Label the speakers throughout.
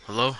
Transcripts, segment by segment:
Speaker 1: Hello?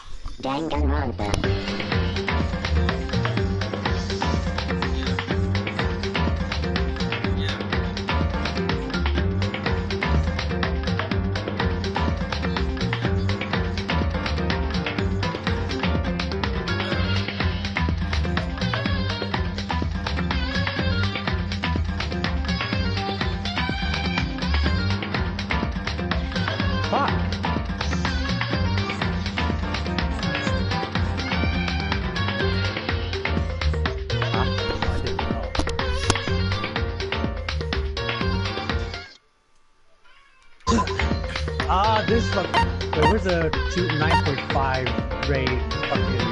Speaker 2: This fucking. Where's the 9.5 raid fucking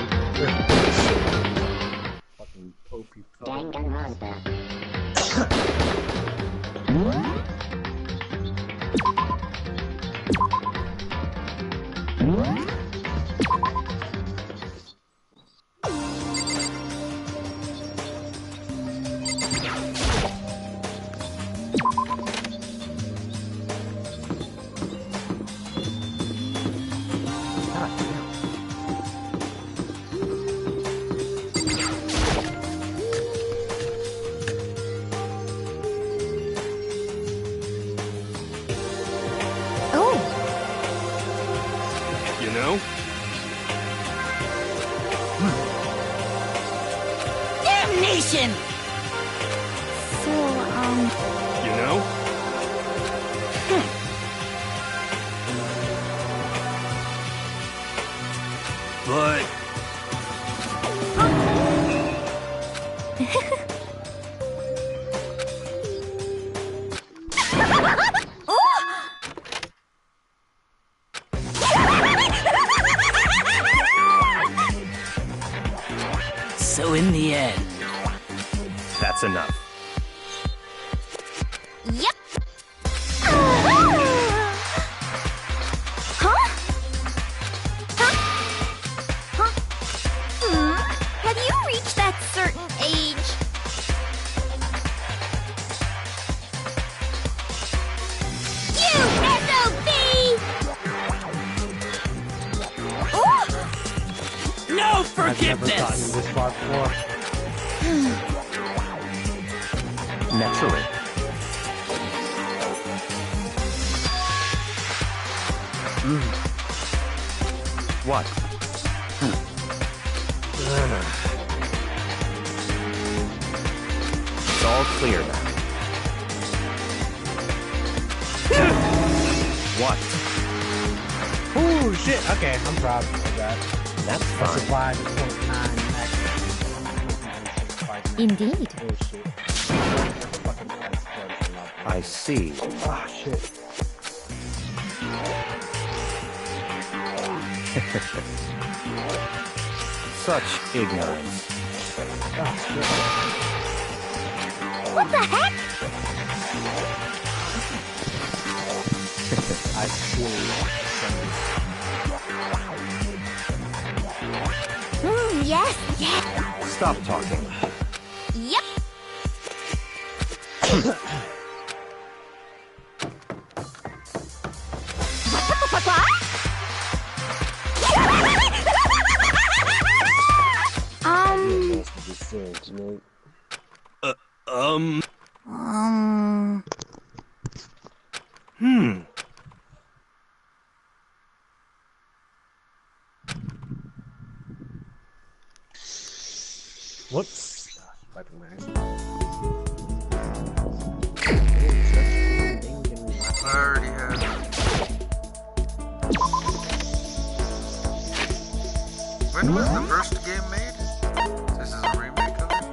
Speaker 2: OP.
Speaker 3: Damnation! So,
Speaker 1: You know? But...
Speaker 3: So in the end...
Speaker 4: That's enough.
Speaker 3: Yep! Huh? Huh? Huh? Have you reached that certain age? You SOB! No forgiveness!
Speaker 2: I've never gotten this far before.
Speaker 4: Naturally. What? It's all clear now. What?
Speaker 2: Oh shit! Okay, I'm proud of that.
Speaker 4: That's
Speaker 2: I
Speaker 4: fine.
Speaker 2: survived the 0.9
Speaker 3: Indeed.
Speaker 2: Oh shit.
Speaker 4: I see.
Speaker 2: Ah shit.
Speaker 4: Such ignorance.
Speaker 2: Ah shit.
Speaker 3: What the heck?
Speaker 2: I feel
Speaker 3: Yes, yes.
Speaker 4: Stop talking.
Speaker 3: Yep.
Speaker 2: Whoops. I
Speaker 1: already have. When was the first game made? This is a remake of it?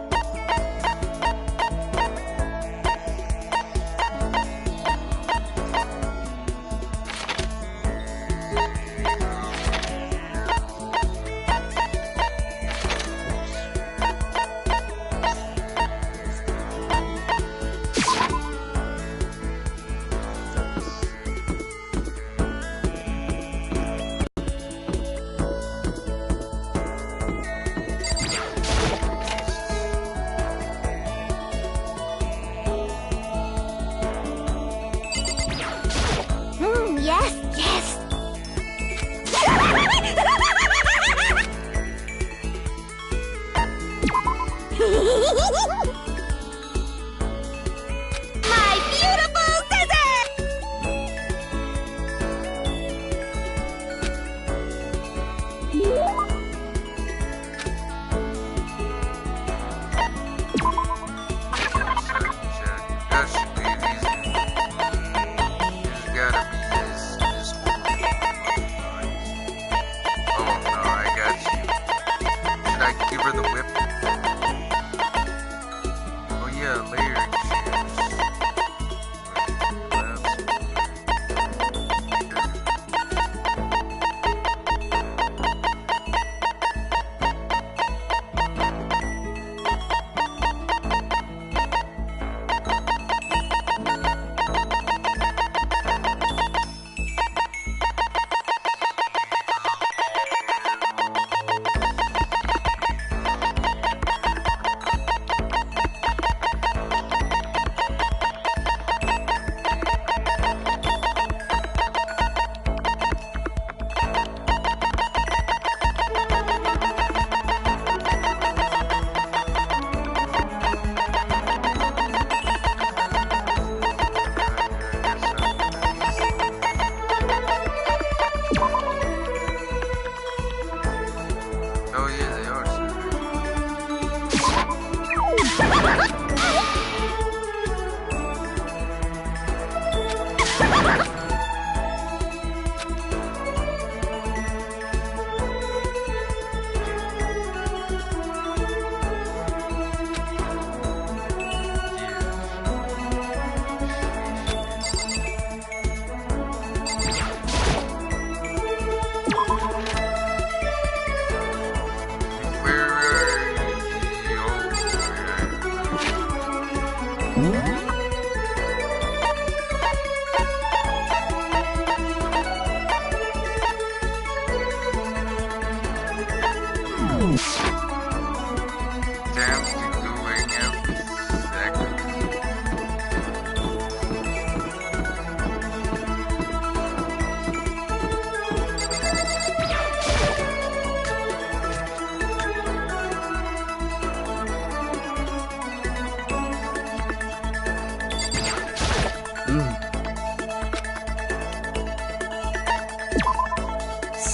Speaker 1: for the whip. Oh yeah, layering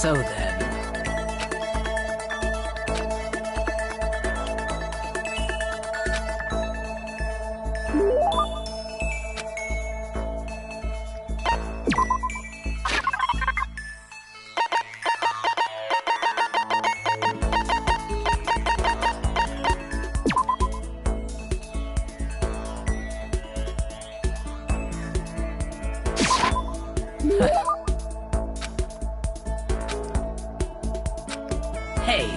Speaker 5: So then. Hey.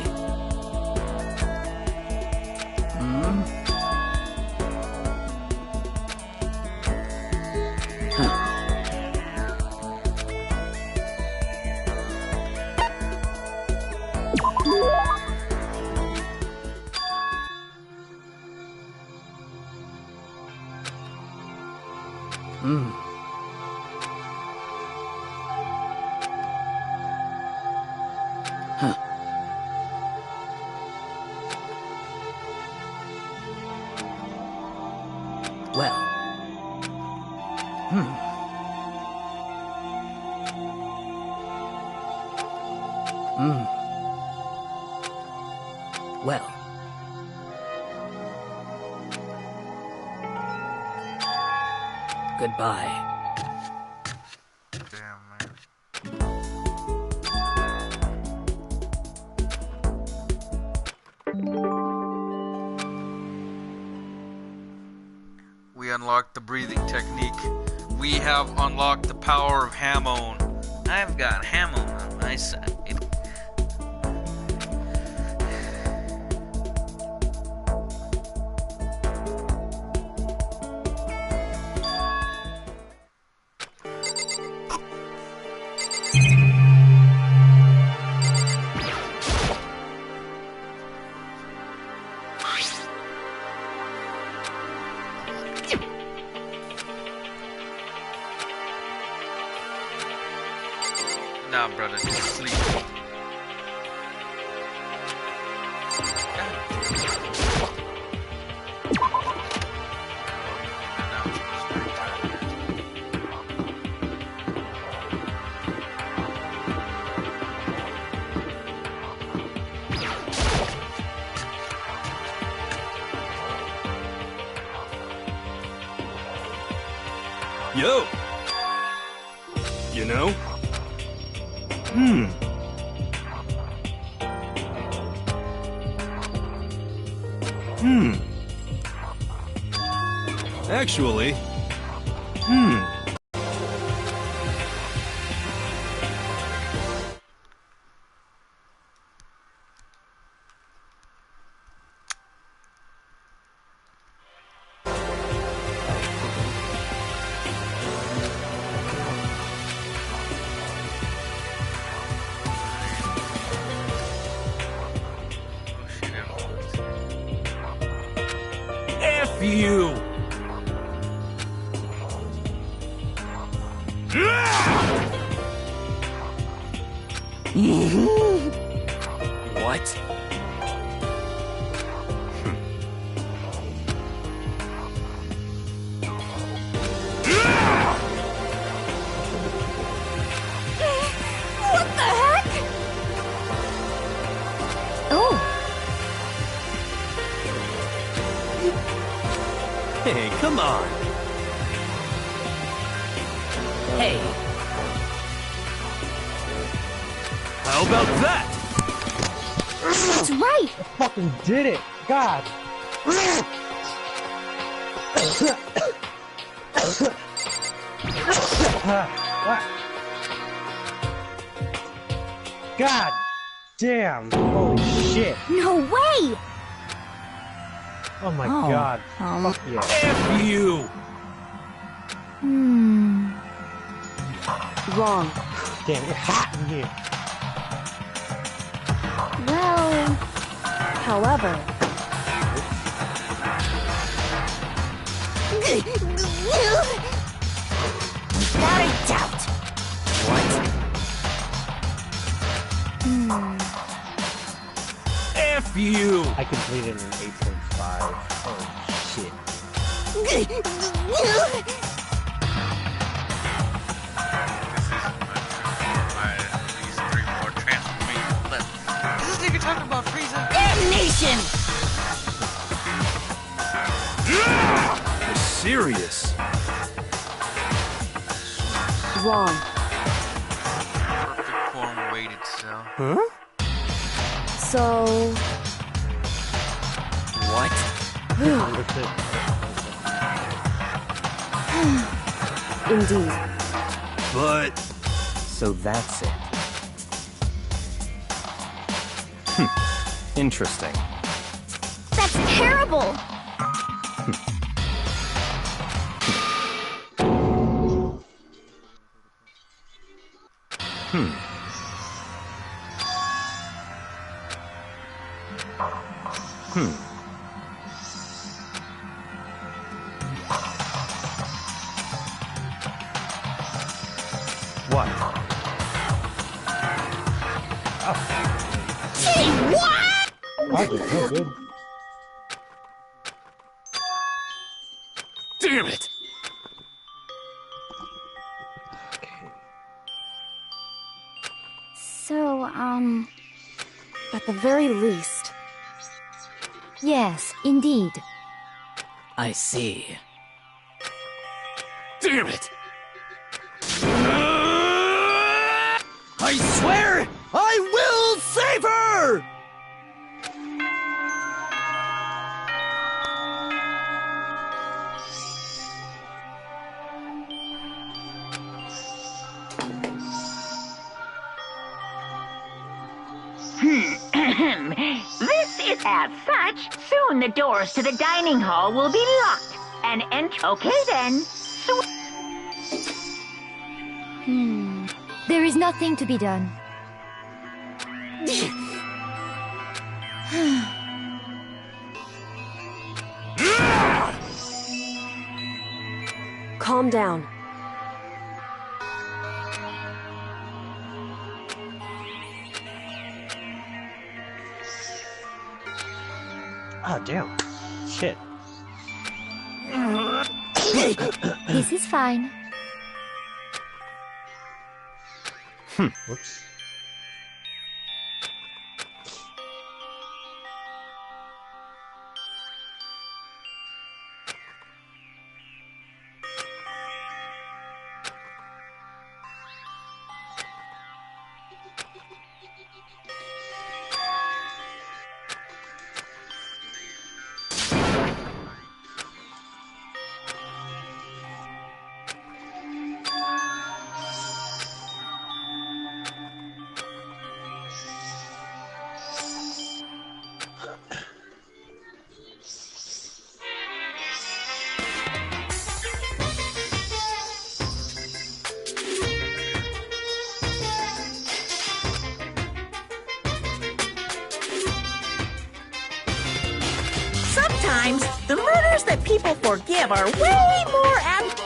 Speaker 5: Well. Well. Goodbye.
Speaker 1: Damn, man. We unlocked the breathing technique. We have unlocked the power of Hamon. I've got Hamon on my side. Nah, brother, just sleep.
Speaker 6: Yo! You know? Actually, F you!
Speaker 5: What?
Speaker 3: What the heck? Oh,
Speaker 6: Hey, come on!
Speaker 5: Hey,
Speaker 6: How about that?
Speaker 3: that's right.
Speaker 2: Fucking did it! God! What? God damn! Holy shit!
Speaker 3: No way.
Speaker 2: Oh my
Speaker 5: Oh,
Speaker 2: god! Fuck yeah!
Speaker 6: F you!
Speaker 3: Wrong.
Speaker 2: Damn, it's hot in here.
Speaker 3: Well, however. Without a doubt.
Speaker 5: what?
Speaker 6: F you!
Speaker 2: I completed an 8.5. Oh shit!
Speaker 1: At least 3 more transformations left. Is this nigga talking about Frieza?
Speaker 3: Damnation!
Speaker 6: You're serious?
Speaker 3: Wrong.
Speaker 1: Perfect form weighted cell.
Speaker 6: Huh?
Speaker 3: So,
Speaker 5: What?
Speaker 2: Understood.
Speaker 3: indeed.
Speaker 6: But...
Speaker 4: So that's it. Interesting.
Speaker 3: That's terrible!
Speaker 4: What?
Speaker 3: Gee, what?
Speaker 2: Fuck it, so good.
Speaker 6: Damn it!
Speaker 3: So, at the very least. Yes, indeed.
Speaker 5: I see.
Speaker 6: Damn it!
Speaker 5: I swear I will save her!
Speaker 7: This is as such. Soon the doors to the dining hall will be locked. And okay then.
Speaker 3: There is nothing to be done. Calm down.
Speaker 2: Oh damn! Shit!
Speaker 3: This is fine.
Speaker 2: Whoops.
Speaker 5: Sometimes, the murders that people forgive are way more apt.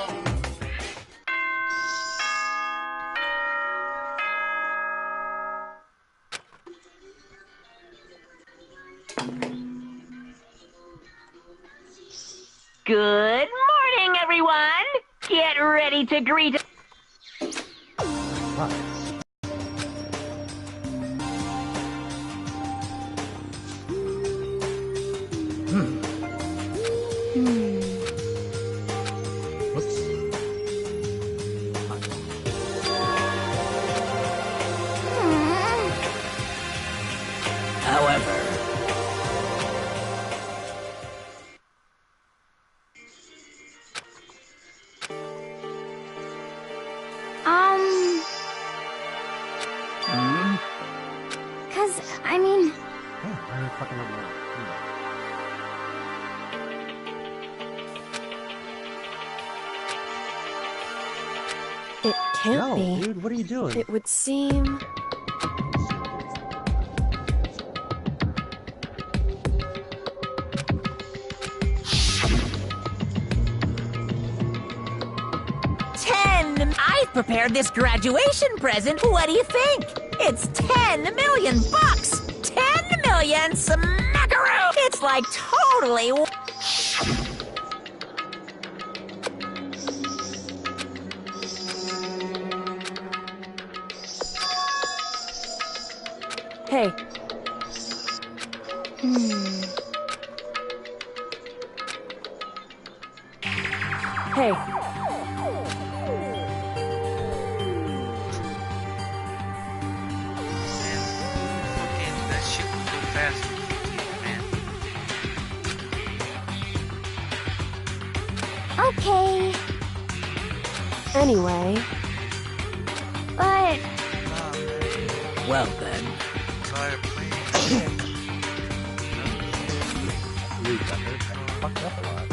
Speaker 7: Good morning, everyone! Get ready to greet...
Speaker 5: However,
Speaker 3: Cause, I mean,
Speaker 2: Yeah, I don't fucking know.
Speaker 8: It can't
Speaker 2: No,
Speaker 8: be.
Speaker 2: dude, what are you doing?
Speaker 8: It would seem...
Speaker 5: I've prepared this graduation present. What do you think? It's 10 million bucks! 10 million smackaroo! It's like totally...
Speaker 8: Hey. Hey.
Speaker 1: That shit would go fast in 15, man.
Speaker 3: okay.
Speaker 8: Anyway.
Speaker 3: But,
Speaker 5: Well then.
Speaker 1: Tired of playing.
Speaker 2: Dude, that fucked up a lot.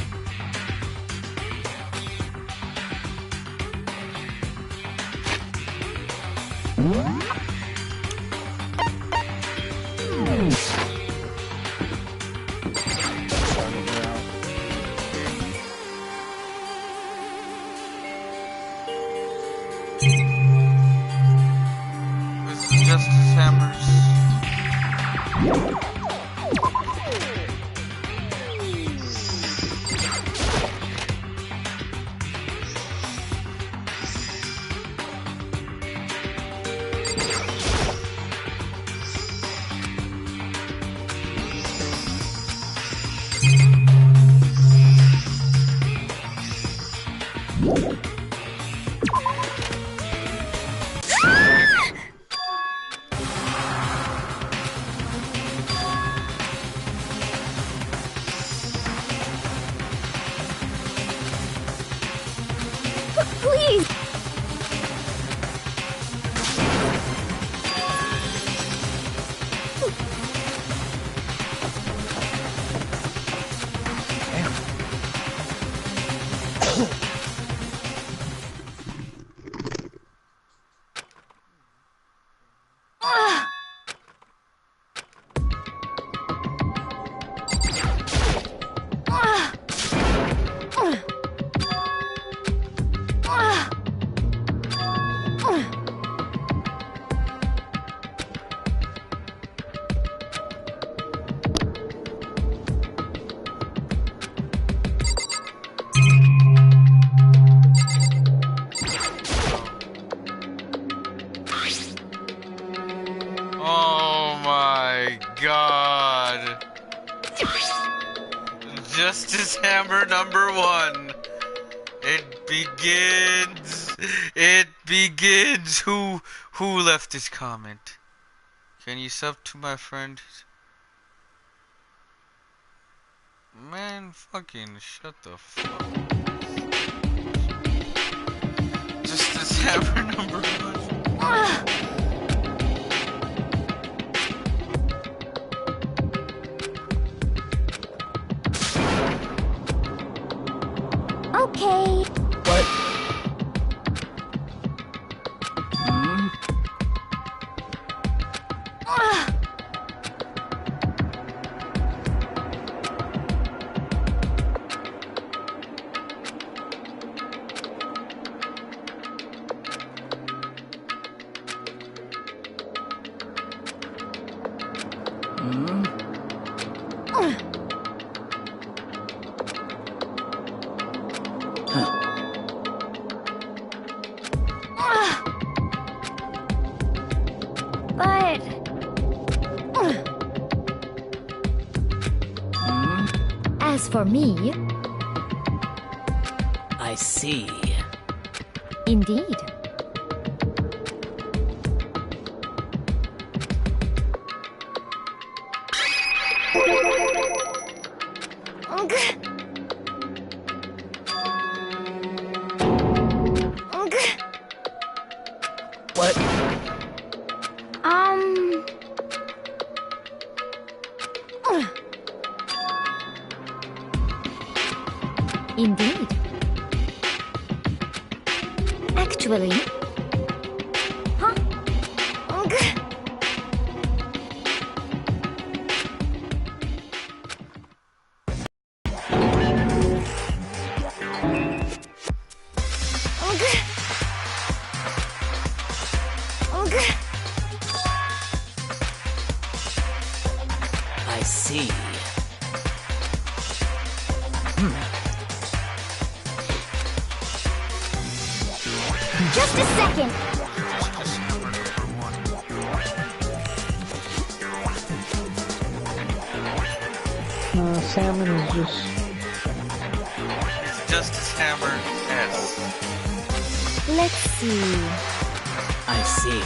Speaker 1: With Justice Hammers.
Speaker 3: please!
Speaker 1: Oh my god. Justice Hammer number 1. It begins. It begins. Who left this comment? Can you sub to my friend? Man, fucking shut the fuck up. Justice Hammer number 1.
Speaker 3: Okay.
Speaker 5: What?
Speaker 3: But... As for me...
Speaker 5: I see.
Speaker 3: Indeed.
Speaker 5: What?
Speaker 3: Indeed. Actually... Huh?
Speaker 5: I see.
Speaker 3: Just a second.
Speaker 2: Salmon is just...
Speaker 1: It's Justice Hammer S.
Speaker 3: Let's see.
Speaker 5: I see.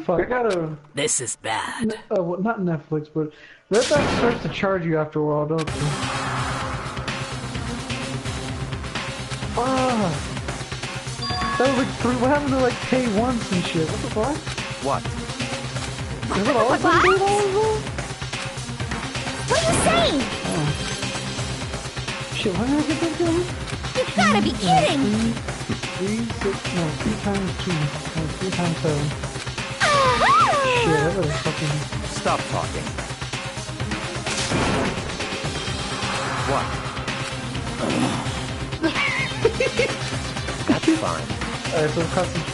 Speaker 2: Fuck, I gotta...
Speaker 5: This is bad.
Speaker 2: well, not Netflix, but Redbox starts to charge you after a while, don't they? Fuck! That was like three... What happened to like pay once and shit? What the fuck?
Speaker 4: What?
Speaker 2: Is it always been $8?
Speaker 3: What are you saying?
Speaker 2: Oh. Shit, why did I get that going?
Speaker 3: You gotta be kidding!
Speaker 2: 3 times 2. No, 3 times 7. Shit, that was fucking...
Speaker 4: Stop talking. What? That's fine.
Speaker 2: Alright, so it cost me $20.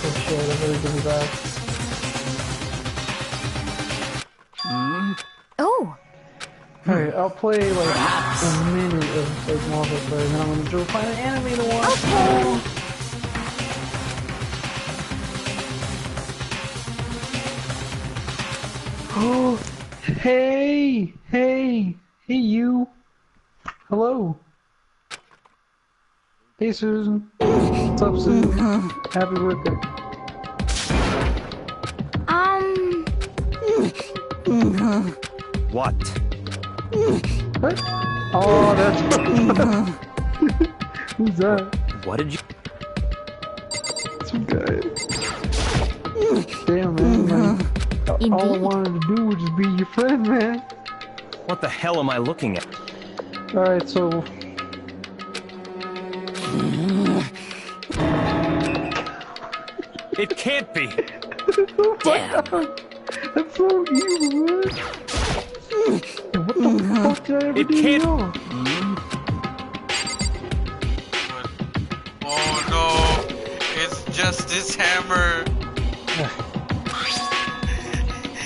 Speaker 2: So shit, that really gives me back.
Speaker 3: Oh,
Speaker 2: Alright, I'll play like a minute of like Marvel Play, and then I'm gonna go find an anime to watch.
Speaker 3: okay.
Speaker 2: Oh, hey, you. Hello. Hey, Susan. What's up, Susan? Happy birthday.
Speaker 4: What?
Speaker 2: What? Oh, that's... Who's that?
Speaker 4: What did you...
Speaker 2: Some guy. Damn, man. Like, all I wanted to do was just be your friend, man.
Speaker 4: What the hell am I looking at?
Speaker 2: Alright, so...
Speaker 6: It can't be.
Speaker 5: Damn.
Speaker 2: That's so evil, man. What the fuck did I ever
Speaker 6: It
Speaker 2: do
Speaker 6: can't-
Speaker 2: wrong?
Speaker 1: Oh no! It's Justice Hammer!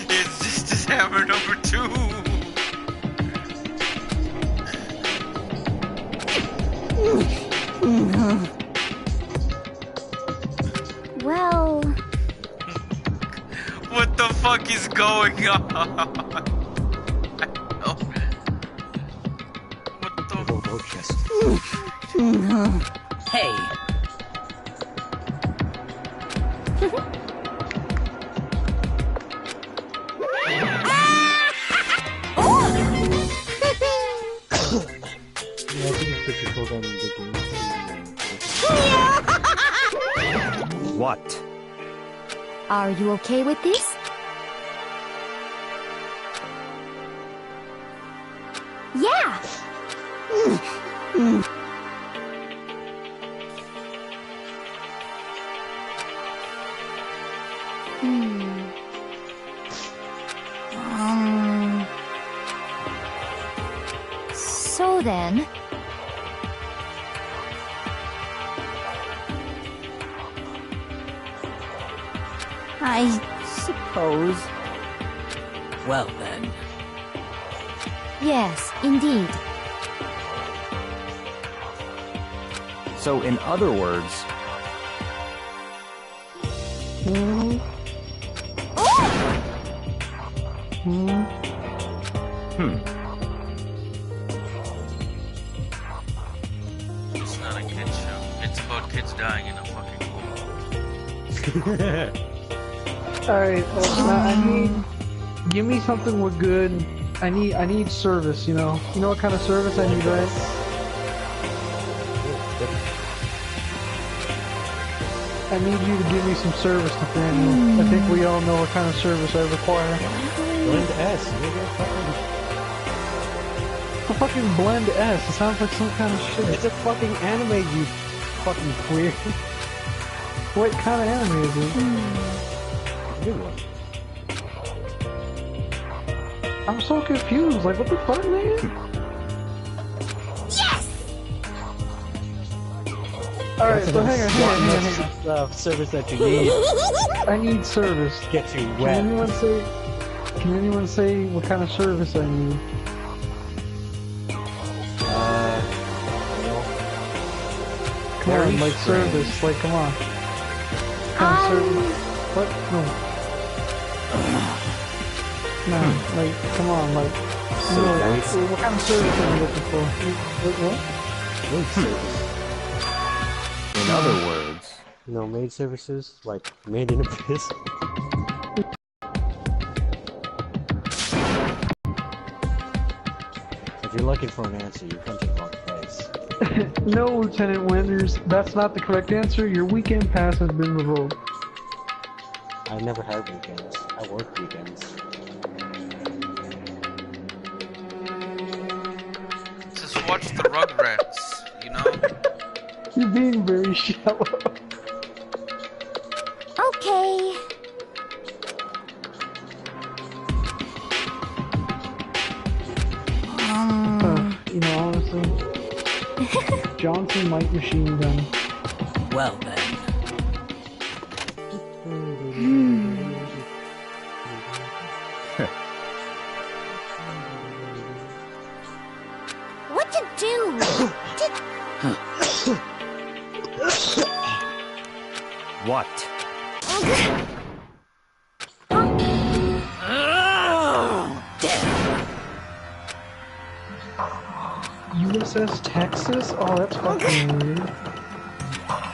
Speaker 1: It's Justice Hammer number 2!
Speaker 3: Well...
Speaker 1: What the fuck is going on? What the
Speaker 5: Hey.
Speaker 2: Yeah, I think it's difficult on the game.
Speaker 4: What?
Speaker 3: Are you okay with this? Yeah! So then,
Speaker 5: I suppose.
Speaker 4: Well then.
Speaker 3: yes, indeed.
Speaker 4: So in other words,
Speaker 1: It's not a kid's show. It's about kids dying in a fucking pool.
Speaker 2: Alright, well, I need... Give me something with good... I need service, you know? You know what kind of service I need, right? I need you to give me some service, Nathaniel. I think we all know what kind of service I require.
Speaker 9: Blend S, nigga.
Speaker 2: A fucking blend S. It sounds like some kind of shit.
Speaker 9: It's a fucking anime, you fucking queer.
Speaker 2: What kind of anime is it?
Speaker 9: Good one.
Speaker 2: I'm so confused. Like, what the fuck, nigga? Alright, so hang on.
Speaker 9: Service that you need.
Speaker 2: I need service.
Speaker 9: Get you
Speaker 2: Can
Speaker 9: wet.
Speaker 2: anyone say what kind of service I need? Come on, like service, like come on. Kind of service. What? No. No, like, come on, like.
Speaker 9: So
Speaker 2: no,
Speaker 9: nice.
Speaker 2: what kind of service am I looking for? What?
Speaker 9: Maid service.
Speaker 4: in other words,
Speaker 9: You know, maid services, like Made in Abyss. If you're looking for an answer, you come to the wrong place.
Speaker 2: No, Lieutenant Wenders, that's not the correct answer. Your weekend pass has been revoked.
Speaker 9: I never had weekends. I work weekends.
Speaker 1: Just watch the Rugrats, you know?
Speaker 2: You're being very shallow.
Speaker 3: Okay.
Speaker 2: You know, honestly, Johnson Light Machine Gun.
Speaker 4: well then.
Speaker 3: What to do?
Speaker 4: What?
Speaker 2: USS Texas? Oh, that's fucking weird.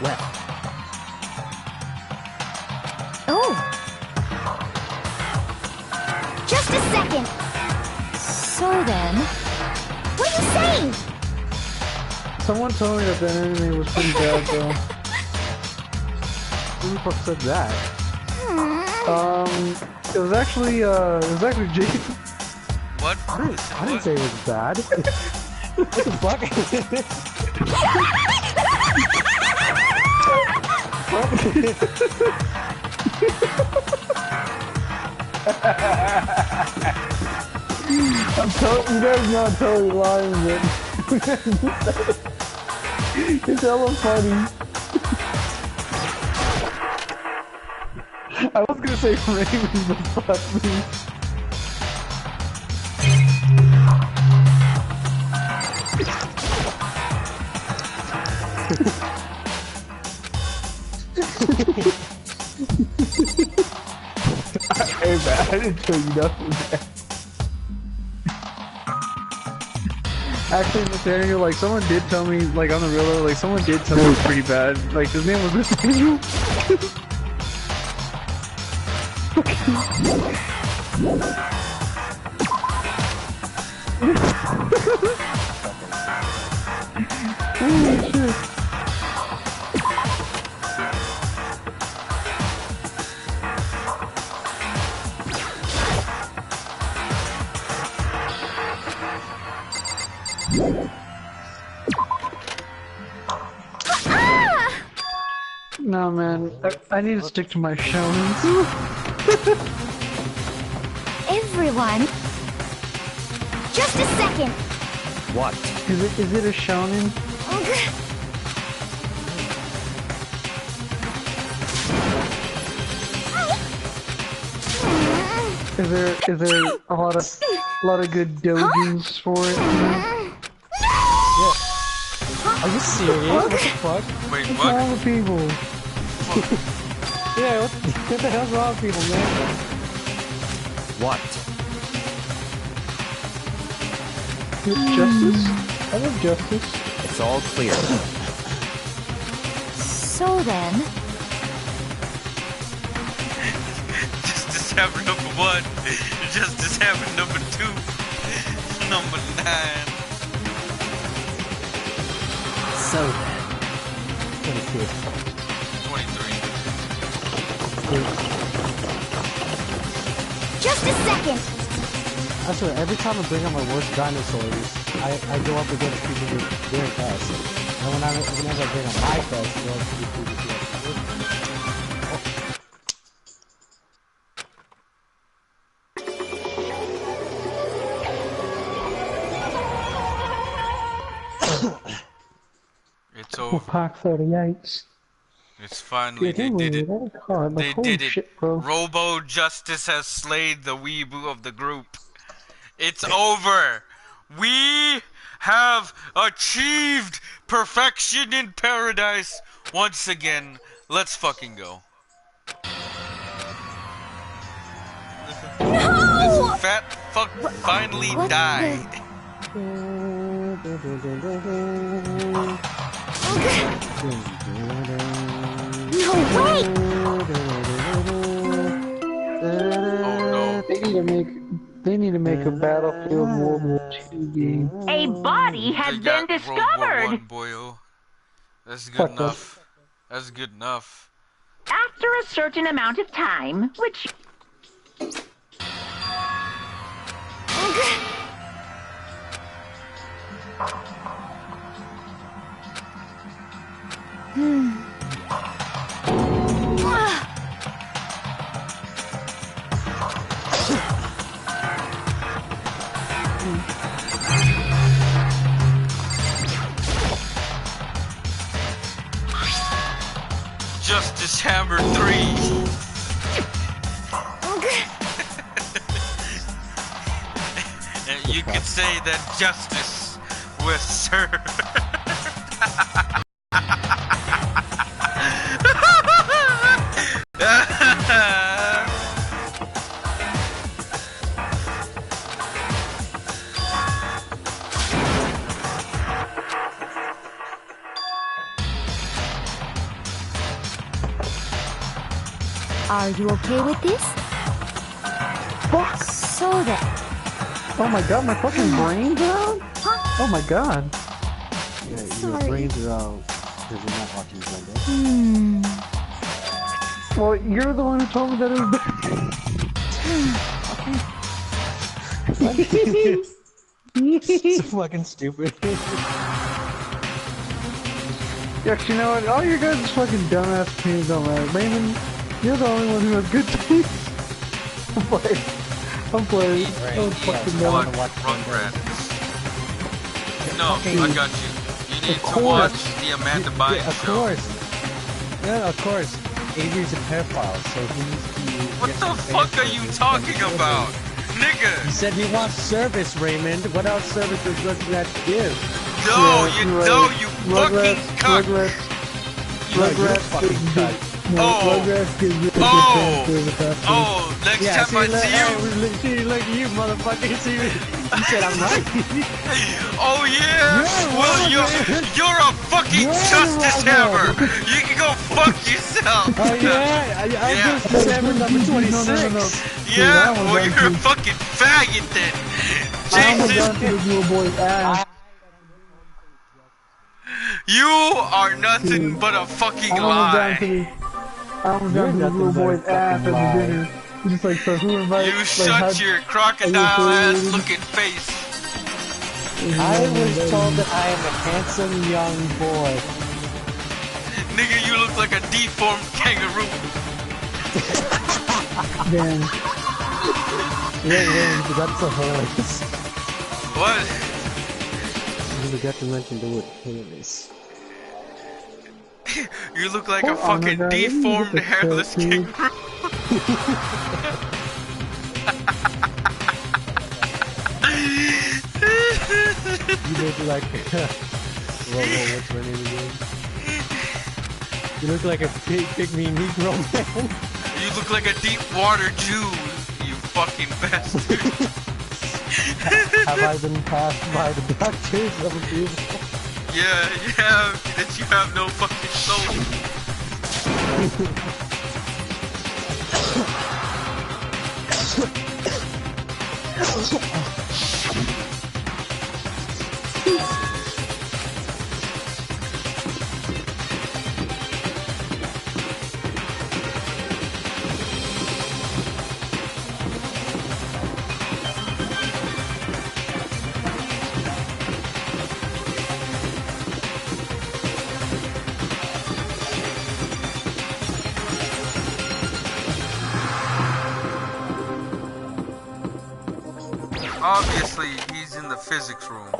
Speaker 4: Well,
Speaker 3: Oh. Just a second. So then, what are you saying?
Speaker 2: Someone told me that the anime was pretty bad, though.
Speaker 9: Who the fuck said that?
Speaker 2: It was actually Jason.
Speaker 1: What?
Speaker 9: I didn't say it was bad. What the fuck?
Speaker 2: I'm you guys know I'm totally lying, but it's hella funny. I was gonna say Raymond, but fuck me. Hey man, I didn't tell you nothing, man. Actually, Nathaniel, like someone did tell me, like on the real though, like someone did tell me it was pretty bad. Like his name was Nathaniel. Holy shit. No man, I need to stick to my shonens.
Speaker 3: Everyone. Just a second.
Speaker 4: What?
Speaker 2: Is it a shonen? Is there a lot of good dojins for it? You know?
Speaker 9: Are you serious? What the fuck?
Speaker 1: Wait,
Speaker 2: What's
Speaker 1: what?
Speaker 2: wrong with people?
Speaker 9: Yeah, what the hell's wrong with people, man?
Speaker 4: What?
Speaker 2: Justice? I love justice.
Speaker 4: It's all clear.
Speaker 3: So then,
Speaker 1: Justice Hammer number 1. Justice Hammer number 2. Number 9.
Speaker 4: So then.
Speaker 1: 23.
Speaker 3: just a second.
Speaker 9: I swear, every time I bring up my worst dinosaurs, I go up against people with their best. And whenever I bring up my best, I go up against people with their
Speaker 1: It's over.
Speaker 2: Pack 38.
Speaker 1: It's finally, they did it. They did it. Robo Justice has slayed the weeboo of the group. It's over. We have achieved perfection in paradise once again. Let's fucking go.
Speaker 3: No!
Speaker 1: This fat fuck finally died.
Speaker 3: No way!
Speaker 1: Oh no.
Speaker 2: They need to make a Battlefield World War II game.
Speaker 7: A body has
Speaker 1: They
Speaker 7: been
Speaker 1: got World War I,
Speaker 7: discovered.
Speaker 1: boyo. That's good
Speaker 2: Fuck
Speaker 1: enough. That's good enough.
Speaker 7: After a certain amount of time, which
Speaker 1: Justice Hammer 3. And you could say that justice was served.
Speaker 3: Are you okay with this?
Speaker 2: Fuck!
Speaker 3: So then,
Speaker 2: Oh my god, my fucking brain's out? Oh my god.
Speaker 9: Yeah, your
Speaker 3: Sorry.
Speaker 9: brains are out because you're not watching Sunday.
Speaker 2: Well, you're the one who told me that it was
Speaker 9: It's fucking stupid.
Speaker 2: Yeah, you know what? All your guys' fucking dumbass opinions don't matter. Raymond, you're the only one who has good taste. I'm playing. I don't fucking know.
Speaker 1: What? Rugrats. No, I got you. You need to
Speaker 2: course.
Speaker 1: watch the Amanda Bynes
Speaker 9: Yeah, of
Speaker 1: show.
Speaker 9: course. Yeah, of course. Avery's a pedophile, so he needs to.
Speaker 1: What
Speaker 9: get
Speaker 1: the
Speaker 9: some
Speaker 1: fuck
Speaker 9: fans
Speaker 1: are you
Speaker 9: to
Speaker 1: talking
Speaker 9: defend
Speaker 1: about?
Speaker 9: He
Speaker 1: Nigga!
Speaker 9: said he wants service, Raymond. What else service does Rugrats give?
Speaker 1: No,
Speaker 2: Yeah,
Speaker 1: you
Speaker 2: you're
Speaker 1: no,
Speaker 2: right.
Speaker 1: you fucking cuck!
Speaker 2: Rugrats
Speaker 9: fucking cuck.
Speaker 2: No,
Speaker 1: Oh.
Speaker 2: Rugrats gives you a
Speaker 1: Oh.
Speaker 2: good fan service after.
Speaker 1: Oh, next time I see you.
Speaker 9: See, look at you, motherfucker. See, you said I'm right.
Speaker 1: Oh yeah! Well, you're a fucking Justice Hammer! You can go fuck yourself!
Speaker 9: Oh yeah, I
Speaker 1: Yeah.
Speaker 9: just December number 26.
Speaker 2: No.
Speaker 1: Yeah,
Speaker 2: Dude, I
Speaker 1: well
Speaker 2: was
Speaker 1: you're a
Speaker 2: like-
Speaker 1: fucking faggot then!
Speaker 2: I almost
Speaker 1: Jesus!
Speaker 2: got to the little boy's ass.
Speaker 1: You are nothing but a fucking
Speaker 2: I almost
Speaker 1: lie!
Speaker 2: got to the
Speaker 9: nothing
Speaker 2: little
Speaker 9: but a
Speaker 2: boy's ass at
Speaker 9: fucking lie.
Speaker 2: the dinner. He's just like, so who invited?
Speaker 1: You
Speaker 2: like,
Speaker 1: shut
Speaker 2: how'd-
Speaker 1: your crocodile ass looking face!
Speaker 9: I was told that I am a handsome young boy.
Speaker 1: Nigga, you look like a deformed kangaroo!
Speaker 2: Damn.
Speaker 9: Yeah, that's so hilarious.
Speaker 1: What?
Speaker 9: is a detrimental to what pain is.
Speaker 1: You look like a
Speaker 2: Oh, my
Speaker 1: fucking
Speaker 2: God, let me
Speaker 1: deformed
Speaker 2: get the
Speaker 1: hairless
Speaker 2: tattoo.
Speaker 1: kangaroo.
Speaker 9: You look like what's her name again? You look like a pygmy Negro man.
Speaker 1: You look like a deep water Jew, you fucking bastard.
Speaker 9: Have I been passed by the doctors of approval?
Speaker 1: Yeah, that you have no fucking soul. Obviously, he's in the physics room.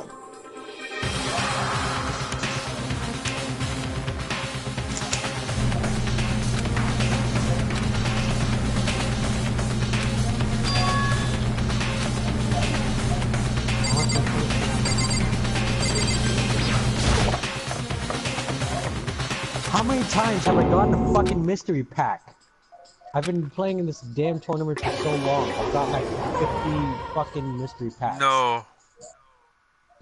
Speaker 9: How many times have I gotten a fucking mystery pack? I've been playing in this damn tournament for so long. I've got like 50 fucking mystery packs.
Speaker 1: No.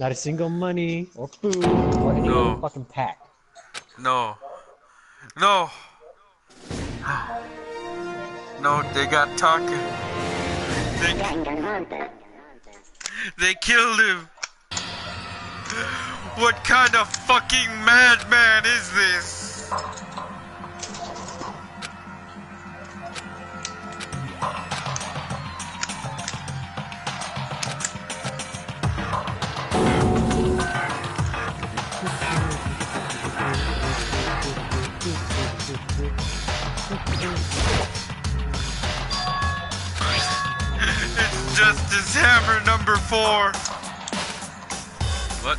Speaker 9: Not a single money or food or any other fucking pack.
Speaker 1: No. No. No, they got talking. They killed him. What kind of fucking madman is this? It's Justice Hammer number 4. What?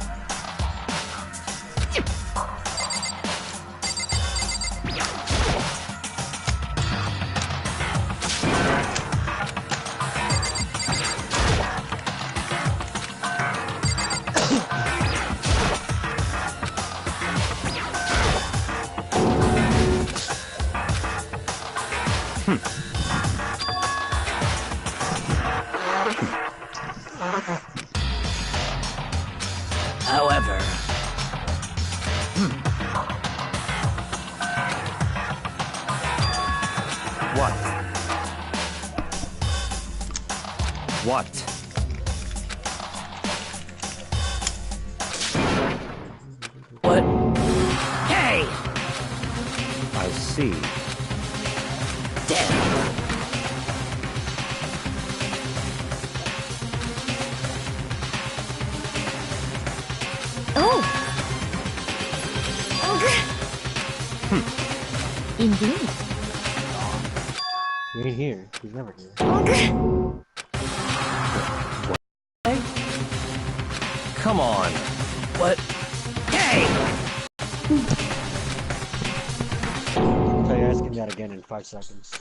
Speaker 4: However, What? What? Hey! I see. Damn.
Speaker 3: Oh! Indeed.
Speaker 9: He ain't here. He's never here.
Speaker 4: Come on. What? Hey!
Speaker 9: Try asking that again in 5 seconds.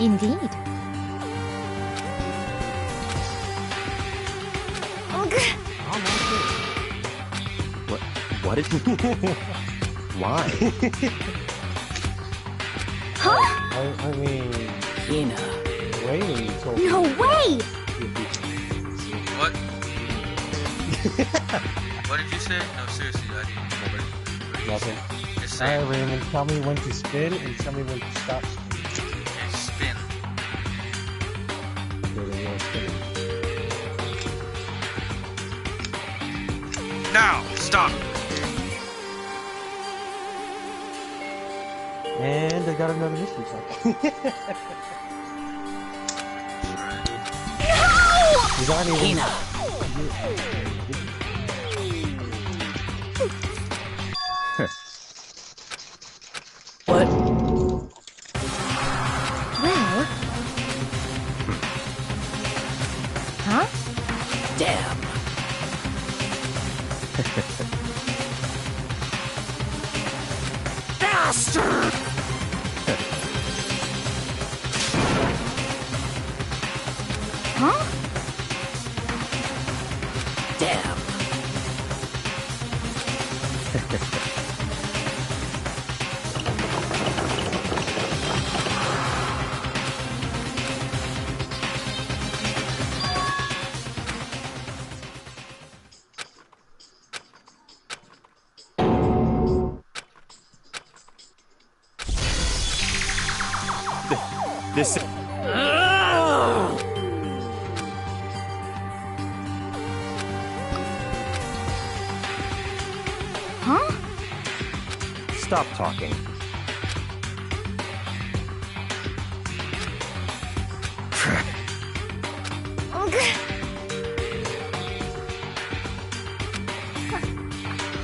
Speaker 3: Indeed.
Speaker 4: What is it? Why?
Speaker 3: Huh?
Speaker 9: I mean...
Speaker 4: Hina.
Speaker 9: Wait, so...
Speaker 3: No way!
Speaker 1: What? What did you say? No, seriously, I didn't remember.
Speaker 9: Nothing.
Speaker 1: Just say
Speaker 9: Alright, Raymond, tell me when to spin and tell me when to stop spinning.
Speaker 1: okay, spin.
Speaker 9: Okay, then you're spinning.
Speaker 1: Now, stop.
Speaker 9: And I got another mystery pack. He's not even...
Speaker 4: Hina. What?
Speaker 6: bastard!
Speaker 3: Huh?
Speaker 4: Damn.
Speaker 6: This.
Speaker 3: Huh?
Speaker 4: Stop talking.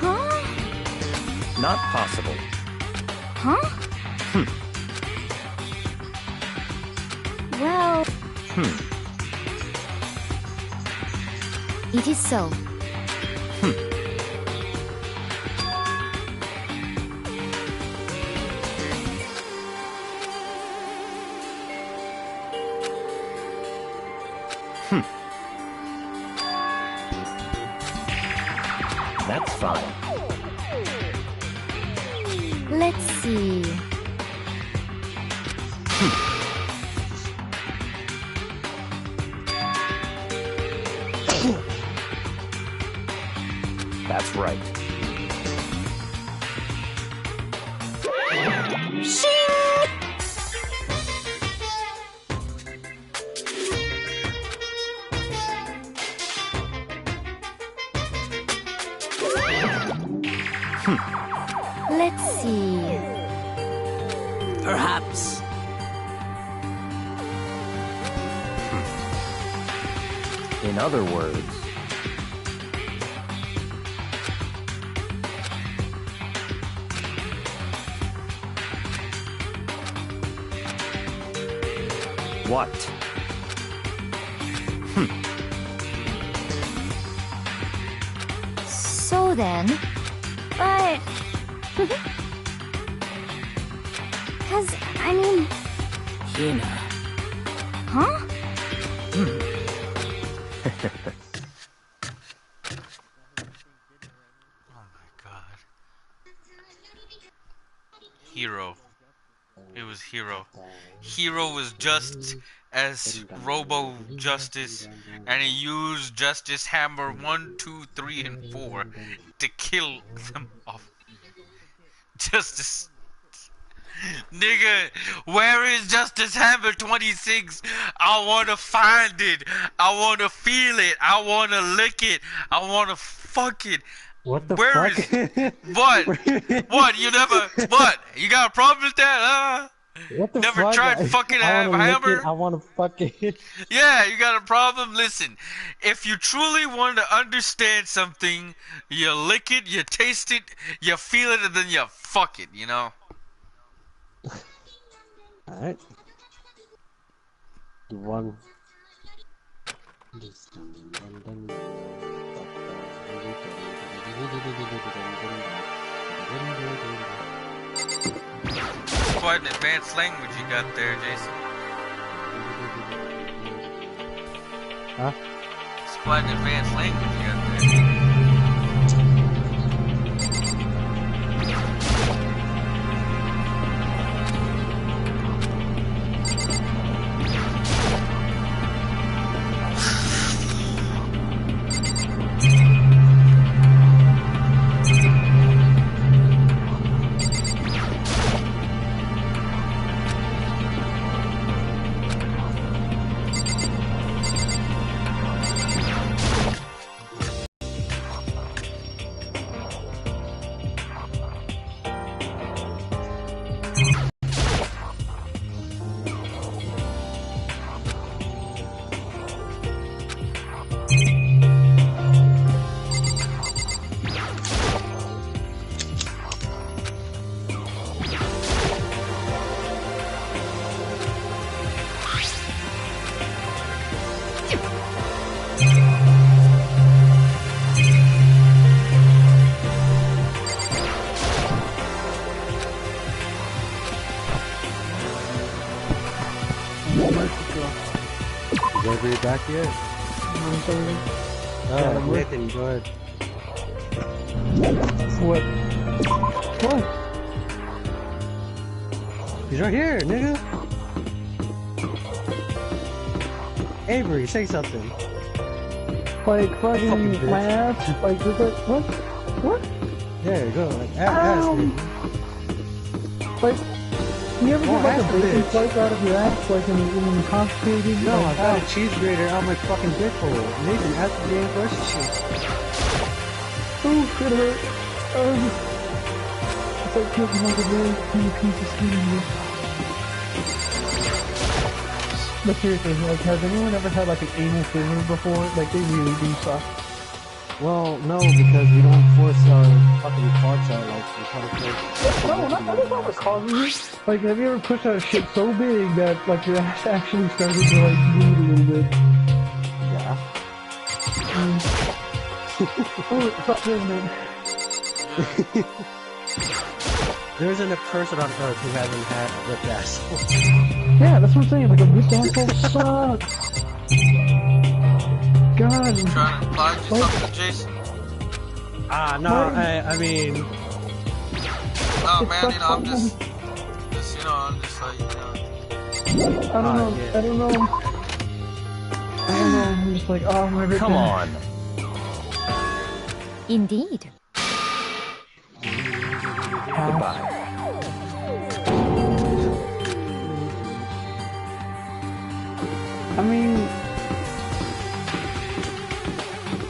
Speaker 3: Huh?
Speaker 4: Not possible.
Speaker 3: Huh? Well... It is so.
Speaker 4: That's fine.
Speaker 3: Let's see.
Speaker 4: That's right.
Speaker 3: Let's see.
Speaker 4: Perhaps. In other words, what?
Speaker 3: So then... But... Cause, I mean...
Speaker 4: Hina.
Speaker 3: Huh?
Speaker 1: Oh my god. Hero. It was Hero. Hero was just as Robo Justice, and he used Justice Hammer 1, 2, 3, and 4 to kill them off. Justice. Nigga, where is Justice Hammer 26? I wanna find it. I wanna feel it. I wanna lick it. I wanna fuck it.
Speaker 9: What the
Speaker 1: Where
Speaker 9: fuck?
Speaker 1: is what? What? You never what? You got a problem with that?
Speaker 9: What the
Speaker 1: Never
Speaker 9: fuck?
Speaker 1: tried fucking
Speaker 9: I wanna lick
Speaker 1: Hammer?
Speaker 9: it, I wanna fuck it.
Speaker 1: Yeah, you got a problem? Listen, if you truly want to understand something, you lick it, you taste it, you feel it, and then you fuck it, you know?
Speaker 9: Alright. One.
Speaker 1: Quite an advanced language you got there, Jason.
Speaker 9: Huh?
Speaker 1: It's quite an advanced language you got there.
Speaker 9: Avery back yet?
Speaker 2: Yeah,
Speaker 9: Nathan, go ahead.
Speaker 2: What? What?
Speaker 9: He's right here, nigga. Avery, say something.
Speaker 2: Like
Speaker 9: Fucking
Speaker 2: fucking
Speaker 9: bitch.
Speaker 2: my ass? Like just like what? What?
Speaker 9: There you go. Like, ask me.
Speaker 2: Like you ever
Speaker 9: Oh,
Speaker 2: get like a
Speaker 9: ask the
Speaker 2: bacon
Speaker 9: bitch.
Speaker 2: slice out of your ass like in constipated?
Speaker 9: No, I
Speaker 2: like,
Speaker 9: got a cheese grater on my fucking dick hole. Nathan, ask the damn question.
Speaker 2: oh, it hurt. It's like taking like a very tiny piece of skin in you. But seriously, like, has anyone ever had like an anal fissure before? Like, they really do suck.
Speaker 9: Well, no, because we don't force our fucking farts out like we try to force.
Speaker 2: No, that's not what causes it. Like, have you ever pushed out a shit so big that like your ass actually started to like bleed a little bit?
Speaker 9: Yeah.
Speaker 2: Oh, stop doing that.
Speaker 9: There isn't a person on earth who hasn't had a ripped asshole.
Speaker 2: Yeah, that's what I'm saying. Like, a ripped asshole sucks. God.
Speaker 1: Trying to imply you something, Jason?
Speaker 9: No, I mean...
Speaker 1: Oh man, you know, I'm just, you know, I'm just like, you know.
Speaker 2: I don't know.
Speaker 9: yeah.
Speaker 2: I don't know. I'm just like, oh my god.
Speaker 4: Come on.
Speaker 3: Indeed.
Speaker 4: Goodbye.
Speaker 2: I mean,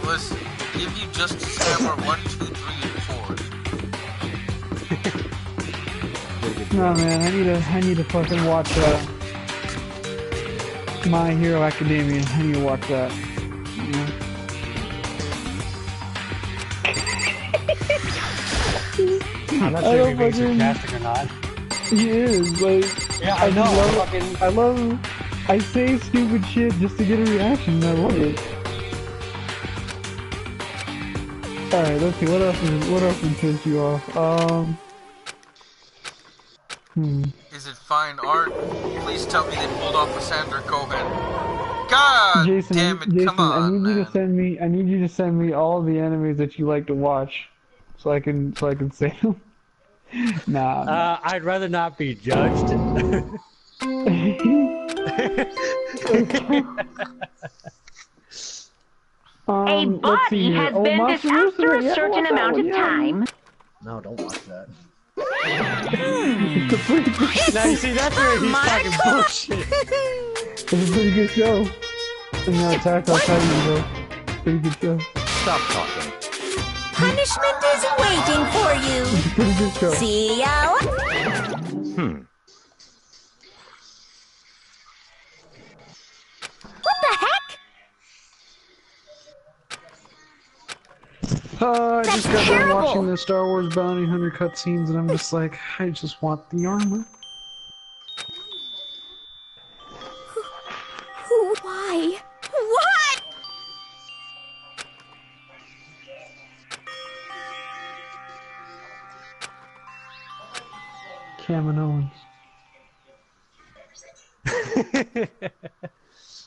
Speaker 1: Listen, give you Justice Hammer 1, 2, 3, and 4.
Speaker 2: no man, I need to fucking watch My Hero Academia. I need to watch that. Yeah.
Speaker 9: I'm not
Speaker 2: I
Speaker 9: sure if
Speaker 2: don't
Speaker 9: you're being
Speaker 2: fucking-
Speaker 9: sarcastic or not.
Speaker 2: He is, like,
Speaker 9: Yeah,
Speaker 2: I
Speaker 9: know.
Speaker 2: love, I say stupid shit just to get a reaction, and I love it. Alright, let's see, what else would piss you off?
Speaker 1: Is it fine art? Please tell me they pulled off a Sandra Cohen. God
Speaker 2: Jason,
Speaker 1: damn it,
Speaker 2: Jason,
Speaker 1: come on,
Speaker 2: I need
Speaker 1: man.
Speaker 2: you to send me all the animes that you like to watch, so I can say them. Nah.
Speaker 9: I'd rather not be judged.
Speaker 7: A
Speaker 2: let's see
Speaker 7: body
Speaker 2: here.
Speaker 7: has
Speaker 2: Oh,
Speaker 7: been
Speaker 2: Mafia
Speaker 7: this after
Speaker 2: Remastered,
Speaker 7: a
Speaker 2: yeah,
Speaker 7: certain
Speaker 2: I watched that
Speaker 7: amount
Speaker 2: one,
Speaker 7: of
Speaker 2: yeah.
Speaker 7: time.
Speaker 9: No, don't watch that.
Speaker 2: It's a pretty good,
Speaker 9: Now you see, that's where he's talking bullshit.
Speaker 2: it's a pretty good show. And now Attack on Titan, though. Pretty good show.
Speaker 4: Stop talking.
Speaker 5: Punishment is waiting for you.
Speaker 2: It's a pretty good show.
Speaker 5: See ya. What the heck?
Speaker 2: I just got done
Speaker 5: terrible.
Speaker 2: watching the Star Wars Bounty Hunter cutscenes, and I'm just like, I just want the armor.
Speaker 3: Who? Why?
Speaker 5: What?
Speaker 2: Cam Owens.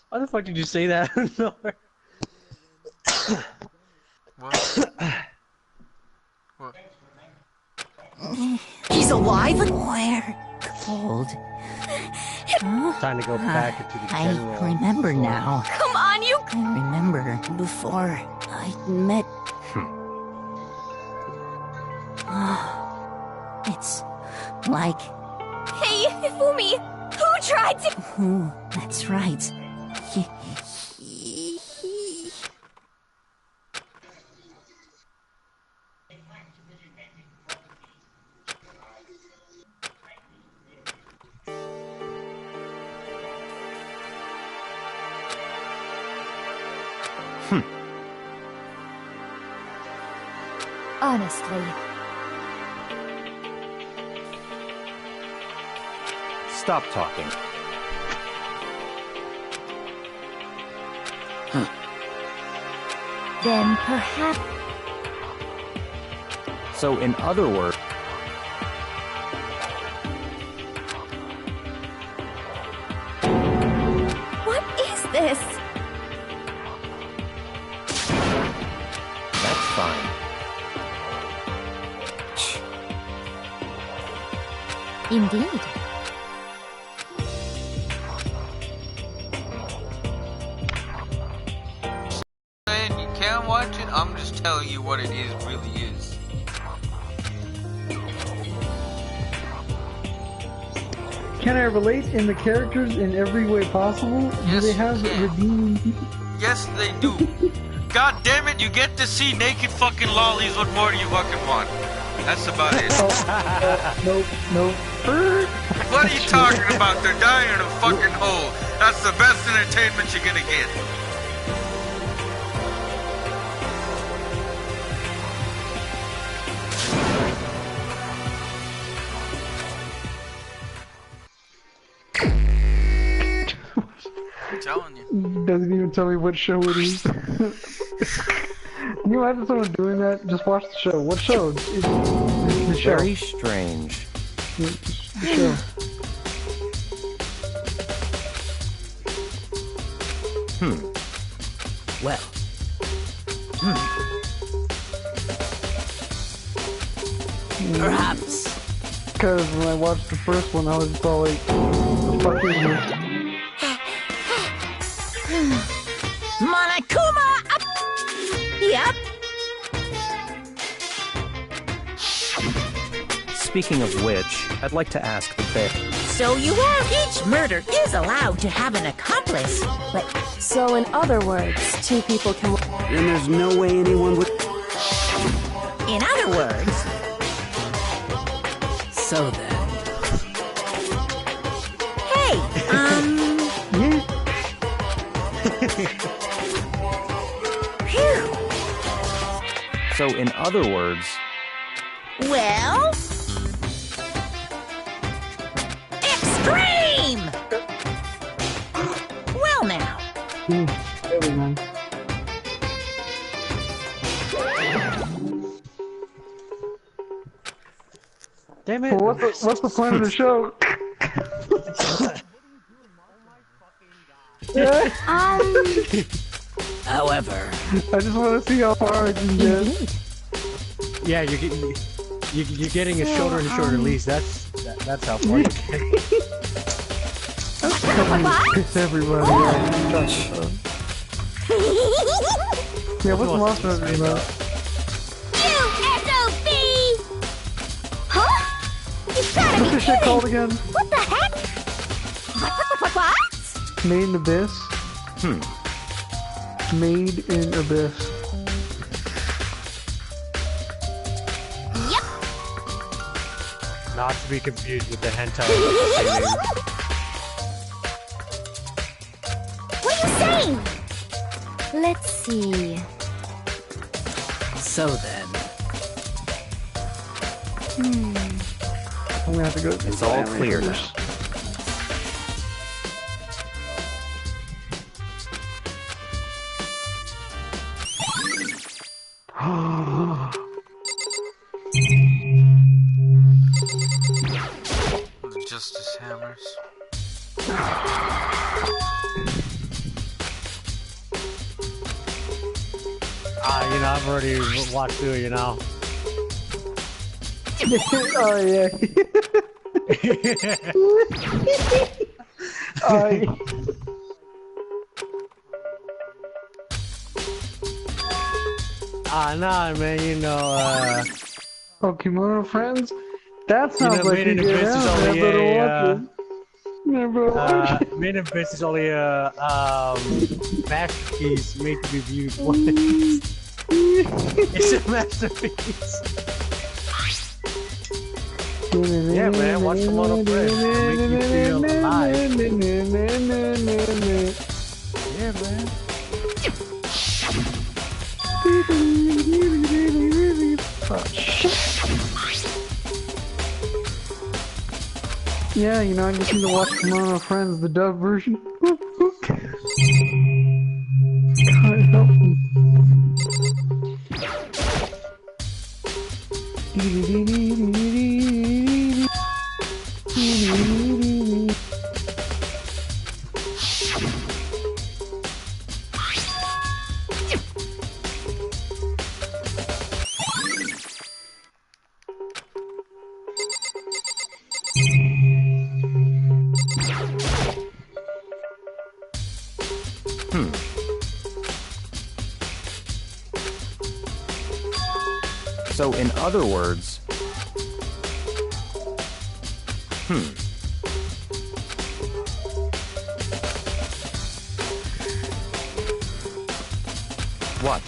Speaker 9: Why the fuck did you say that?
Speaker 1: What? What?
Speaker 5: He's alive? Where? Cold.
Speaker 9: Time to go back into the
Speaker 5: I
Speaker 9: general.
Speaker 5: remember now.
Speaker 3: Come on, you.
Speaker 5: I remember before I met. It's like.
Speaker 3: Hey, Ifumi. Who tried to?
Speaker 5: Oh, that's right.
Speaker 3: Honestly,
Speaker 4: Stop talking.
Speaker 3: then perhaps.
Speaker 4: So, in other words,
Speaker 3: What is this? Indeed.
Speaker 1: Saying you can't watch it, I'm just telling you what it is, really is.
Speaker 2: Can I relate in the characters in every way possible?
Speaker 1: Yes,
Speaker 2: Do they have
Speaker 1: you can.
Speaker 2: redeeming people?
Speaker 1: Yes, they do. God damn it, you get to see naked fucking lollies. What more do you fucking want? That's about it.
Speaker 2: Nope, nope.
Speaker 1: What are you talking about? They're dying in a fucking hole. That's the best entertainment you're gonna get. I'm telling you.
Speaker 2: Doesn't even tell me what show it is. Can you imagine someone doing that? Just watch the show. What show? It's the show.
Speaker 4: Very strange.
Speaker 2: The show.
Speaker 4: Well.
Speaker 5: Perhaps.
Speaker 2: Because when I watched the first one, I was just all like, the fuck is this?
Speaker 5: Monokuma up! Yep.
Speaker 4: Speaking of which, I'd like to ask the bear.
Speaker 5: So you are. Each murder is allowed to have an accomplice, but
Speaker 8: So in other words, two people can...
Speaker 6: And there's no way anyone would.
Speaker 5: in other words,
Speaker 6: So then.
Speaker 5: hey, phew.
Speaker 4: So in other words,
Speaker 5: Well, extreme. Well now,
Speaker 2: Very nice.
Speaker 9: Damn it!
Speaker 2: Well, what's the point of the show?
Speaker 6: However.
Speaker 2: I just want to see how far I can get.
Speaker 9: Yeah, you're getting a shorter and shorter leash. That's how far you get.
Speaker 2: Piss everybody off. Yeah, what's the monster about?
Speaker 3: USOB! Huh? You gotta
Speaker 2: What's
Speaker 3: be
Speaker 2: this shit
Speaker 3: kidding!
Speaker 2: called again?
Speaker 3: What the heck? What?
Speaker 2: Made in Abyss? Made in Abyss.
Speaker 3: Yep.
Speaker 9: Not to be confused with the hentai.
Speaker 3: What are you saying? Let's see.
Speaker 6: So then.
Speaker 2: I'm gonna have to go.
Speaker 4: it's all clear now.
Speaker 1: The Justice Hammers.
Speaker 9: I've already watched through it,
Speaker 2: Oh yeah. Oh,
Speaker 9: Nah, man,
Speaker 2: oh, Kimono Friends? That sounds like
Speaker 9: Made in
Speaker 2: you
Speaker 9: Abyss
Speaker 2: get
Speaker 9: is
Speaker 2: out
Speaker 9: only
Speaker 2: there, never watch it.
Speaker 9: Made in Abyss is only a masterpiece made to be viewed once. It's a masterpiece. Yeah, man, watch Kimono Friends. It'll make you feel alive. Yeah, man.
Speaker 2: Oh, shit. Yeah, I just need to watch Kimono Friends, the dub version. Can't help me.
Speaker 4: So, in other words, what?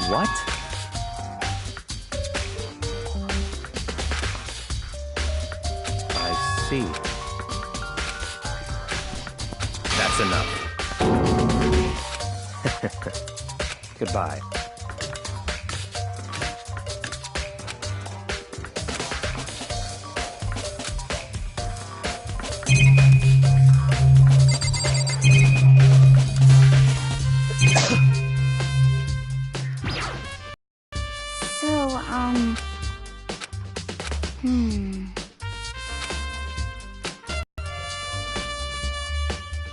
Speaker 4: What? I see. That's enough. Goodbye.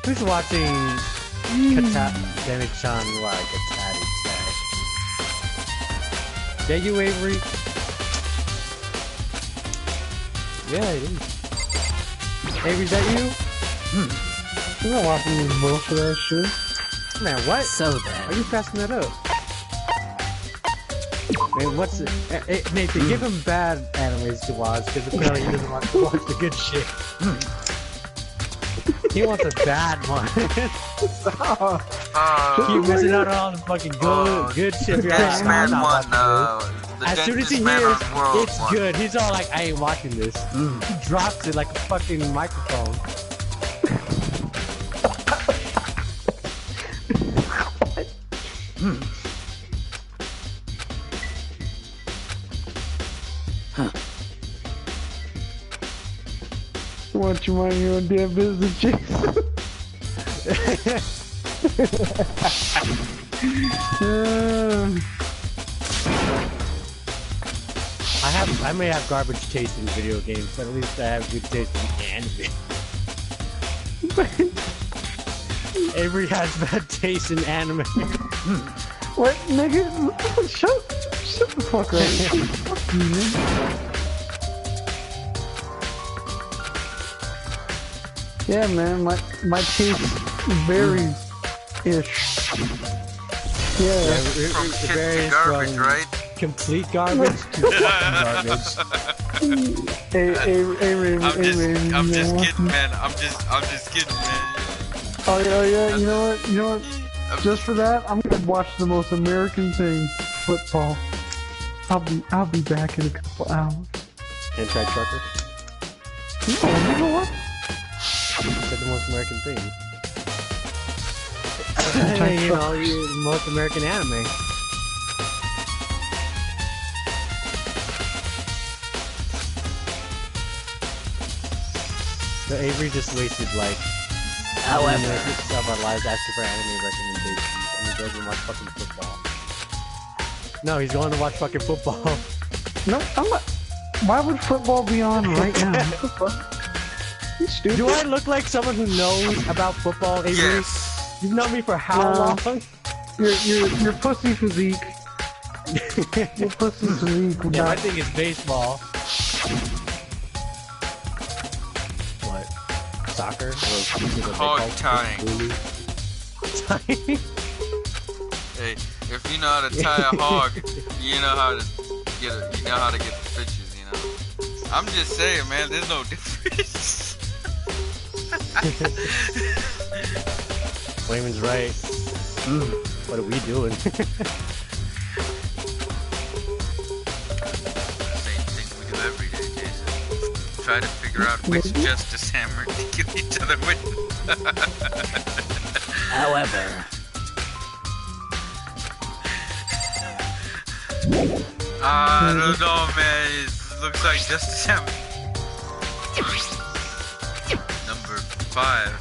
Speaker 9: Who's watching Demi-chan like a tatty tag? Yeah, you Avery? Yeah, it is. Avery, is that you?
Speaker 2: I'm not watching this bullshit ass shit.
Speaker 9: Man, what?
Speaker 6: So then.
Speaker 9: Are you passing that up? Man, what's it? Nathan, give him bad animes to watch, because apparently he doesn't want to watch the good shit. He wants a bad one. Keep missing out on all the fucking good shit.
Speaker 1: Dentist Man one,
Speaker 9: as soon as he hears it's good, he's all like, I ain't watching this. He drops it like a fucking microphone.
Speaker 2: Why don't you mind your own damn business, Jason?
Speaker 9: I may have garbage taste in video games, but at least I have good taste in anime. Avery has bad taste in anime.
Speaker 2: What, nigga? Shut the fuck up. Fuck you, nigga. Yeah, man, my taste varies-ish. Yeah.
Speaker 1: From shit to garbage, right?
Speaker 9: Complete garbage to fucking garbage.
Speaker 1: I'm just kidding, man. I'm just kidding, man.
Speaker 2: Oh yeah. You know what? Just for that, I'm gonna watch the most American thing, football. I'll be back in a couple hours.
Speaker 9: Anti-trucker?
Speaker 2: No, nigga, what?
Speaker 9: Said the most American thing. You know, the most American anime. So Avery just wasted like minutes of our lives asking for anime recommendations, and he doesn't watch fucking football. No, he's going to watch fucking football.
Speaker 2: No, I'm not. Why would football be on right now? What the fuck? You stupid.
Speaker 9: Do I look like someone who knows about football, Avery?
Speaker 1: Yes.
Speaker 9: You've known me for how long?
Speaker 2: Your pussy physique. Your pussy physique.
Speaker 9: Yeah, my thing is baseball. What? Soccer?
Speaker 1: Hog tying. Hey, if you know how to tie a hog, you know how to get the bitches, you know. I'm just saying, man, there's no difference.
Speaker 9: Wayman's right. What are we doing?
Speaker 1: Same thing we do every day, Jason. Try to figure out which Justice Hammer to kill each other with.
Speaker 6: However,
Speaker 1: I don't know, man. It looks like Justice Hammer. Number 5.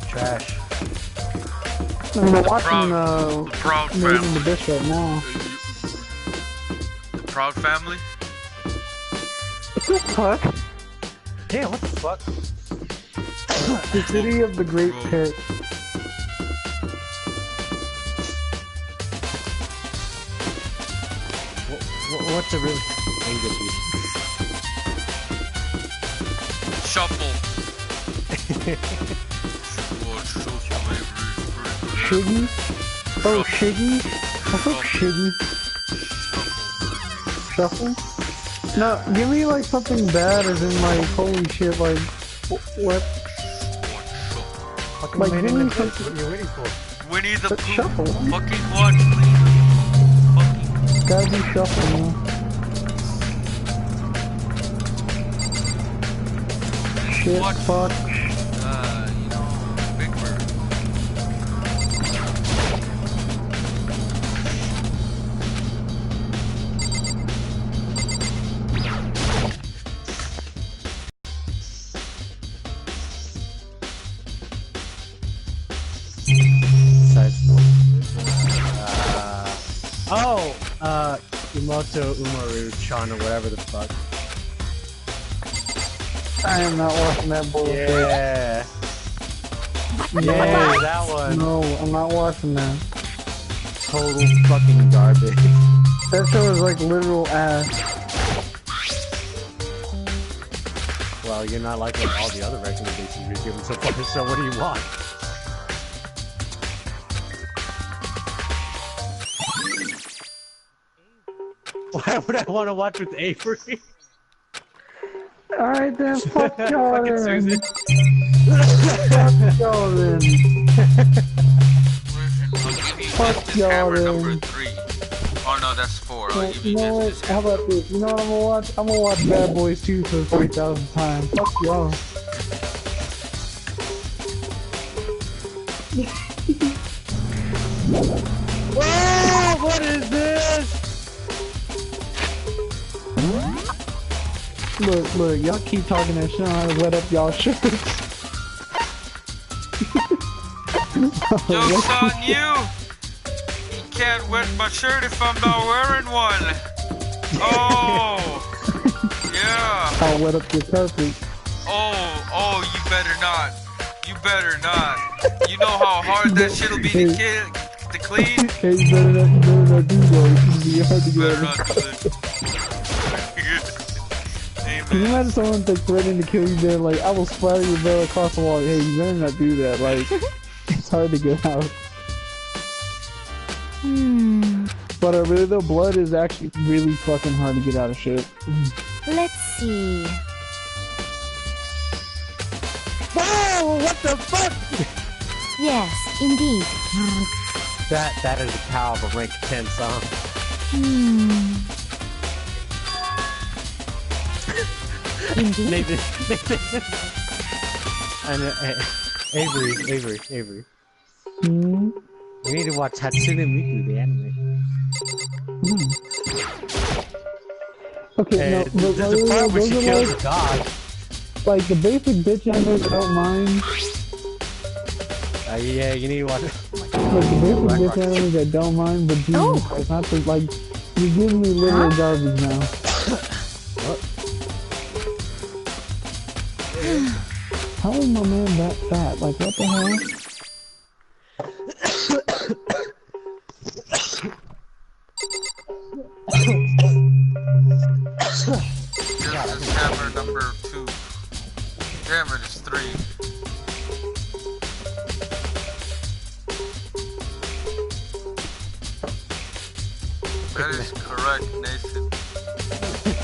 Speaker 9: Trash.
Speaker 2: I'm watching
Speaker 1: Proud
Speaker 2: Made in
Speaker 1: family.
Speaker 2: the Abyss right now.
Speaker 1: The Proud family?
Speaker 2: What the fuck?
Speaker 9: Damn, what the fuck?
Speaker 2: The City of the Great Pit.
Speaker 9: What's a really English?
Speaker 1: Shuffle.
Speaker 2: Shiggy? Oh, Shiggy? What's up, Shiggy? Shuffle? No, give me like something bad as in like, holy shit, like, what?
Speaker 9: Fucking
Speaker 2: Like,
Speaker 9: Made
Speaker 2: give
Speaker 9: in the
Speaker 2: me
Speaker 9: Abyss,
Speaker 2: something.
Speaker 9: what are you waiting for?
Speaker 1: Winnie the
Speaker 2: But
Speaker 1: Pooh.
Speaker 2: Shuffle.
Speaker 1: Fucking watch, please. Fucking.
Speaker 2: Gotta be Shuffle, man. Shit,
Speaker 1: What?
Speaker 2: fuck.
Speaker 1: You know, Big Bird.
Speaker 9: Umoto Umaru Chan or whatever the fuck.
Speaker 2: I am not watching that bullshit.
Speaker 9: Yeah. Yeah, that one.
Speaker 2: No, I'm not watching that.
Speaker 9: Total fucking garbage.
Speaker 2: That show is like literal ass.
Speaker 9: Well, you're not liking all the other recommendations we've given so far, so what do you want? Why would I want to watch with Avery?
Speaker 2: Alright then, fuck y'all
Speaker 9: Fucking
Speaker 2: then.
Speaker 9: Susan.
Speaker 2: Fuck y'all then. Fuck y'all
Speaker 1: Hammer
Speaker 2: then.
Speaker 1: number 3. Oh no, that's 4. I'll
Speaker 2: Well,
Speaker 1: give
Speaker 2: you
Speaker 1: you
Speaker 2: know
Speaker 1: this.
Speaker 2: what? How about this? You know what I'm gonna watch? I'm gonna watch Bad Boys 2 for the 40,000th time. Fuck y'all.
Speaker 9: Whoa! What is this?
Speaker 2: Look, y'all keep talking that shit. I'm gonna wet up y'all shirts.
Speaker 1: Joke's on you! You can't wet my shirt if I'm not wearing one! Oh! Yeah!
Speaker 2: I'll wet up your carpet.
Speaker 1: Oh, you better not. You better not. You know how hard that shit'll be to clean?
Speaker 2: Hey, you better not do that. It's be hard to
Speaker 1: You
Speaker 2: get
Speaker 1: better
Speaker 2: out
Speaker 1: not
Speaker 2: of
Speaker 1: do it.
Speaker 2: Can you
Speaker 1: Amen.
Speaker 2: imagine someone like threatening to kill you there? Like, I will splatter your blood across the wall. Hey, you better not do that. Like, it's hard to get out. But really though, blood is actually really fucking hard to get out of shit.
Speaker 3: Let's see.
Speaker 9: Whoa! What the fuck?
Speaker 3: Yes, indeed.
Speaker 9: That is a cow of a rank 10 song.
Speaker 3: Indeed.
Speaker 9: Nathan. And Avery.
Speaker 2: Hmm?
Speaker 9: We need to watch Hatsune Miku, the anime.
Speaker 2: Okay, no, but
Speaker 9: There's a part where she
Speaker 2: those are
Speaker 9: kills a dog.
Speaker 2: like the basic bitch animes I don't mind.
Speaker 9: Yeah, you need to watch.
Speaker 2: Like the basic bitch animes I don't mind, but Jesus Christ, not the, like, you're giving me literal garbage now.
Speaker 9: What?
Speaker 2: How is my man that fat? Like, what the hell?
Speaker 1: This is hammer number 2. Damn it, it's 3. That is correct, Nathan.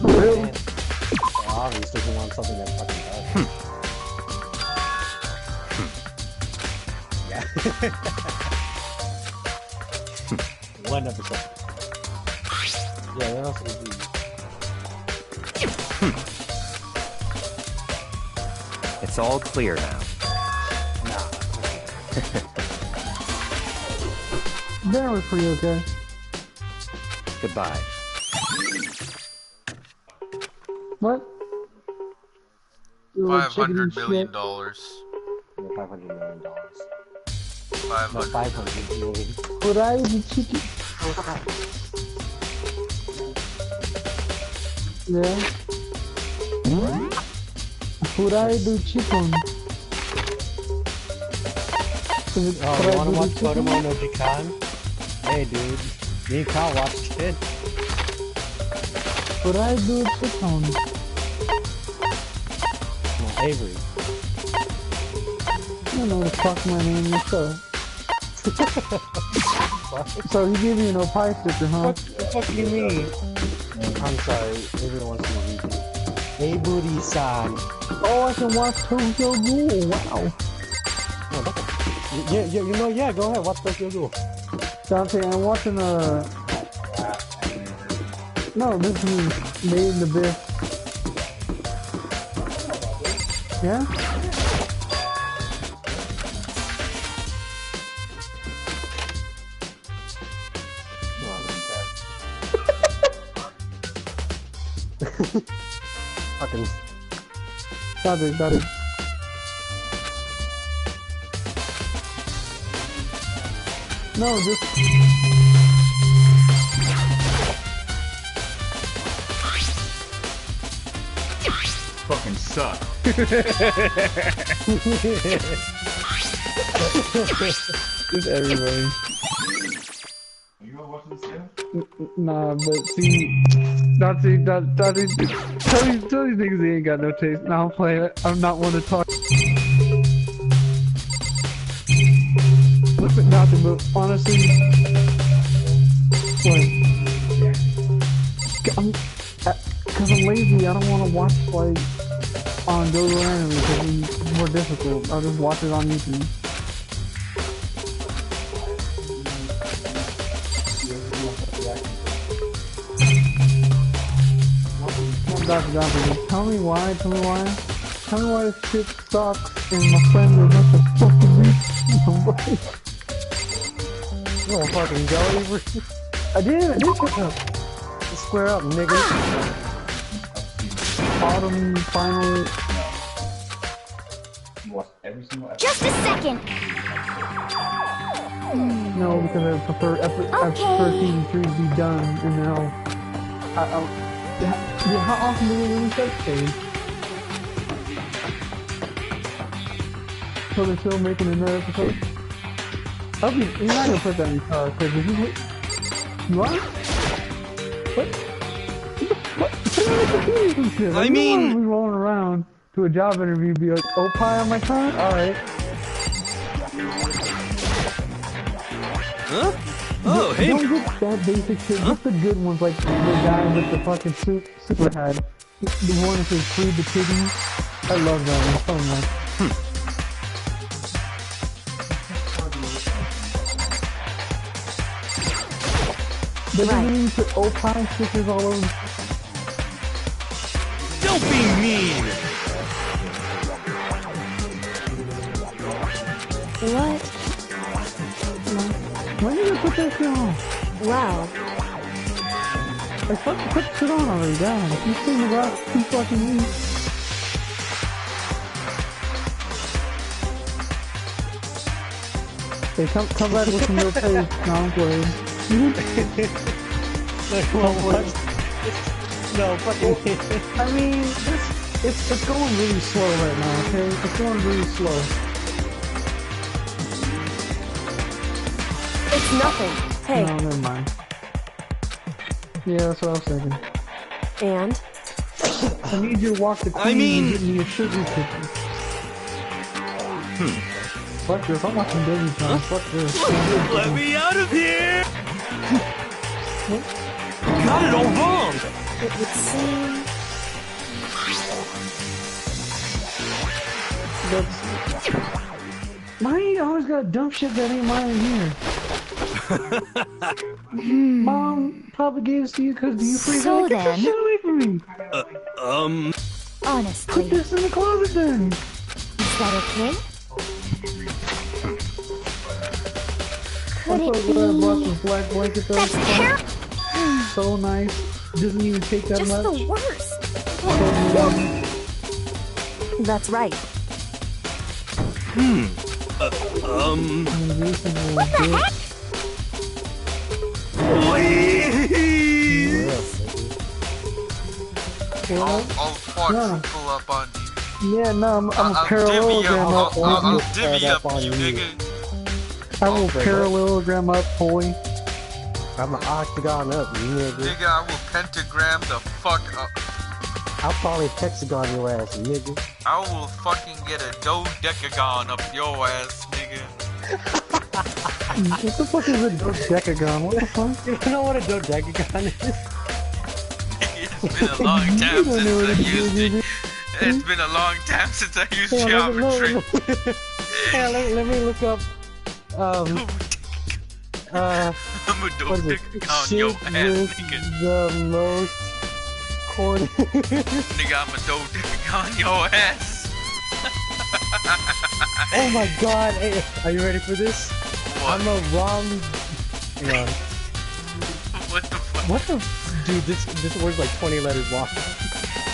Speaker 2: Really?
Speaker 9: Obviously, you want something that fucking does. Yeah. 100%. Yeah, that also is easy.
Speaker 4: It's all clear now.
Speaker 2: That was pretty okay.
Speaker 4: Goodbye.
Speaker 2: What? You little
Speaker 1: $500
Speaker 2: chickadee
Speaker 1: million.
Speaker 2: shit.
Speaker 9: $500 million. No,
Speaker 1: 500.
Speaker 9: 500 million.
Speaker 2: Would I eat chicken? Yeah. Would I do chicken?
Speaker 9: Oh, you wanna watch Pokemon no Jikan? Hey dude, me and Kyle watched it.
Speaker 2: Would I do chicken?
Speaker 9: No, Avery.
Speaker 2: I don't know what the fuck my name is, so he gave you no pie sticker, huh?
Speaker 9: What the fuck do you mean? I'm sorry, Avery wants to read you. Hey Booty-san.
Speaker 2: Oh, I can watch Tokyo Ghoul, wow.
Speaker 9: Yeah, you know, yeah, go ahead, watch Tokyo Ghoul.
Speaker 2: Dante, I'm watching no, this is Made in Abyss. Yeah?
Speaker 9: Fucking.
Speaker 2: Got it. No, just.
Speaker 10: Fucking suck.
Speaker 2: Just everybody.
Speaker 10: You gonna watch this game?
Speaker 2: Nah, but see, tell these niggas they ain't got no taste. Now I'm playing it. I'm not one to talk. Listen, nothing, but honestly, what? Cause I'm lazy. I don't want to watch like on Go Anime because it's more difficult. I'll just watch it on YouTube. Tell me why this shit sucks and my friend is not the fucking reach.
Speaker 9: You don't fucking go, Avery.
Speaker 2: I did pick up.
Speaker 9: Square up, nigga.
Speaker 2: Autumn final.
Speaker 10: You watch every single episode?
Speaker 3: Just a second.
Speaker 2: No, because I prefer season 3 to be done, and now how often do we release episodes? So they're still making another episode? Okay, you're not gonna put that in the car, because if you put... What? What? I mean... I don't want to be rolling around to a job interview and be like, oh, pie on my car? Alright.
Speaker 6: Huh? Oh, hey!
Speaker 2: Don't get that basic shit, get the good ones, like the guy with the fucking super head. The one that says free the kitties. I love that one so much. They didn't even put Opie stickers all over.
Speaker 6: Don't be mean!
Speaker 8: What?
Speaker 2: When did you put that shit on?
Speaker 8: Wow.
Speaker 2: Like, fucking put the shit on already, damn. You've seen the last 2 fucking weeks. Hey, come back with some real taste. No, I'm playing.
Speaker 9: No, fucking.
Speaker 2: I mean, it's going really slow right now, okay? It's going really slow.
Speaker 8: It's nothing. Hey.
Speaker 2: No, never mind. Yeah, that's what I was thinking.
Speaker 8: And?
Speaker 2: I need you to walk the queen and get me a sugar cookie. Fuck this, I'm watching Disney Channel. Fuck this.
Speaker 6: Let me out of here!
Speaker 2: What?
Speaker 6: got it all wrong.
Speaker 8: It would seem
Speaker 2: Why you always got dumb shit that ain't mine in here? Mom probably gave this to you because you freak
Speaker 3: So
Speaker 2: out. Get
Speaker 3: then-
Speaker 2: this shit away from me.
Speaker 3: Honestly,
Speaker 2: Put this in the closet then.
Speaker 3: is that okay? Could
Speaker 2: I'm
Speaker 3: it
Speaker 2: so glad I bought
Speaker 3: be?
Speaker 2: this black blanket though.
Speaker 3: That's terrible.
Speaker 2: So nice. Doesn't even take that
Speaker 3: Just
Speaker 2: much.
Speaker 3: the worst.
Speaker 8: that's right.
Speaker 3: What the heck?
Speaker 1: I'll quadruple up on you.
Speaker 2: Yeah, no, I'm a
Speaker 1: I'll
Speaker 2: parallelogram up
Speaker 1: I'll
Speaker 2: on you.
Speaker 1: divvy up you, nigga.
Speaker 2: I'm a parallelogram up, boy.
Speaker 9: I'm an octagon up, nigga.
Speaker 1: Nigga, I will pentagram the fuck up.
Speaker 9: I'll probably hexagon your ass, nigga.
Speaker 1: I will fucking get a dodecagon up your ass, nigga.
Speaker 2: What the fuck is a dodecagon? What the fuck?
Speaker 9: You don't know what a dodecagon is?
Speaker 1: It's been a long time since I used it. It's been a long time since I used geometry.
Speaker 9: Yeah, let me look up.
Speaker 1: I'm a
Speaker 9: What is it?
Speaker 1: dodecagon your
Speaker 9: Shape
Speaker 1: ass,
Speaker 9: with
Speaker 1: nigga.
Speaker 9: the most corner.
Speaker 1: Nigga, I'm a dodecagon your ass.
Speaker 9: Oh my god! Hey, are you ready for this?
Speaker 1: What?
Speaker 9: I'm a Hang on.
Speaker 1: What the fuck?
Speaker 9: What the? Dude, this word's like 20 letters long.
Speaker 1: Oh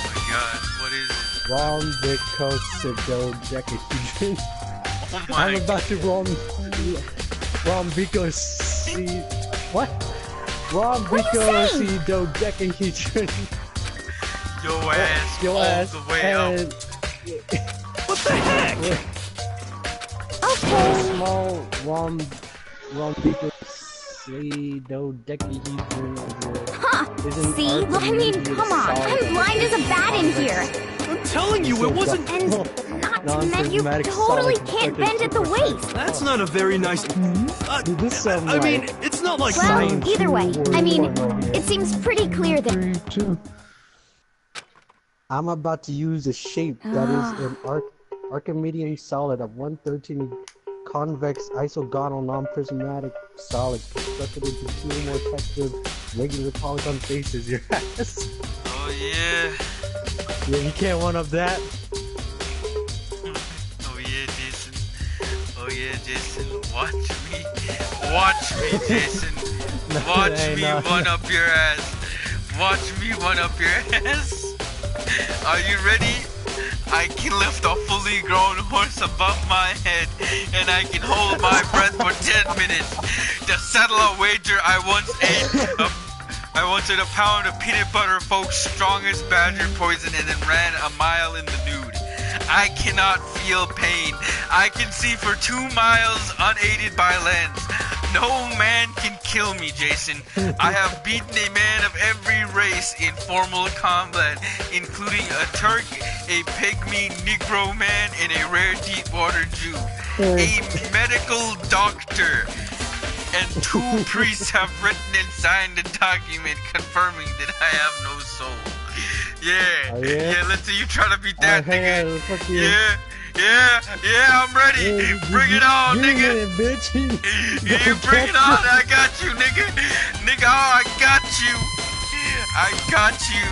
Speaker 1: my god, what is it?
Speaker 9: Rhombicosydodecahedron.
Speaker 1: Oh my
Speaker 9: I'm about to What? Rhombicosydodecahedron.
Speaker 1: Your ass
Speaker 9: Your
Speaker 1: all
Speaker 9: ass.
Speaker 1: the way up.
Speaker 9: and
Speaker 6: What the heck?
Speaker 3: Okay.
Speaker 9: Small rhombicosydodecahedron.
Speaker 3: Huh. See? I mean, come on. I'm blind as a bat in here.
Speaker 6: I'm telling you, it wasn't.
Speaker 3: And not to mention, you
Speaker 9: Non-prismatic
Speaker 3: totally
Speaker 9: solid
Speaker 3: can't bend at the waist.
Speaker 6: That's not a very nice.
Speaker 9: Dude, this sounds
Speaker 6: I mean,
Speaker 9: like
Speaker 6: it's not like
Speaker 3: Well,
Speaker 6: science.
Speaker 3: either way, I mean,
Speaker 9: 2-1
Speaker 3: it seems pretty clear that
Speaker 2: 3, 2.
Speaker 9: I'm about to use a shape that is an Archimedean solid of 113 convex isogonal non-prismatic solids constructed into two or more textured regular polygon faces. Your ass.
Speaker 1: Oh yeah.
Speaker 9: Yeah, you can't one up that.
Speaker 1: Oh yeah, Jason. Oh yeah, Jason. Watch me. Watch me, Jason. Watch
Speaker 9: Hey,
Speaker 1: me
Speaker 9: no,
Speaker 1: one up your ass. Watch me one up your ass. Are you ready? I can lift a fully grown horse above my head, and I can hold my breath for 10 minutes. To settle a wager, I once ate a pound of peanut butter, folks' strongest badger poison, and then ran a mile in the nude. I cannot feel pain. I can see for 2 miles unaided by lens. No man can kill me, Jason. I have beaten a man of every race in formal combat, including a Turk, a pygmy Negro man, and a rare deep-water Jew. A medical doctor and 2 priests have written and signed a document confirming that I have no soul. Yeah,
Speaker 9: Oh, yeah?
Speaker 1: let's see you try to beat that,
Speaker 9: Hang
Speaker 1: nigga.
Speaker 9: on, fuck you.
Speaker 1: Yeah, I'm ready. Bring it on,
Speaker 9: Give me
Speaker 1: nigga.
Speaker 9: a minute, bitch.
Speaker 1: You bring it on, I got you, nigga. Nigga, oh, I got you. I got you.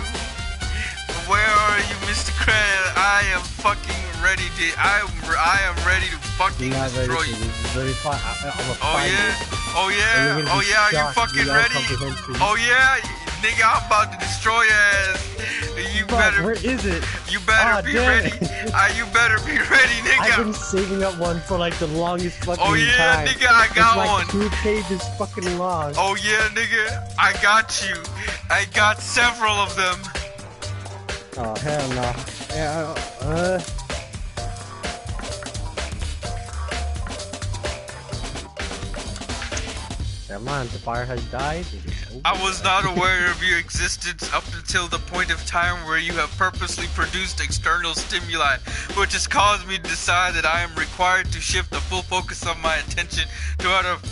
Speaker 1: Where are you, Mr. Krabs? I am fucking ready to. I am ready to fucking
Speaker 9: You're not ready
Speaker 1: destroy
Speaker 9: for
Speaker 1: you.
Speaker 9: this. This is very fun. I'm a
Speaker 1: Oh
Speaker 9: fighter.
Speaker 1: yeah, oh
Speaker 9: And
Speaker 1: yeah,
Speaker 9: you're gonna
Speaker 1: oh
Speaker 9: be
Speaker 1: yeah. Are you
Speaker 9: shocked
Speaker 1: fucking
Speaker 9: without
Speaker 1: ready?
Speaker 9: comprehension.
Speaker 1: Oh yeah, nigga, I'm about to destroy your ass. You
Speaker 9: Fuck,
Speaker 1: better.
Speaker 9: where is it?
Speaker 1: You better
Speaker 9: Ah,
Speaker 1: be
Speaker 9: damn
Speaker 1: ready.
Speaker 9: it.
Speaker 1: You better be ready,
Speaker 9: I've been
Speaker 1: nigga.
Speaker 9: saving up one for like the longest fucking
Speaker 1: Oh yeah,
Speaker 9: time.
Speaker 1: nigga, I got
Speaker 9: it's like
Speaker 1: one.
Speaker 9: 2 pages fucking long.
Speaker 1: Oh yeah, nigga, I got you. I got several of them.
Speaker 9: Oh hell no. Yeah, Come on, the fire has died.
Speaker 1: I was not aware of your existence up until the point of time where you have purposely produced external stimuli, which has caused me to decide that I am required to shift the full focus of my attention to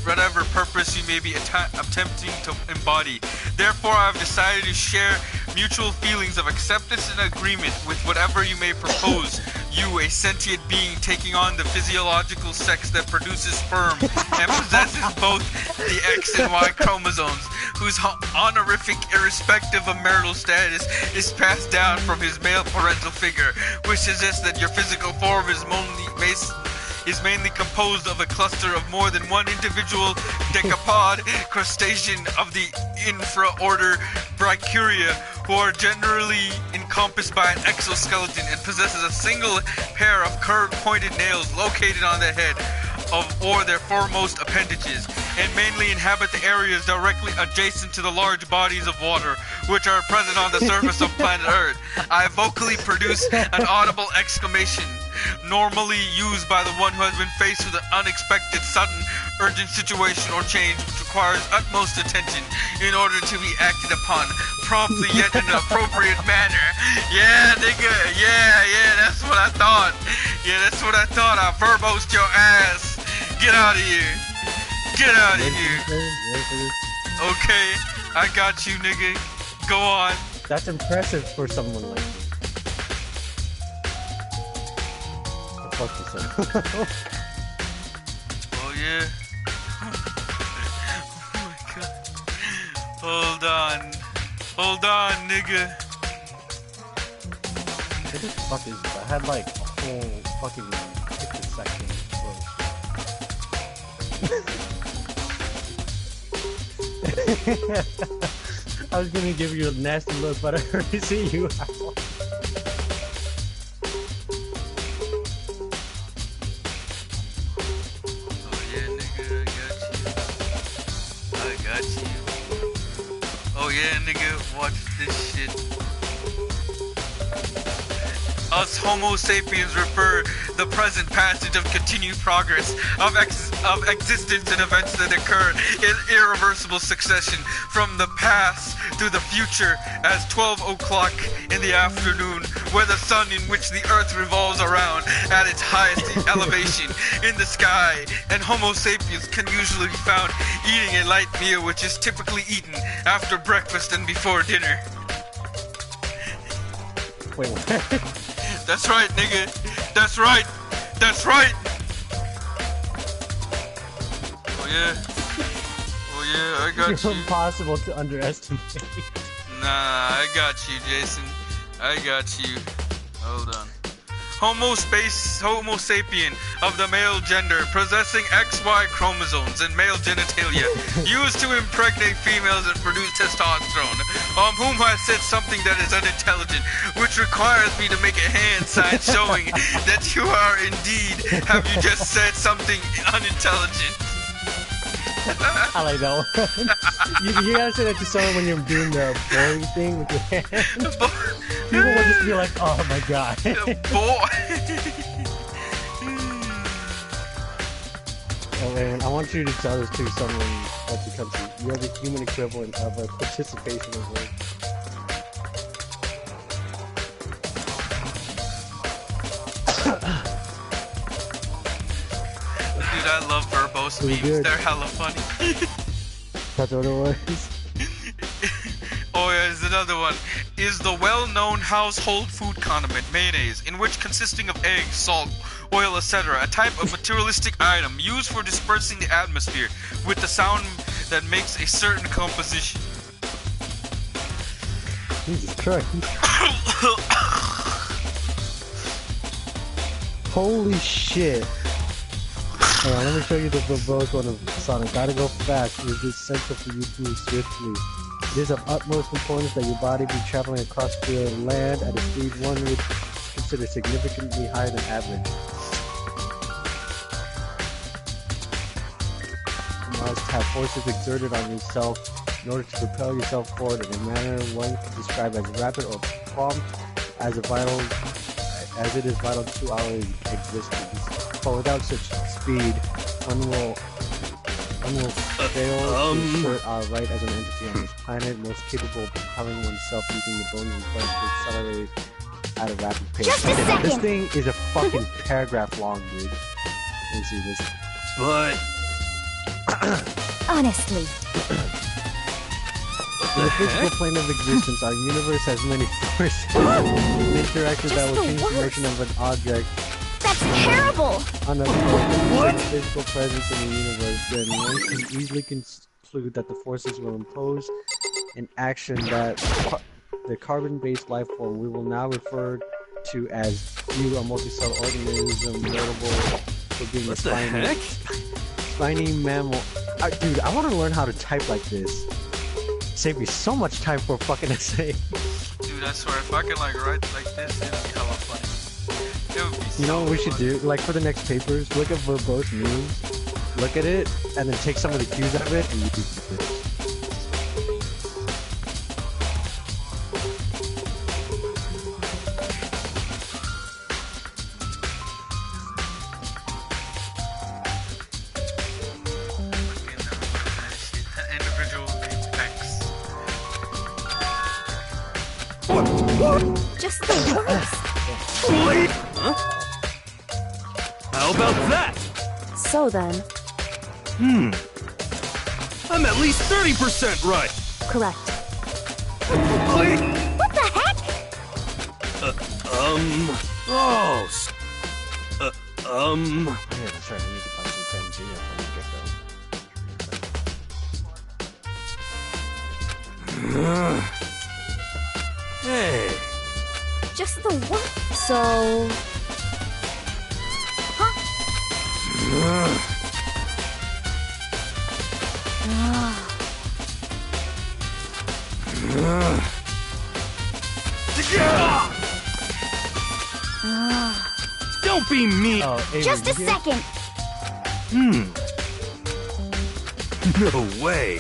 Speaker 1: whatever purpose you may be attempting to embody. Therefore, I have decided to share mutual feelings of acceptance and agreement with whatever you may propose. You, a sentient being taking on the physiological sex that produces sperm and possesses both the X and Y chromosomes, whose honorific, irrespective of marital status, is passed down from his male parental figure, which suggests that your physical form is mainly composed of a cluster of more than one individual decapod crustacean of the infraorder Brachyuria, who are generally encompassed by an exoskeleton and possesses a single pair of curved pointed nails located on the head or their foremost appendages, and mainly inhabit the areas directly adjacent to the large bodies of water which are present on the surface of planet Earth. I vocally produce an audible exclamation, normally used by the one who has been faced with an unexpected, sudden, urgent situation or change which requires utmost attention in order to be acted upon promptly yet in an appropriate manner. Yeah, nigga, yeah, that's what I thought. Yeah, that's what I thought. I verbosed your ass. Get out of here. Get out of here. Okay, I got you, nigga. Go on.
Speaker 9: That's impressive for someone like you. Fuck yourself.
Speaker 1: Oh yeah. Oh my god. Hold on, nigga.
Speaker 9: What the fuck is that? I had like a whole fucking 50 seconds. I was gonna give you a nasty look, but I already see you.
Speaker 1: Oh yeah, nigga, watch this shit. Us Homo sapiens refer the present passage of continued progress of existence and events that occur in irreversible succession from the past to the future as 12 o'clock in the afternoon, where the sun in which the earth revolves around at its highest elevation in the sky, and Homo sapiens can usually be found eating a light meal which is typically eaten after breakfast and before dinner.
Speaker 9: Wait, what?
Speaker 1: That's right, nigga. That's right. That's right. Oh yeah. Oh yeah, I got
Speaker 9: You're
Speaker 1: you.
Speaker 9: impossible to underestimate.
Speaker 1: Nah, I got you, Jason. I got you. Hold on. Homo sapien of the male gender, possessing XY chromosomes and male genitalia, used to impregnate females and produce testosterone, whom I said something that is unintelligent, which requires me to make a hand sign showing that you are indeed, have you just said something unintelligent?
Speaker 9: I like that one. you gotta say that to someone when you're doing the boring thing with your hands. People will just be like, oh my god. Oh man, I want you to tell this to someone else who comes to you. You're the human equivalent of a participation award.
Speaker 1: Dude, I love verbose memes.
Speaker 9: Good.
Speaker 1: They're hella funny.
Speaker 9: That's what it was.
Speaker 1: Oh yeah, there's another one. Is the well-known household food condiment mayonnaise, in which consisting of eggs, salt, oil, etc., a type of materialistic item used for dispersing the atmosphere with the sound that makes a certain composition.
Speaker 9: Jesus Christ. Holy shit. Hang on, let me show you the verbose one of Sonic. Gotta go fast. It is essential for you to move swiftly. It is of utmost importance that your body be traveling across the land at a speed one would consider significantly higher than average. You must have forces exerted on yourself in order to propel yourself forward in a manner one could describe as rapid or prompt as it is vital to our existence. For without such speed, one will and will fail to assert our right as an entity on this planet, most capable of powering oneself using the bones and flesh to accelerate at a rapid pace.
Speaker 3: Just a second.
Speaker 9: This thing is a fucking paragraph long, dude. Let me see this.
Speaker 6: But
Speaker 3: Honestly.
Speaker 9: In the physical plane of existence, our universe has many forces and interactions that will change the motion of an object.
Speaker 3: That's terrible!
Speaker 9: On a physical presence in the universe, then one can easily conclude that the forces will impose an action that the carbon-based life form we will now refer to as you, a multicellular organism notable for being a spiny mammal. Dude, I want to learn how to type like this. Save me so much time for a fucking essay.
Speaker 1: Dude, I swear, if I can like write like this, it would be hella funny. It would be so
Speaker 9: You know what we should
Speaker 1: funny.
Speaker 9: do? Like for the next papers, look at verbose memes, look at it, and then take some of the cues out of it, and you do this.
Speaker 1: Individual text.
Speaker 3: Just the worst.
Speaker 6: Huh? How about that?
Speaker 8: So then,
Speaker 6: I'm at least 30% right.
Speaker 8: correct.
Speaker 3: What the heck?
Speaker 6: Oh.
Speaker 9: Yeah, that's right. I need to buy some 10G from the get-go.
Speaker 6: Hey.
Speaker 3: Just the worst.
Speaker 8: So,
Speaker 6: Don't be mean.
Speaker 9: Oh, Avery,
Speaker 3: Just a
Speaker 9: you here?
Speaker 3: second.
Speaker 6: No way.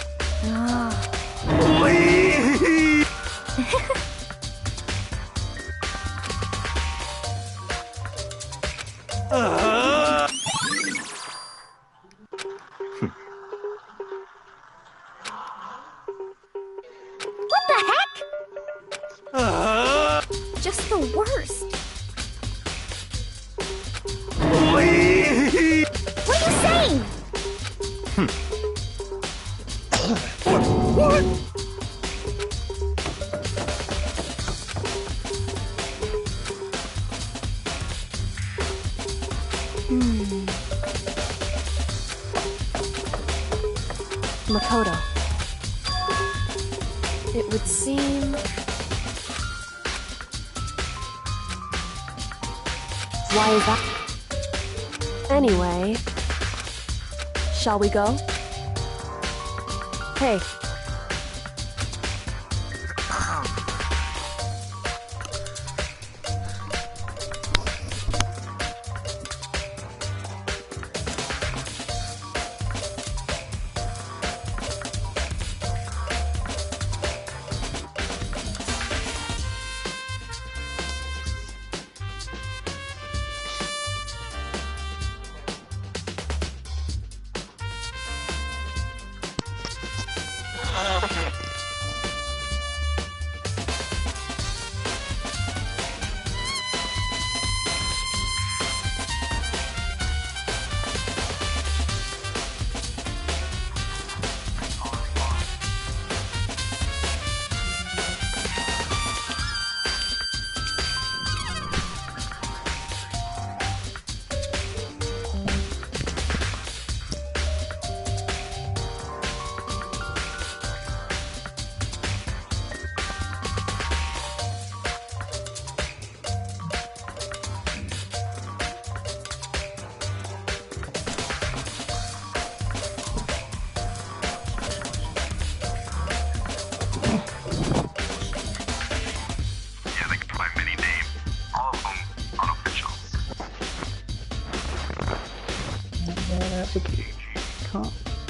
Speaker 3: What the heck? Just the worst. What are you saying?
Speaker 6: What?
Speaker 8: Makoto. It would seem... Why is that? Anyway, shall we go? Hey.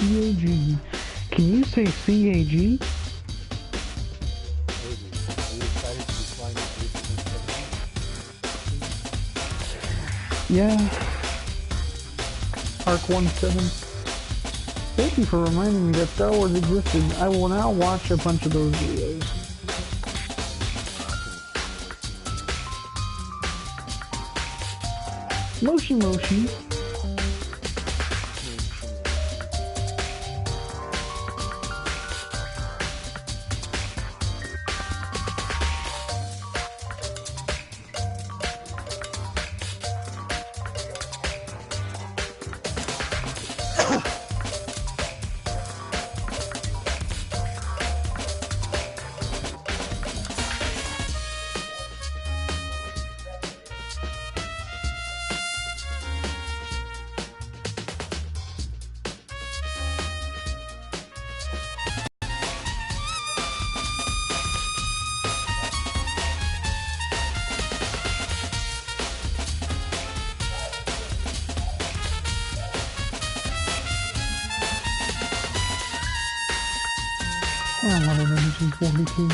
Speaker 2: CAG. Can you say CAG? Yeah. Arc 1-7. Thank you for reminding me that Star Wars existed. I will now watch a bunch of those videos. Moshi Moshi. I want an Energy 42.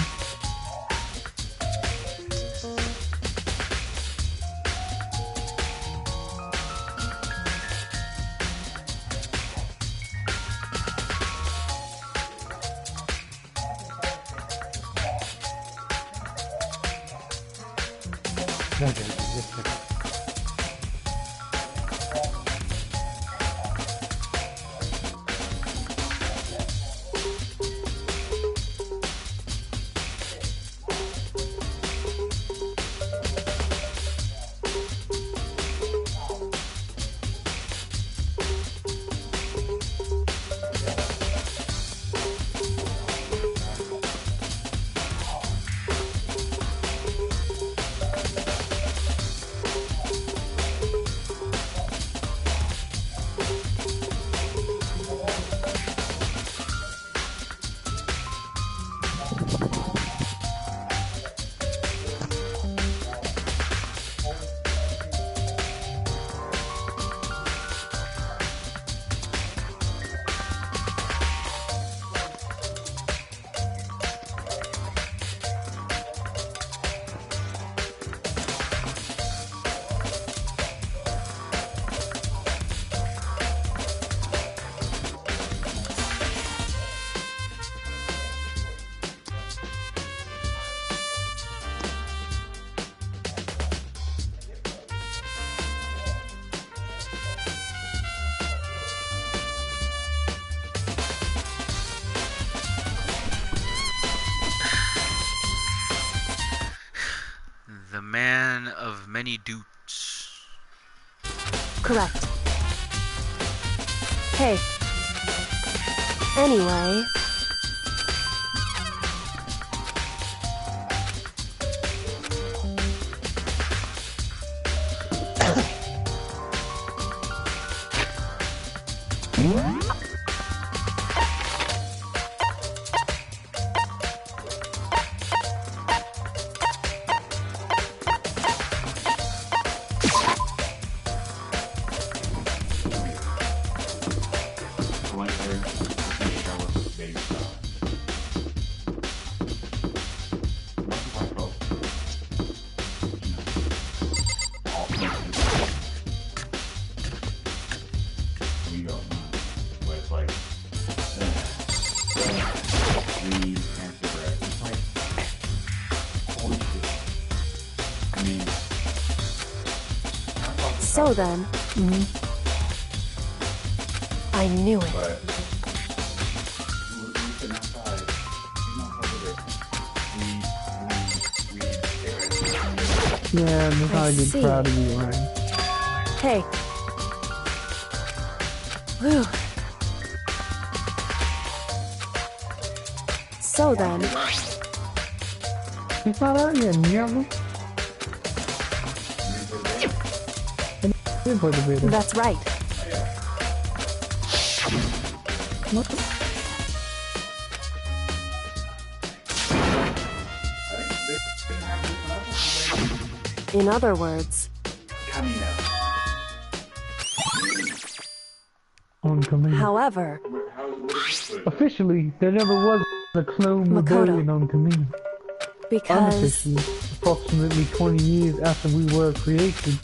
Speaker 1: The man of many dupes.
Speaker 8: Correct. Hey. Anyway. So then, I knew it.
Speaker 2: Yeah, that's how I get
Speaker 8: see.
Speaker 2: proud of you, Ryan.
Speaker 8: Hey. Whew. So then,
Speaker 2: It's not out yet, never. I did play the beta.
Speaker 8: that's right.
Speaker 2: What?
Speaker 8: In other words,
Speaker 2: On command.
Speaker 8: however,
Speaker 2: Officially, there never was a clone
Speaker 8: Makoto.
Speaker 2: rebellion on command.
Speaker 8: because
Speaker 2: Unofficially, approximately 20 years after we were created,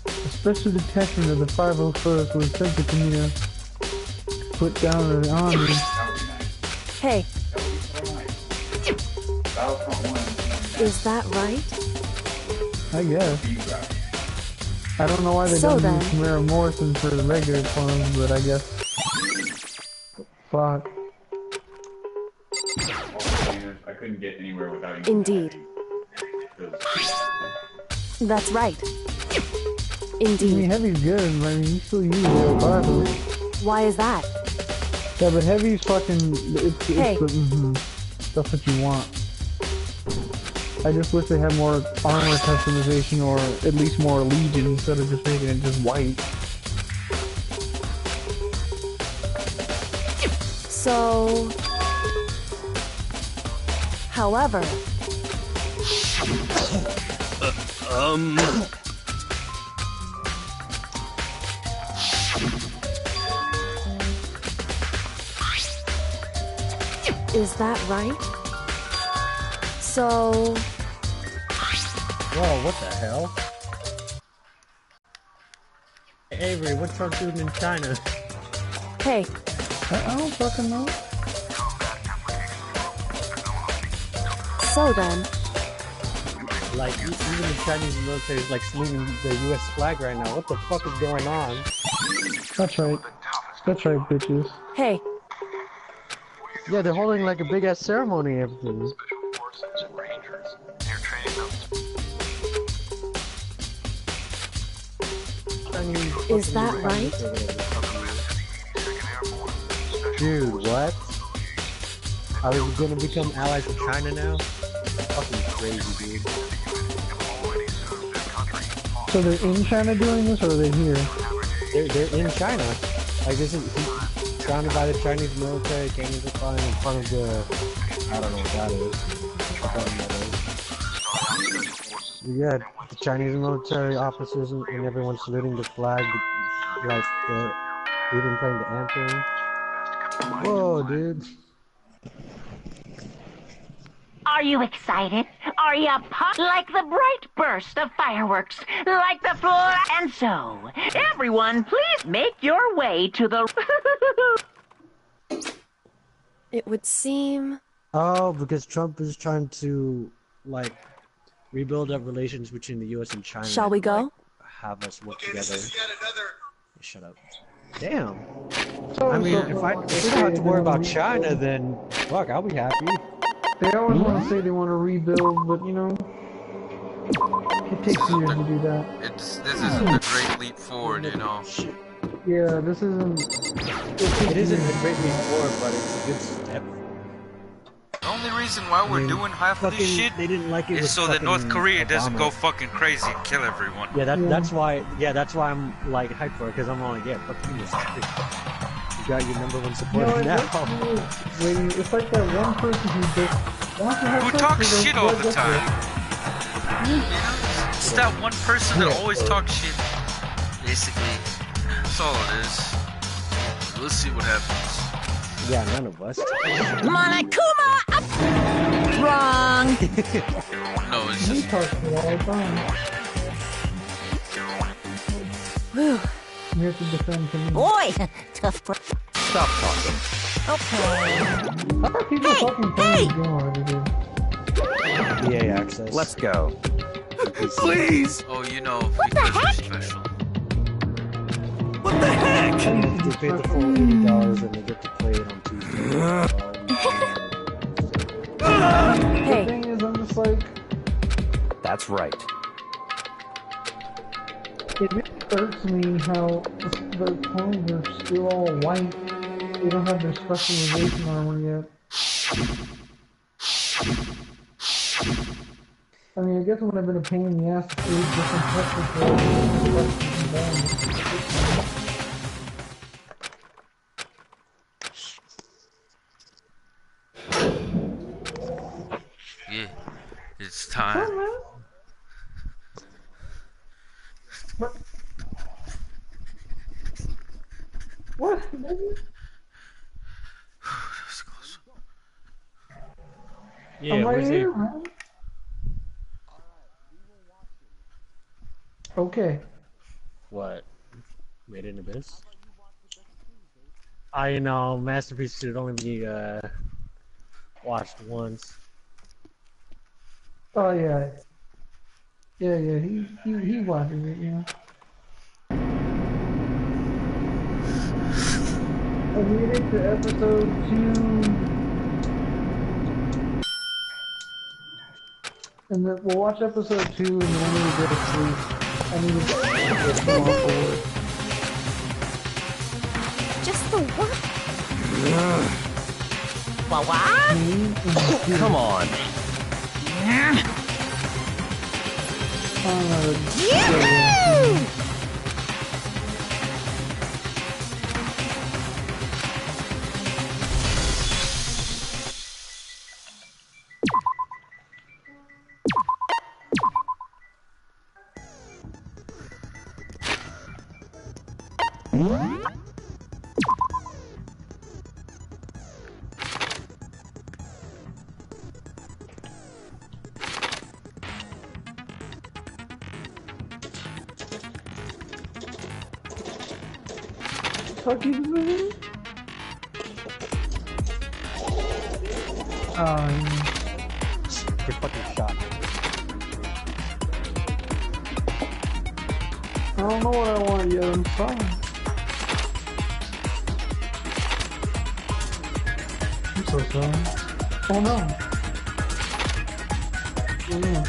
Speaker 2: a special detachment of the 501st was sent to Kamina put down an army.
Speaker 8: Hey, is that right?
Speaker 2: I guess. I don't know why they
Speaker 8: So
Speaker 2: don't
Speaker 8: then.
Speaker 2: use Tamara Morrison for the regular clones, but I guess. Fuck.
Speaker 10: I couldn't get anywhere without you.
Speaker 8: Indeed. That's right.
Speaker 2: I mean,
Speaker 8: Indeed.
Speaker 2: Heavy's good, but I mean, you still use it regardless.
Speaker 8: Why is that?
Speaker 2: Yeah, but Heavy's fucking. It's
Speaker 8: Hey.
Speaker 2: That's what you want. I just wish they had more armor customization or at least more Legion instead of just making it just white.
Speaker 8: So... However... Is that right? So...
Speaker 9: Whoa, what the hell? Hey, Avery, what's Trump doing in China?
Speaker 8: Hey,
Speaker 2: I don't fucking know.
Speaker 8: so then...
Speaker 9: Like, even the Chinese military is like saluting the US flag right now. What the fuck is going on?
Speaker 2: That's right. That's right, bitches.
Speaker 8: Hey,
Speaker 9: Yeah, they're holding like a big ass ceremony and everything.
Speaker 8: is that right?
Speaker 9: Dude, what? Are we gonna become allies with China now? Fucking crazy, dude.
Speaker 2: So they're in China doing this, or are they here?
Speaker 9: They're in China. Like, this is surrounded by the Chinese military, cannons are flying in front of the... I don't know what that is. I don't know what that is. Yeah, the Chinese military officers and everyone saluting the flag, like, even playing the anthem. Whoa, dude.
Speaker 7: Are you excited? Are you pumped? Like the bright burst of fireworks, like the floor. And so, everyone, please make your way to the...
Speaker 8: It would seem...
Speaker 9: Oh, because Trump is trying to, like, rebuild up relations between the US and China.
Speaker 8: Shall we
Speaker 9: and,
Speaker 8: go?
Speaker 9: like, have us work together. Shut up. Damn.
Speaker 2: So,
Speaker 9: I mean, if we don't have to worry about China, then fuck, I'll be happy.
Speaker 2: They always want to say they want to rebuild, but you know, it takes years to do that.
Speaker 1: This isn't a great leap forward, you know.
Speaker 2: Yeah, this isn't.
Speaker 9: It isn't a great leap forward, but it's a good step.
Speaker 1: The only reason why we're doing half of this shit
Speaker 9: They didn't like it
Speaker 1: is so that North Korea doesn't go fucking crazy and kill everyone.
Speaker 9: Yeah, that's why. Yeah, that's why I'm like hyped for it, because I'm like, yeah, fuck you. You got your number one supporter now.
Speaker 2: It's like that one person who just wants to have
Speaker 1: Who
Speaker 2: sex
Speaker 1: talks
Speaker 2: with
Speaker 1: shit
Speaker 2: us,
Speaker 1: all
Speaker 2: like,
Speaker 1: the
Speaker 2: that's
Speaker 1: time. You know, it's that one person that always talks shit. Basically, that's all it is. We'll see what happens.
Speaker 9: Yeah, none of us.
Speaker 5: Monokuma! Wrong!
Speaker 1: No, it's
Speaker 2: He
Speaker 1: just
Speaker 2: talks shit all the time.
Speaker 8: Whew.
Speaker 2: You have to defend to me.
Speaker 5: Boy! Tough pro-
Speaker 4: Stop talking.
Speaker 5: Okay.
Speaker 2: How are people fucking playing this game already, dude?
Speaker 9: EA access.
Speaker 4: Let's go.
Speaker 6: Please!
Speaker 1: oh, you know, because we're special.
Speaker 6: What the heck?
Speaker 9: They paid the full $80 and they get to play it on Tuesday.
Speaker 2: The
Speaker 8: Hey,
Speaker 2: thing is, I'm just like,
Speaker 4: That's right.
Speaker 2: it really irks me how the clones are still all white. They don't have their specialization armor yet. I mean, I guess it would have been a pain in the ass to create different textures for them.
Speaker 1: Yeah, it's time.
Speaker 2: What?
Speaker 9: Yeah,
Speaker 2: I'm right
Speaker 9: where's
Speaker 2: here,
Speaker 9: the...
Speaker 2: man. Okay.
Speaker 9: What? Made in Abyss? I know, Masterpiece should only be watched once.
Speaker 2: Oh yeah. Yeah, he watches it, yeah. I made it to episode 2. And then we'll watch episode 2 and then we'll go to sleep. I need to get more forward.
Speaker 8: Just the what?
Speaker 5: What?
Speaker 4: Come on.
Speaker 5: Yoo-hoo!
Speaker 2: Fucking movie? Oh, yeah.
Speaker 9: Get fucking shot.
Speaker 2: I don't know what I want yet, I'm sorry. I'm so sorry. Oh no. Oh no.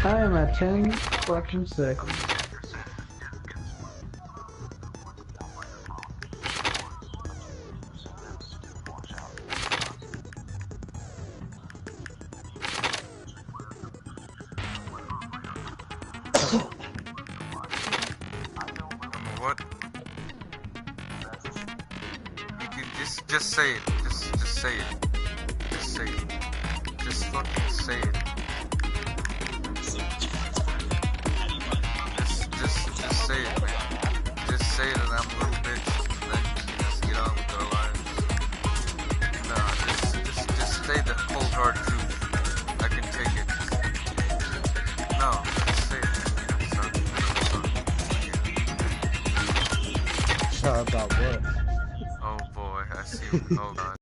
Speaker 2: I am at 10 fucking seconds.
Speaker 1: What? You can just say it. Just say it. Just say it. Just fucking say it. Just say it, man. Just say it and I'm a little bitch. And then you can just get on with our lives. No, just say the cold hard truth. I can take it. No, just say it.
Speaker 9: Sorry about what?
Speaker 1: Oh boy, I see. Oh god.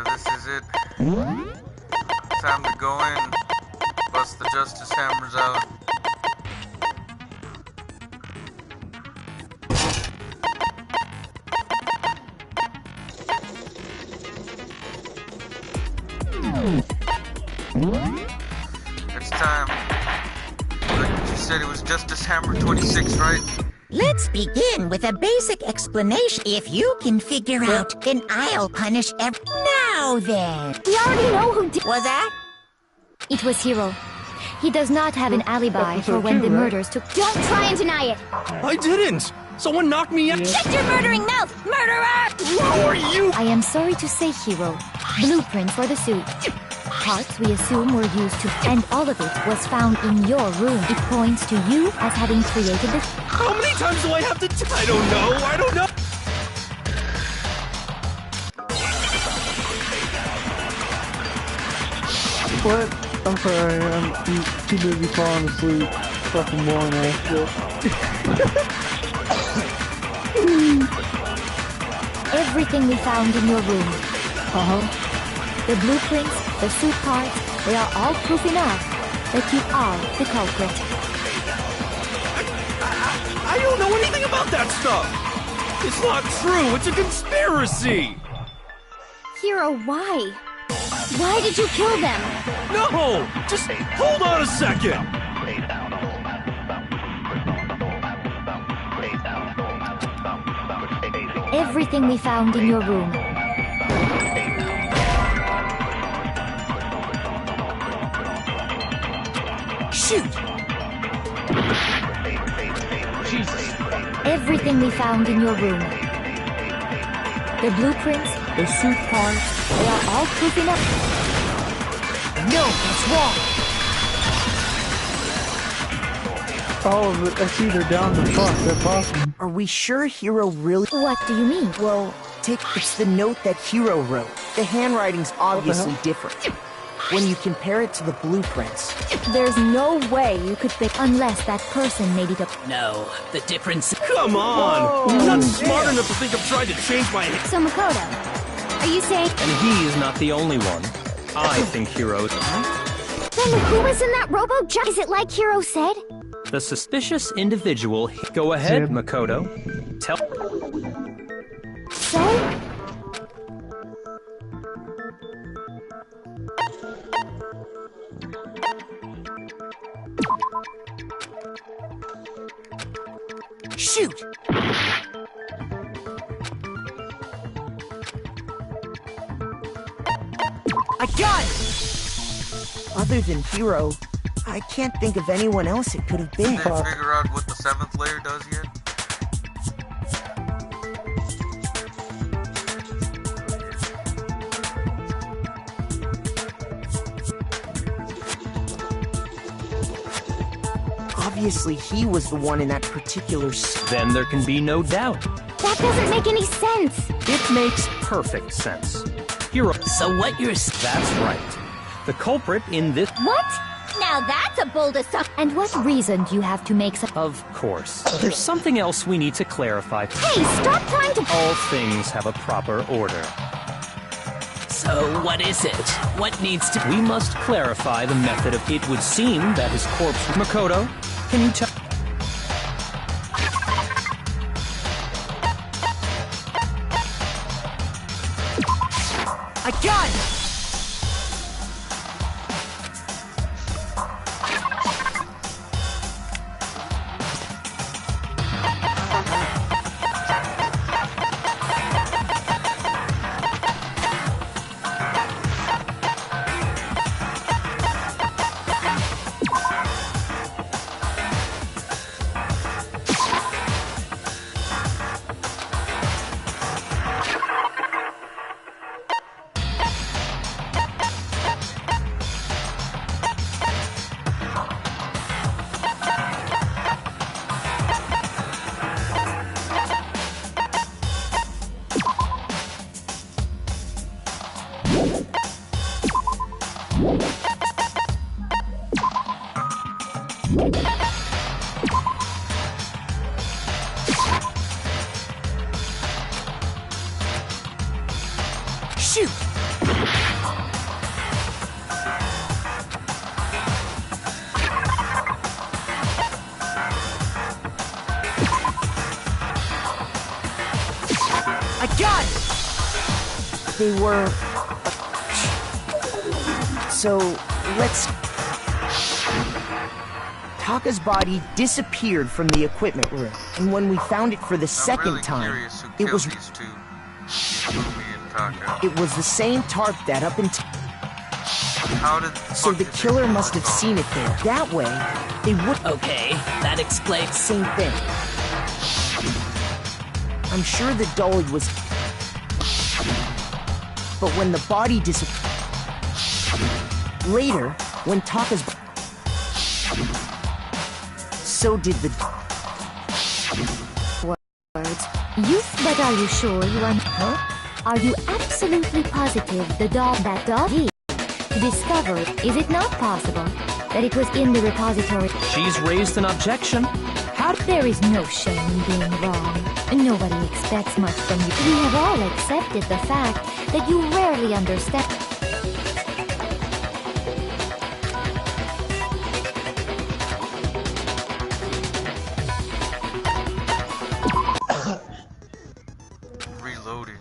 Speaker 1: This is it. Time to go in. Bust the justice hammers out. It's time. Like you said, it was Justice Hammer 26, right?
Speaker 5: Let's begin with a basic explanation. If you can figure out, then I'll punish Now then.
Speaker 3: We already know who did.
Speaker 5: Was that?
Speaker 8: It was Hiro. He does not have an alibi for when the murders took.
Speaker 3: Don't try and deny it.
Speaker 6: I didn't! Someone knocked me out!
Speaker 5: Shut your murdering mouth, murderer!
Speaker 6: Who are you?
Speaker 8: I am sorry to say, Hiro. Blueprint for the suit. Parts we assume were used to, and all of it was found in your room. It points to you as having created this.
Speaker 6: How many times do I have to I don't know!
Speaker 2: What? I'm sorry, I'm too busy falling asleep. Fucking boring ass shit.
Speaker 8: Everything we found in your room. The blueprints, the suit parts, they are all proof enough that you are the culprit.
Speaker 6: I don't know anything about that stuff! It's not true, it's a conspiracy!
Speaker 3: Hiro, why? Why did you kill them?
Speaker 6: No! Just hold on a second!
Speaker 8: Everything we found in your room.
Speaker 6: Shoot!
Speaker 8: Jesus. Everything we found in your room. The blueprints, the suit parts, they are all proof enough. No, that's wrong.
Speaker 2: All of it, I see they're down the fuck, they're awesome.
Speaker 11: Are we sure Hiro really...
Speaker 8: What do you mean?
Speaker 11: Well, it's the note that Hiro wrote. The handwriting's obviously different. when you compare it to the blueprints.
Speaker 8: There's no way you could fix unless that person made it up.
Speaker 6: No, the difference... Come on! You're not smart enough to think of trying to change my...
Speaker 3: So, Makoto, are you saying...
Speaker 4: And he is not the only one. I think Hiro...
Speaker 3: Then who was in that robo-jump? Is it like Hiro said?
Speaker 4: The suspicious individual... Go ahead, Makoto. Tell...
Speaker 3: So?
Speaker 11: Shoot! I got it! Other than Hiro, I can't think of anyone else it could have been.
Speaker 1: Did they figure out what the 7th layer does yet?
Speaker 11: Obviously, he was the one in that particular...
Speaker 4: Then there can be no doubt.
Speaker 3: That doesn't make any sense.
Speaker 4: It makes perfect sense. Hiro...
Speaker 6: So what you're...
Speaker 4: That's right. The culprit in this...
Speaker 3: What? Now that's a bold assumption.
Speaker 8: And what reason do you have to make such...
Speaker 4: Of course. There's something else we need to clarify.
Speaker 3: Hey, stop trying to...
Speaker 4: All things have a proper order.
Speaker 6: So what is it? What needs to...
Speaker 4: We must clarify the method of... It would seem that his corpse... Makoto, can you tell...
Speaker 11: I got it! Shoot! I got it! They were... So, let's... Taka's body disappeared from the equipment room, and when we found it for the second time, it was... It was the same tarp that up until... So the killer must have seen it there. That way, they would...
Speaker 6: Okay, that explains...
Speaker 11: Same thing. I'm sure the dolly was... But when the body disappeared... Later, when Taka's... So did the...
Speaker 8: But are you sure you are... Huh? Are you absolutely positive the dog that dog to discover it? Is it not possible that it was in the repository?
Speaker 4: She's raised an objection.
Speaker 8: How? There is no shame in being wrong. Nobody expects much from you. We have all accepted the fact that you rarely understand.
Speaker 1: Reloading.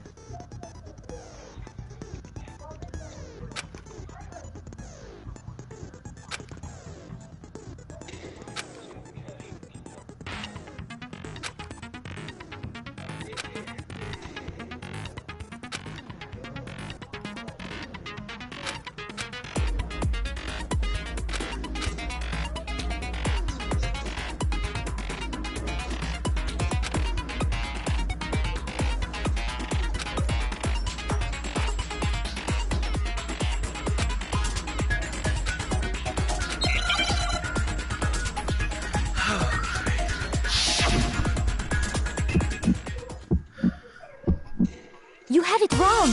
Speaker 8: You have it wrong.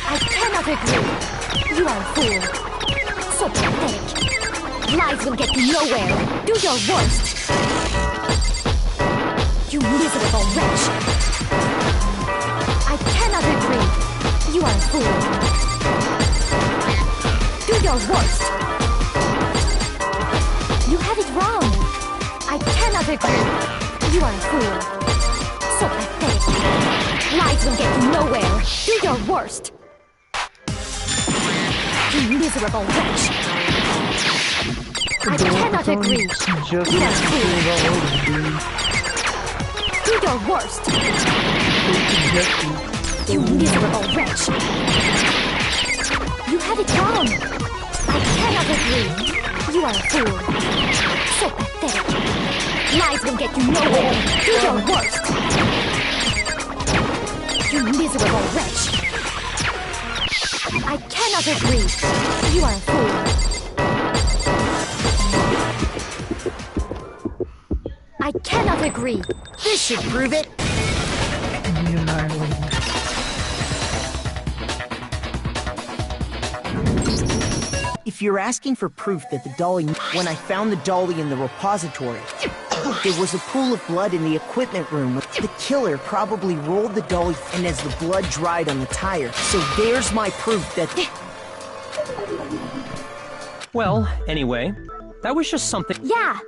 Speaker 8: I cannot agree. You are a fool. Lies will get you nowhere. Do your worst. You miserable wretch. I cannot agree. You are a fool. Do your worst. You have it wrong. I cannot agree. You are a fool. So pathetic. Lies will get you nowhere. Do your worst. You miserable wretch. I cannot agree. You are a fool. Do your worst. You miserable wretch. You have it wrong. I cannot agree. You are a fool. So pathetic. Lies will get you nowhere. Do your worst. You miserable wretch. I cannot agree. You are a fool. I cannot agree. This should prove it.
Speaker 11: If you're asking for proof that the dolly... When I found the dolly in the repository, there was a pool of blood in the equipment room. The killer probably rolled the dolly and as the blood dried on the tire. So there's my proof that...
Speaker 4: Well, anyway, that was just something...
Speaker 8: Yeah.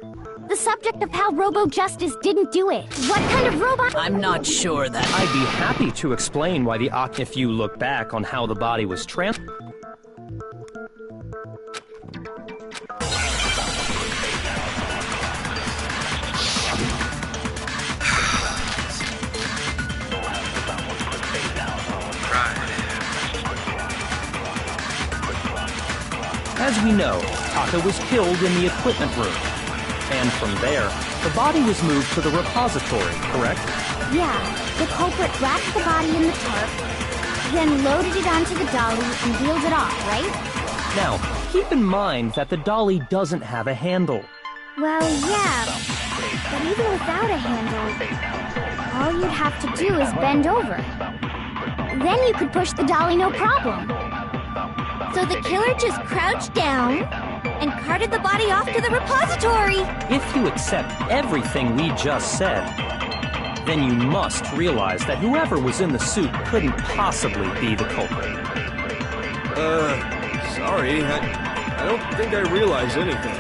Speaker 8: The subject of how Robo-Justice didn't do it. What kind of robot?
Speaker 5: I'm not sure that...
Speaker 4: I'd be happy to explain why the if you look back on how the body was As we know, Taka was killed in the equipment room. And from there, the body was moved to the repository, correct?
Speaker 8: Yeah. The culprit wrapped the body in the tarp, then loaded it onto the dolly and wheeled it off, right?
Speaker 4: Now, keep in mind that the dolly doesn't have a handle.
Speaker 8: Well, yeah. But even without a handle, all you'd have to do is bend over. Then you could push the dolly no problem. So the killer just crouched down and carted the body off to the repository.
Speaker 4: If you accept everything we just said, then you must realize that whoever was in the suit couldn't possibly be the culprit.
Speaker 6: Sorry, I don't think I realized anything.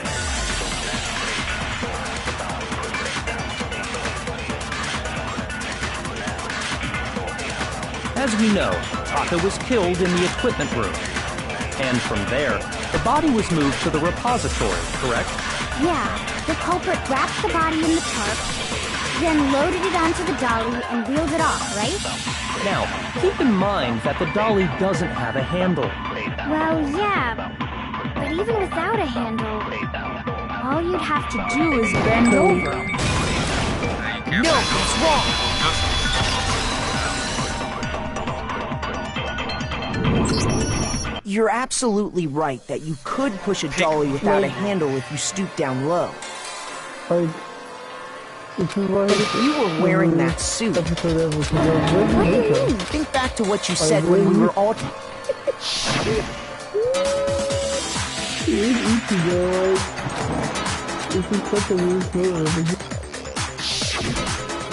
Speaker 4: As we know, Taka was killed in the equipment room. And from there, the body was moved to the repository, correct?
Speaker 8: Yeah, the culprit wrapped the body in the tarp, then loaded it onto the dolly and wheeled it off, right?
Speaker 4: Now, keep in mind that the dolly doesn't have a handle.
Speaker 8: Well, yeah, but even without a handle, all you'd have to do is bend over.
Speaker 11: No, it's wrong. You're absolutely right that you could push a dolly without a handle if you stoop down low.
Speaker 2: Like,
Speaker 11: But if you were wearing that suit,
Speaker 8: What do you mean?
Speaker 11: think back to what you said when we were all...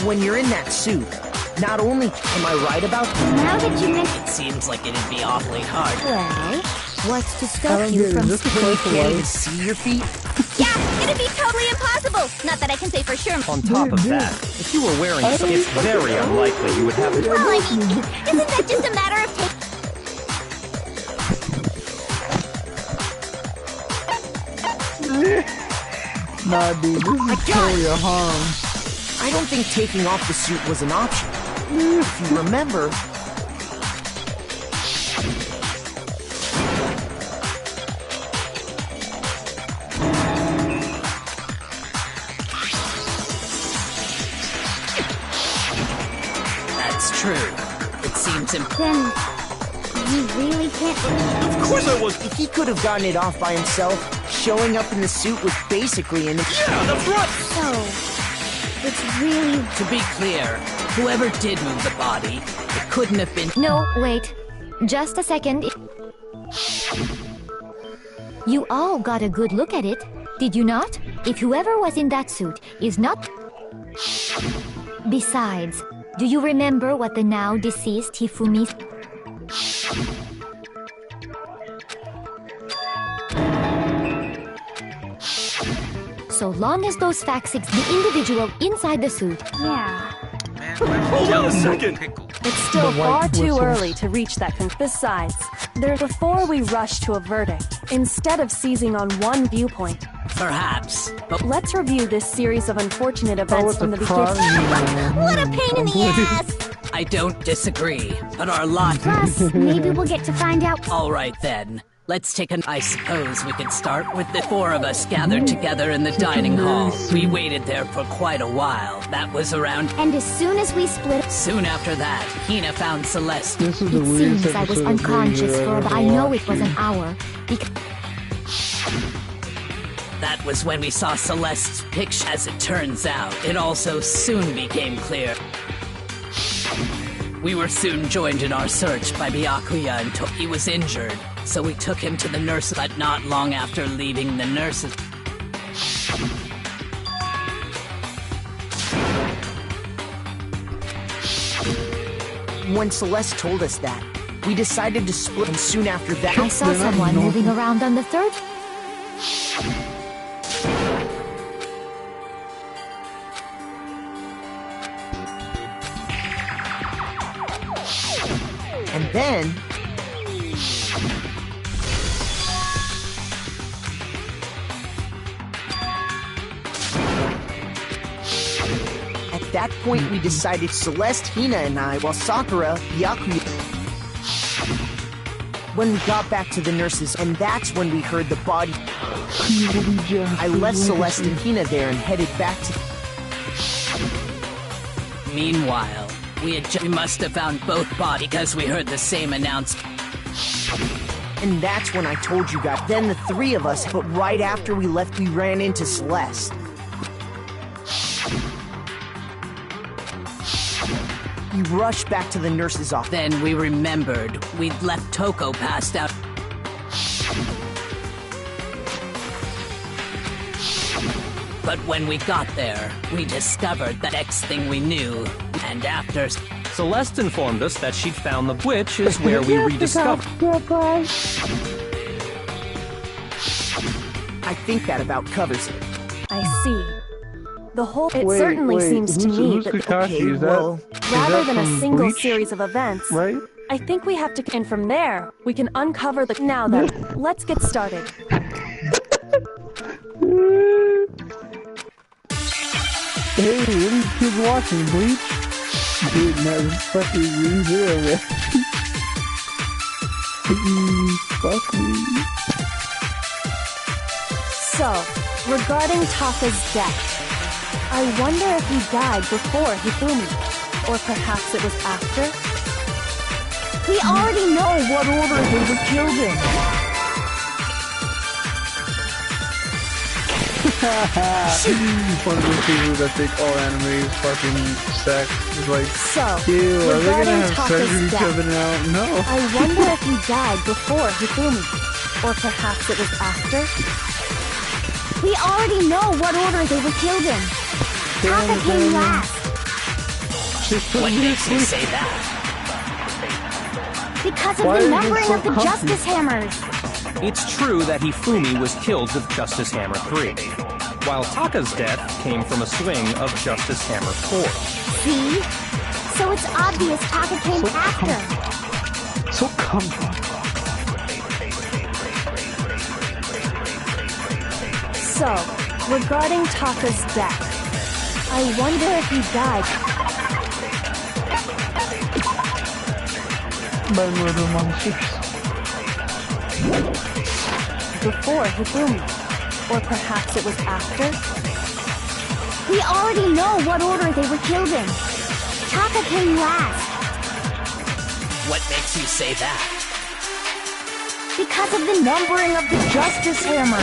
Speaker 11: When you're in that suit, not only am I right about...
Speaker 8: Now that you mention...
Speaker 5: It seems like it'd be awfully hard.
Speaker 8: Well, what's to stop you from...
Speaker 11: You can't even see your feet?
Speaker 8: Yeah, it'd be totally impossible! Not that I can say for sure.
Speaker 4: On top of that, if you were wearing something, it's very unlikely you would have...
Speaker 8: Well, I mean, isn't that just a matter of
Speaker 2: Nah, dude, this is totally a harm.
Speaker 11: I don't think taking off the suit was an option. If you remember...
Speaker 5: That's true. It seems
Speaker 8: Then, you really can't...
Speaker 6: Of course I was.
Speaker 11: If he could have gotten it off by himself, showing up in the suit was basically an...
Speaker 6: Yeah, that's right.
Speaker 8: So, it's really...
Speaker 5: To be clear, whoever did move the body, it couldn't have been...
Speaker 8: No, wait. Just a second. You all got a good look at it. Did you not? If whoever was in that suit is not... Besides, do you remember what the now deceased Hifumi... So long as those facts exist, the individual inside the suit...
Speaker 3: Yeah.
Speaker 6: Hold on a second!
Speaker 12: It's still far too early to reach that Besides, before we rush to a verdict, instead of seizing on one viewpoint,
Speaker 5: Perhaps, but
Speaker 12: let's review this series of unfortunate events from the beginning.
Speaker 3: What a pain in the ass!
Speaker 5: I don't disagree. But our lot.
Speaker 3: Plus, maybe we'll get to find out.
Speaker 5: All right then. Let's take an. I suppose we could start with the four of us gathered together in the dining hall. We waited there for quite a while. That was around.
Speaker 3: And as soon as we split.
Speaker 5: Soon after that, Hina found Celeste.
Speaker 2: This is
Speaker 8: It
Speaker 2: the weirdest
Speaker 8: seems I was
Speaker 2: episode of
Speaker 8: unconscious
Speaker 2: Ranger
Speaker 8: for
Speaker 2: ever
Speaker 8: about... I know
Speaker 2: watched.
Speaker 8: it was an hour. Because...
Speaker 5: That was when we saw Celeste's picture. As it turns out, it also soon became clear. We were soon joined in our search by Byakuya until he was injured, so we took him to the nurse. But not long after leaving the nurses.
Speaker 11: When Celeste told us that, we decided to split, and soon after that...
Speaker 8: I saw someone moving around on the third...
Speaker 11: And then... At that point, we decided Celeste, Hina, and I, while Sakura, Byakuya... When we got back to the nurses, and that's when we heard the body... I left Celeste and Hina there and headed back to...
Speaker 5: Meanwhile, we must have found both bodies because we heard the same announcement.
Speaker 11: And that's when I told you guys. Then the three of us, but right after we left, we ran into Celeste. We rushed back to the nurse's office.
Speaker 5: Then we remembered we'd left Toko passed out. But when we got there, we discovered the next thing we knew, and after...
Speaker 4: Celeste informed us that she'd found the which is where we rediscovered.
Speaker 11: I think that about covers it.
Speaker 12: I see. The whole... It certainly seems to me that...
Speaker 2: Kakashi? Is that,
Speaker 12: well, rather than a
Speaker 2: from
Speaker 12: single
Speaker 2: Bleach?
Speaker 12: series of events,
Speaker 2: Right?
Speaker 12: I think we have to... And from there, we can uncover the... Now then, let's get started.
Speaker 2: Hey, what are you kids watching, Bleach? Dude, no, this fucking zero, man. Fuck me.
Speaker 12: So, regarding Taka's death, I wonder if he died before Hifumi, or perhaps it was after?
Speaker 8: We already know what order they were killed in.
Speaker 2: One of those people that think all anime is fucking sex. Is like,
Speaker 12: So,
Speaker 2: ew, are they gonna
Speaker 12: regarding
Speaker 2: have sex
Speaker 12: Taka's
Speaker 2: with each
Speaker 12: death,
Speaker 2: other now? No.
Speaker 12: I wonder if he died before Hifumi, or perhaps it was after?
Speaker 3: We already know what order they were killed in. Taka came last.
Speaker 5: What makes you say that?
Speaker 3: Because of
Speaker 2: Why
Speaker 3: the
Speaker 2: is it
Speaker 3: numbering
Speaker 2: so
Speaker 3: of the
Speaker 2: comfy?
Speaker 3: Justice Hammers.
Speaker 4: It's true that Hifumi was killed with Justice Hammer 3, while Taka's death came from a swing of Justice Hammer 4.
Speaker 3: See? So it's obvious Taka came after.
Speaker 2: So comfy.
Speaker 12: So, regarding Taka's death, I wonder if he died
Speaker 2: By murder monsters.
Speaker 12: before Hifumi, or perhaps it was after?
Speaker 3: We already know what order they were killed in. Taka came last.
Speaker 5: What makes you say that?
Speaker 3: Because of the numbering of the Justice Hammers.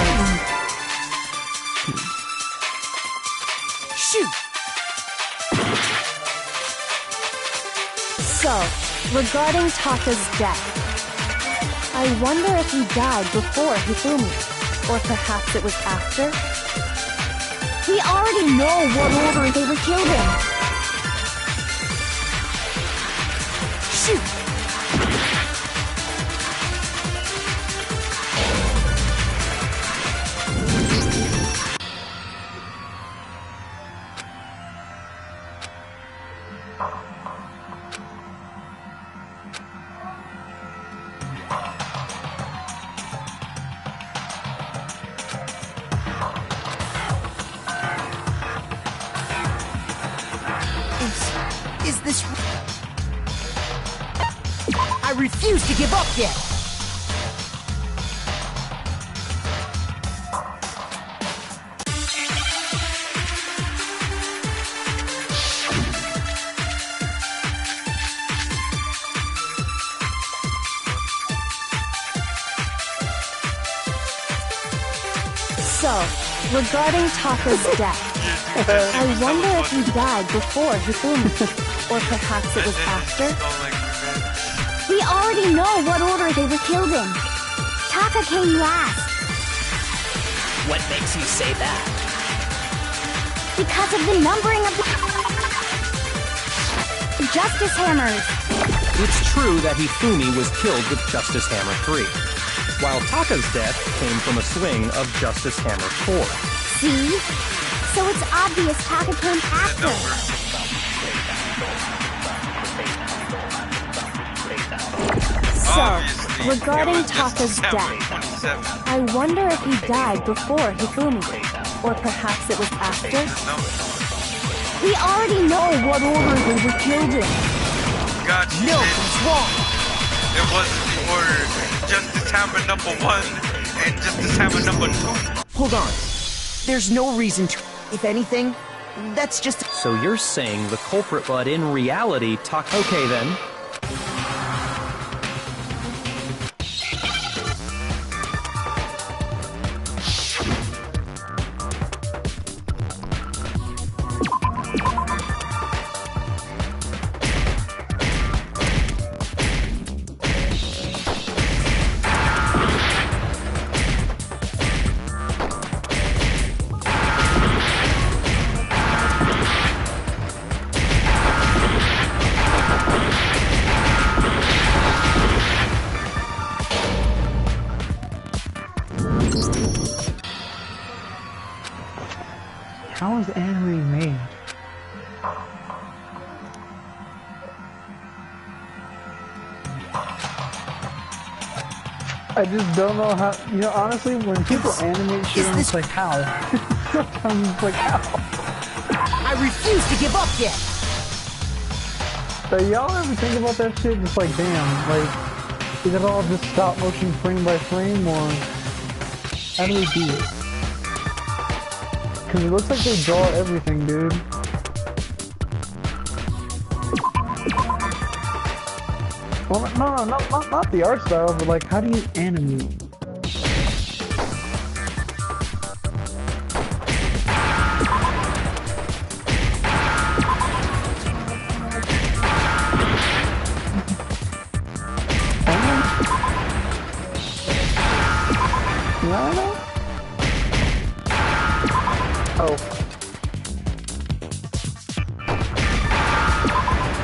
Speaker 12: Shoot! So, regarding Taka's death, I wonder if he died before Hifumi, Or perhaps it was after?
Speaker 8: We already know what order they were killed in. Shoot!
Speaker 11: Is this... I refuse to give up yet!
Speaker 12: So, regarding Taka's death, I wonder if he died before Hifumi, or perhaps it was after?
Speaker 8: We already know what order they were killed in. Taka came last.
Speaker 4: What makes you say that?
Speaker 8: Because of the numbering of the Justice Hammers.
Speaker 4: It's true that Hifumi was killed with Justice Hammer 3, while Taka's death came from a swing of Justice Hammer 4.
Speaker 8: See? So it's obvious Taka came after.
Speaker 12: So, regarding Taka's death, I wonder if he died before Hifumi, or perhaps it was after?
Speaker 8: We already know what order they were killed in.
Speaker 1: God,
Speaker 11: No, it's wrong!
Speaker 1: it wasn't the order. Justice Hammer number 1 and Justice Hammer number 2.
Speaker 11: Hold on. There's no reason to... If anything, that's just...
Speaker 4: So you're saying the culprit, but in reality, Okay then.
Speaker 2: How is anime made? I just don't know how, you know, honestly, when people animate shit, I'm just like, how? Sometimes it's like, how?
Speaker 11: I refuse to give up yet!
Speaker 2: So y'all ever think about that shit? Just like, damn, like, is it all just stop motion frame by frame, or how do we do it? Because it looks like they draw everything, dude. Well, no, not the art style, but like, how do you animate? Oh.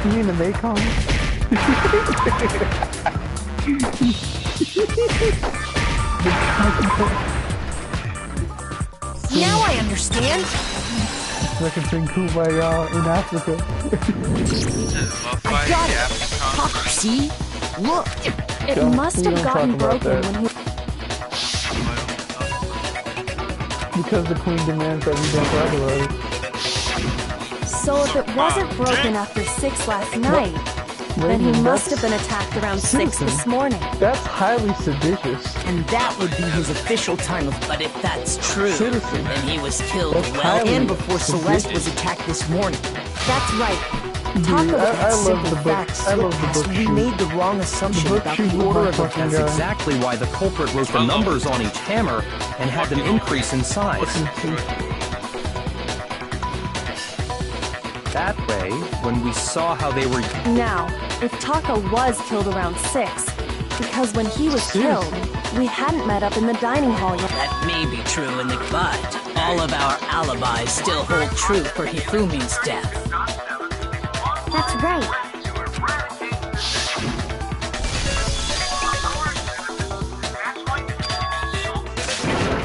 Speaker 2: You mean the Maycon?
Speaker 11: Now I understand!
Speaker 2: Referencing Kumbaya in Africa.
Speaker 11: I got it! Talker, see? Look!
Speaker 12: It must have gotten broken when he...
Speaker 2: Because the Queen demands that we don't talk about it.
Speaker 12: So if it wasn't broken after 6 last night, then he must have been attacked around 6 this morning.
Speaker 2: That's highly seditious.
Speaker 11: And that would be his official time of... But if that's true,
Speaker 2: Citizen.
Speaker 11: then he was killed
Speaker 2: That's
Speaker 11: well
Speaker 2: highly
Speaker 11: and before Celeste
Speaker 2: seditious.
Speaker 11: was attacked this morning.
Speaker 12: That's right.
Speaker 2: Dude,
Speaker 12: Taka with
Speaker 2: I
Speaker 12: that
Speaker 2: love
Speaker 12: simple
Speaker 2: the book.
Speaker 12: fact
Speaker 2: I love
Speaker 12: slipped
Speaker 2: the book
Speaker 12: past
Speaker 11: We
Speaker 2: shoot.
Speaker 11: made the wrong assumption
Speaker 2: The book
Speaker 11: about
Speaker 2: shoot
Speaker 11: the
Speaker 2: was
Speaker 11: order
Speaker 2: my
Speaker 11: of
Speaker 2: fucking
Speaker 11: events.
Speaker 2: guy.
Speaker 4: That's exactly why the culprit wrote the numbers on each hammer and had them increase in size. That way, when we saw how they were...
Speaker 12: Now, if Taka was killed around 6, because when he was killed, we hadn't met up in the dining hall yet.
Speaker 5: That may be true but all of our alibis still hold true for Hifumi's death.
Speaker 8: That's right.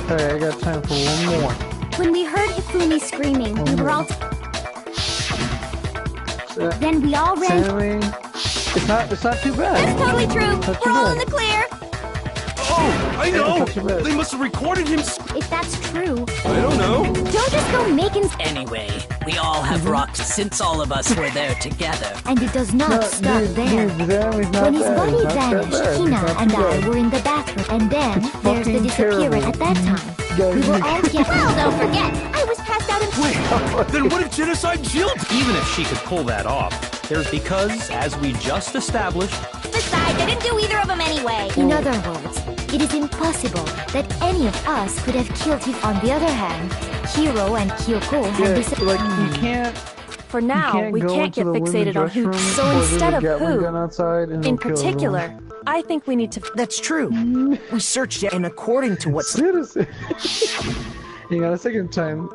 Speaker 2: Hey, I got time for one more.
Speaker 8: When we heard Hifumi screaming, we were all... Then we all ran...
Speaker 2: Sammy, it's not too bad.
Speaker 8: That's totally true. We're all in the clear.
Speaker 6: Oh, I know! They must have recorded him.
Speaker 8: If that's true...
Speaker 6: I don't know.
Speaker 8: Don't just go making...
Speaker 5: Anyway, we all have rocked since all of us were there together.
Speaker 8: And it does not stop there. When his body vanished, Hina and I were in the bathroom. And then there's the disappearance at that time. We were all together. Well, don't forget, I was passed out in...
Speaker 6: Wait, then what if Genocide Jill...
Speaker 4: Even if she could pull that off, there's because, as we just established...
Speaker 8: Besides, I didn't do either of them anyway. In other words, it is impossible that any of us could have killed him. On the other hand, Hiro and Kyoko have disappeared.
Speaker 2: Like, you can't...
Speaker 12: For now, we can't get fixated on who. So instead of who, in particular, I think we need to...
Speaker 11: That's true. We searched it, and according to what's...
Speaker 2: Citizen. You got a second time.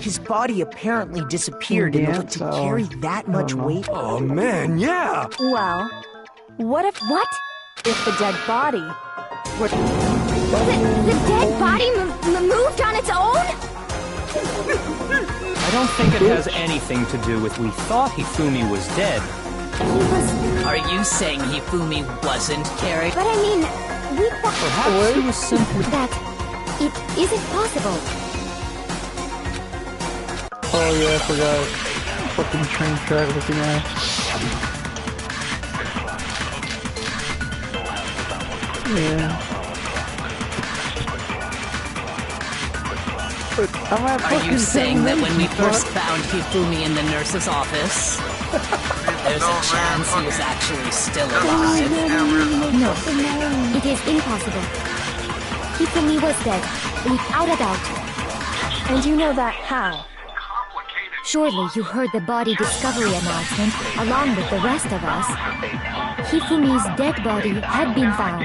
Speaker 11: His body apparently disappeared in order to carry that much weight.
Speaker 6: Oh man, yeah!
Speaker 12: Well, what if...
Speaker 8: What?
Speaker 12: If the dead body were...
Speaker 8: The dead body moved on its own?
Speaker 4: I don't think it has anything to do with we thought Hifumi was dead.
Speaker 8: He was...
Speaker 5: Are you saying Hifumi wasn't carried?
Speaker 8: But I mean, we thought...
Speaker 4: Perhaps he was simply...
Speaker 8: That it isn't possible.
Speaker 2: Oh yeah, I forgot. Fucking train track looking at. Yeah.
Speaker 5: Are you saying that when we first found Hifumi in the nurse's office, there's a chance he was actually still alive?
Speaker 8: No, it is impossible. Hifumi was dead, without a doubt.
Speaker 12: And you know that how?
Speaker 8: Surely you heard the body discovery announcement along with the rest of us. Hifumi's dead body had been found.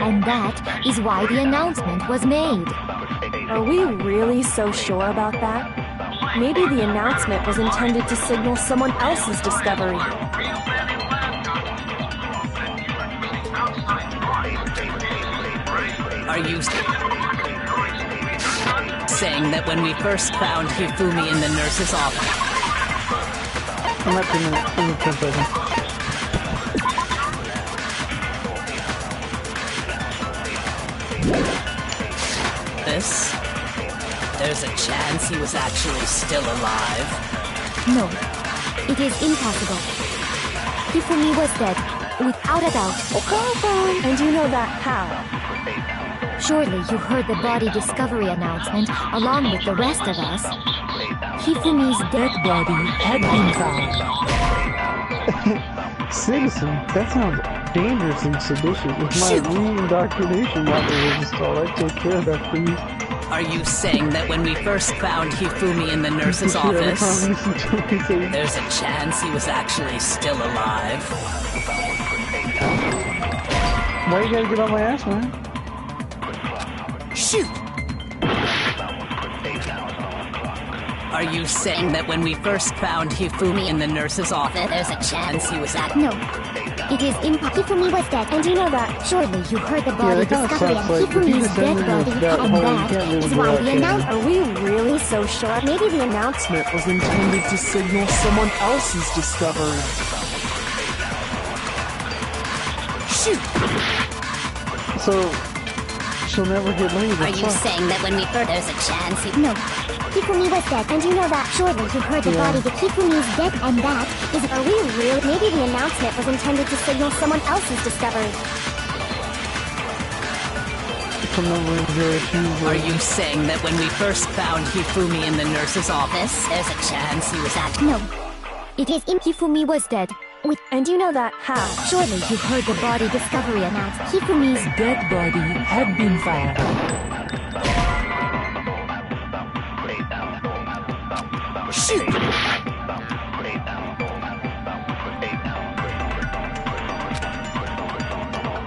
Speaker 8: And that is why the announcement was made.
Speaker 12: Are we really so sure about that? Maybe the announcement was intended to signal someone else's discovery.
Speaker 5: Are you saying that when we first found Hifumi in the nurse's office...
Speaker 2: I'm at 2 minutes. Give me 10 seconds.
Speaker 5: There's a chance he was actually still alive.
Speaker 8: No, it is impossible. Hifumi was dead, without a doubt.
Speaker 12: And you know that how?
Speaker 8: Surely you heard the body discovery announcement along with the rest of us. Hifumi's dead body had been
Speaker 2: found. Citizen, that sounds dangerously seditious. If my re-indoctrination model was installed, I'd take care of that for you.
Speaker 5: Are you saying that when we first found Hifumi in the nurse's office, there's a chance he was actually still alive?
Speaker 2: Why you gotta get on my ass, man?
Speaker 5: Shoot! Are you saying that when we first found Hifumi in the nurse's office, there's a chance he was
Speaker 8: No. It is impossible. Hifumi was dead, and you know that. Surely you heard the body discovery and Hifumi's dead body, and that is why the announcement...
Speaker 12: Are we really so sure?
Speaker 11: Maybe the announcement was intended to signal someone else's discovery.
Speaker 5: Shoot!
Speaker 2: So, she'll never get laid.
Speaker 5: Are you saying that when we first... There's a chance he...
Speaker 8: No. Hifumi was dead, and you know that. Surely you heard the body that Hifumi's dead, and that is... Are we real? Maybe the announcement was intended to signal someone else's discovery.
Speaker 5: Are you saying that when we first found Hifumi in the nurse's office, there's a chance he was actually...
Speaker 8: No. It is Hifumi was dead.
Speaker 12: And you know that how?
Speaker 8: Surely you heard the body discovery announced. Hifumi's dead body had been found.
Speaker 5: Shoot!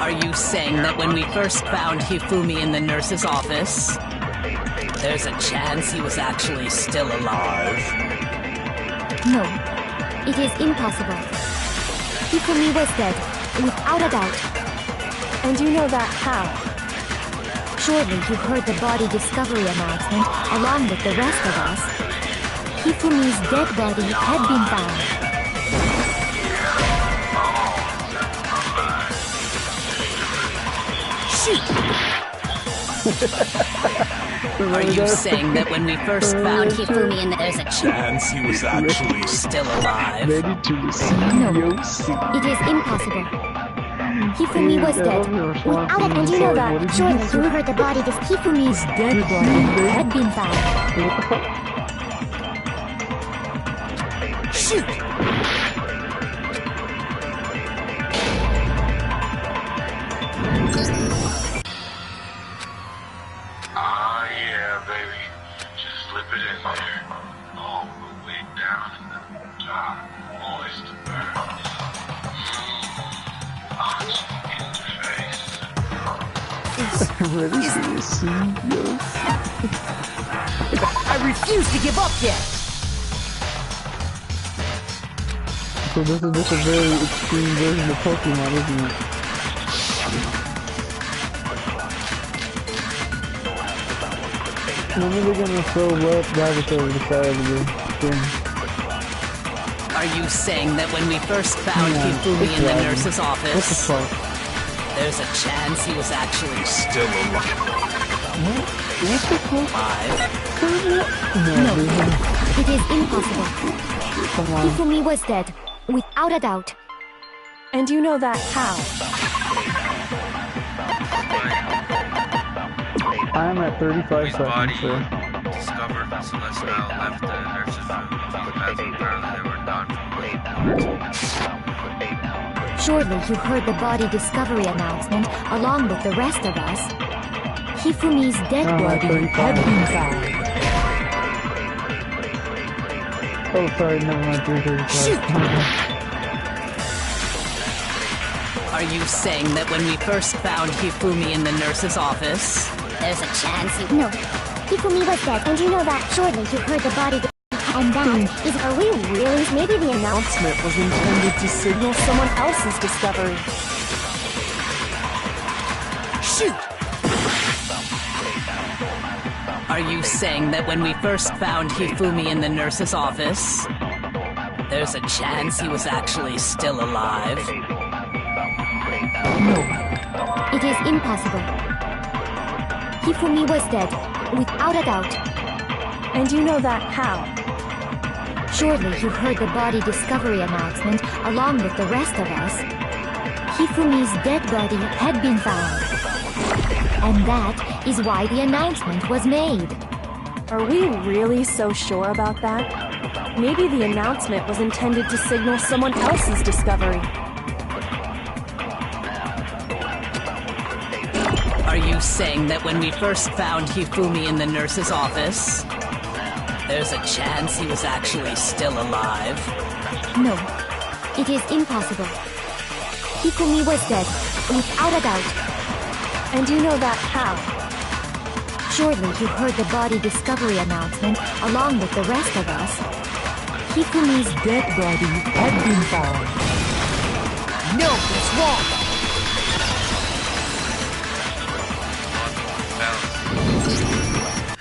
Speaker 5: Are you saying that when we first found Hifumi in the nurse's office, there's a chance he was actually still alive?
Speaker 8: No, it is impossible. Hifumi was dead, without a doubt.
Speaker 12: And you know that how?
Speaker 8: Surely you heard the body discovery announcement along with the rest of us. Hifumi's dead body had been found.
Speaker 5: Are you saying that when we first found Hifumi and there's a chance he was actually still alive?
Speaker 2: Ready to see
Speaker 8: No,
Speaker 2: Yoshi.
Speaker 8: it is impossible. Hifumi was dead. Without it, and you know that. Surely you heard the body. Hifumi's dead body had been found.
Speaker 5: Shoot!
Speaker 13: Ah, yeah, baby. Just slip it in there. All the way down in the top. Moist burn.
Speaker 2: Ready to see Yoshi.
Speaker 11: I refuse to give up yet!
Speaker 2: So this is just a very extreme version of Pokemon, isn't it? When are they gonna throw wet rabbits over the side of the thing?
Speaker 5: Are you saying that when we first found Hifumi in the nurse's office,
Speaker 2: what the fuck?
Speaker 5: there's a chance he was actually still alive?
Speaker 2: What the fuck?
Speaker 8: No, it is impossible.
Speaker 2: Come on.
Speaker 8: Hifumi was dead, without a doubt.
Speaker 12: And you know that how?
Speaker 2: I'm at 35 seconds, sir.
Speaker 1: Discovered when Celestial left the nurse's room. As apparently they were not
Speaker 8: Surely you heard the body discovery announcement along with the rest of us. Hifumi's dead body had been found.
Speaker 2: Oh, sorry, never mind, 335.
Speaker 5: Are you saying that when we first found Hifumi in the nurse's office, there's a chance he...
Speaker 8: No, Hifumi was dead, and you know that. Surely you heard the body. And that is... Are we really? Maybe the announcement was intended to signal someone else's discovery.
Speaker 5: Shoot! Are you saying that when we first found Hifumi in the nurse's office, there's a chance he was actually still alive?
Speaker 8: No, it is impossible. Hifumi was dead, without a doubt.
Speaker 12: And you know that how?
Speaker 8: Surely you heard the body discovery announcement along with the rest of us. Hifumi's dead body had been found. And that is why the announcement was made.
Speaker 12: Are we really so sure about that? Maybe the announcement was intended to signal someone else's discovery.
Speaker 5: Are you saying that when we first found Hifumi in the nurse's office, there's a chance he was actually still alive?
Speaker 8: No, it is impossible. Hifumi was dead, without a doubt.
Speaker 12: And you know that how?
Speaker 8: Surely you heard the body discovery announcement along with the rest of us. Hifumi's dead body had been found.
Speaker 11: No, it's wrong!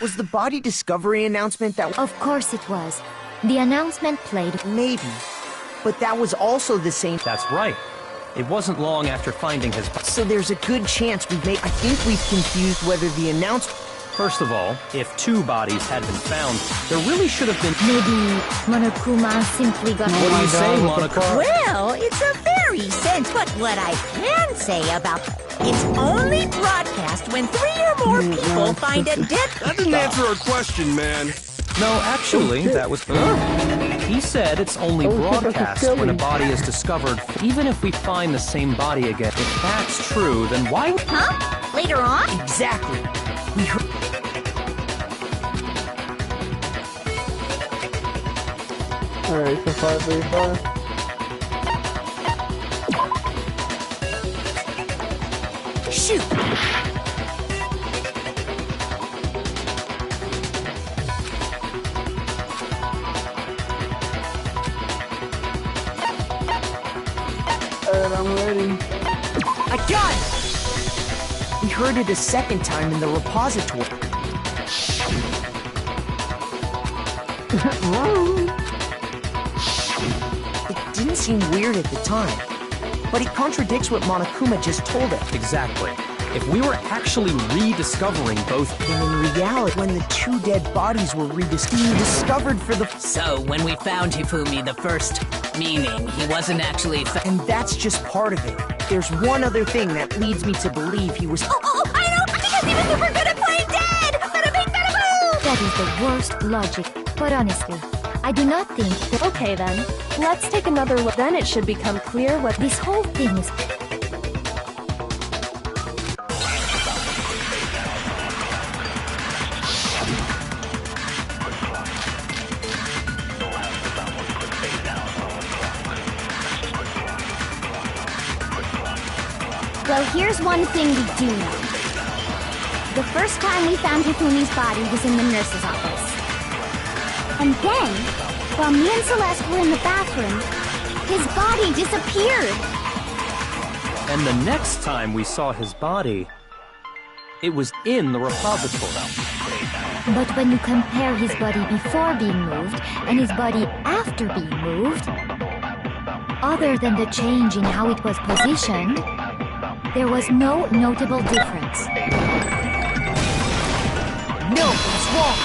Speaker 11: Was the body discovery announcement that...
Speaker 8: Of course it was. The announcement played...
Speaker 11: Maybe. But that was also the same...
Speaker 4: That's right. It wasn't long after finding his...
Speaker 11: So there's a good chance we may... I think we've confused whether the announcement...
Speaker 4: First of all, if two bodies had been found, there really should have been...
Speaker 8: Maybe Monokuma simply got...
Speaker 4: What do you say, Monokuma?
Speaker 5: Well, it's a very sense, but what I can say about it's only broadcast when 3 or more people find a dead...
Speaker 6: That didn't answer our question, man.
Speaker 4: No, actually, that was... He said it's only broadcast when a body is discovered, even if we find the same body again. If that's true, then why...
Speaker 5: Huh? Later on?
Speaker 11: Exactly. We heard...
Speaker 2: Alright, so 535.
Speaker 11: Shoot!
Speaker 2: And I'm ready.
Speaker 11: I got it! We heard it a second time in the repository. It didn't seem weird at the time, but it contradicts what Monokuma just told us.
Speaker 4: Exactly. If we were actually rediscovering both...
Speaker 11: And in reality, when the two dead bodies were rediscovered for the...
Speaker 5: So, when we found Hifumi the first, meaning he wasn't actually...
Speaker 11: And that's just part of it. There's one other thing that leads me to believe he was...
Speaker 3: Oh, I know! Because he was super good at playing dead! Bada bing, bada boo! That is the worst logic. But honestly, I do not think that...
Speaker 12: Okay then, let's take another look. Then it should become clear what
Speaker 3: This whole thing is... Well, here's one thing we do know. The first time we found Hifumi's body was in the nurse's office. And then, while me and Celeste were in the bathroom, his body disappeared.
Speaker 4: And the next time we saw his body, it was in the repository.
Speaker 3: But when you compare his body before being moved and his body after being moved, other than the change in how it was positioned, there was no notable difference.
Speaker 11: No, that's wrong!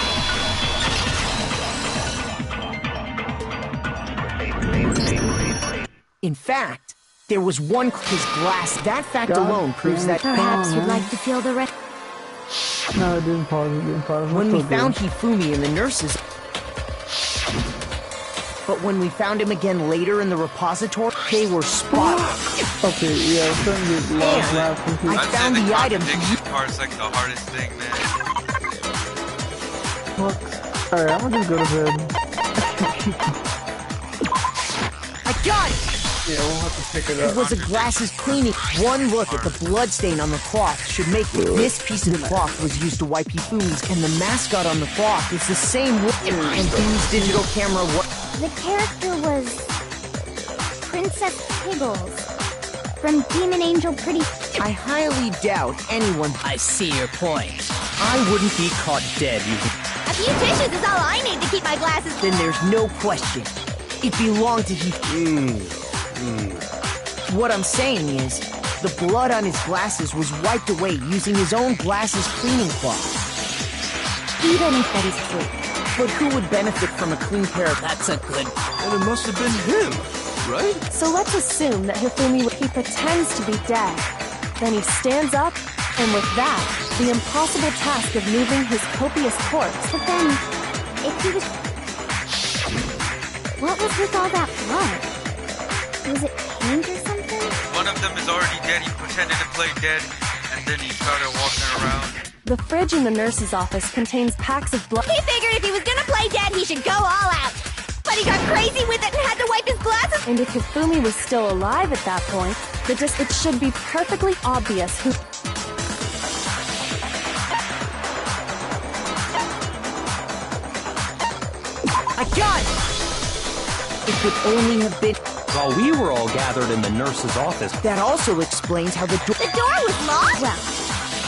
Speaker 11: In fact, there was one his glass. That fact alone proves that...
Speaker 3: Perhaps you'd like to feel the rest.
Speaker 2: No, it didn't pause. It didn't pause.
Speaker 11: When we found Hifumi in the nurses... But when we found him again later in the repository, they were spot on.
Speaker 2: Okay, yeah, certain get lost last
Speaker 11: I found the item.
Speaker 1: Part's like the hardest thing, man.
Speaker 2: Look, alright, I'm gonna just go to bed.
Speaker 11: I got it!
Speaker 10: Yeah, we'll have to pick it up.
Speaker 11: It was a glasses cleaning. One look at the bloodstain on the cloth should make it. This piece of the cloth was used to wipe Hifumi's, and the mascot on the cloth is the same. And whose digital camera what?
Speaker 3: The character was Princess Piggles from Demon Angel Pretty.
Speaker 11: I highly doubt anyone.
Speaker 5: I see your point.
Speaker 4: I wouldn't be caught dead using...
Speaker 3: A few tissues is all I need to keep my glasses.
Speaker 11: Then there's no question. It belonged to What I'm saying is, the blood on his glasses was wiped away using his own glasses cleaning cloth.
Speaker 3: Even if that is true.
Speaker 11: But who would benefit from a clean pair of...
Speaker 5: That's a good...
Speaker 6: And it must have been him, right?
Speaker 12: So let's assume that Hifumi, he pretends to be dead. Then he stands up, and with that, the impossible task of moving his copious corpse.
Speaker 3: But then, if he was... What was with all that blood? Was it paint or something?
Speaker 1: One of them is already dead. He pretended to play dead, and then he started walking around.
Speaker 12: The fridge in the nurse's office contains packs of blood.
Speaker 3: He figured if he was gonna play dead, he should go all out. But he got crazy with it and had to wipe his glasses.
Speaker 12: And if Hifumi was still alive at that point, it should be perfectly obvious who...
Speaker 11: I got it! It could only have been...
Speaker 4: While we were all gathered in the nurse's office...
Speaker 11: That also explains how the door...
Speaker 3: The door was locked? Well,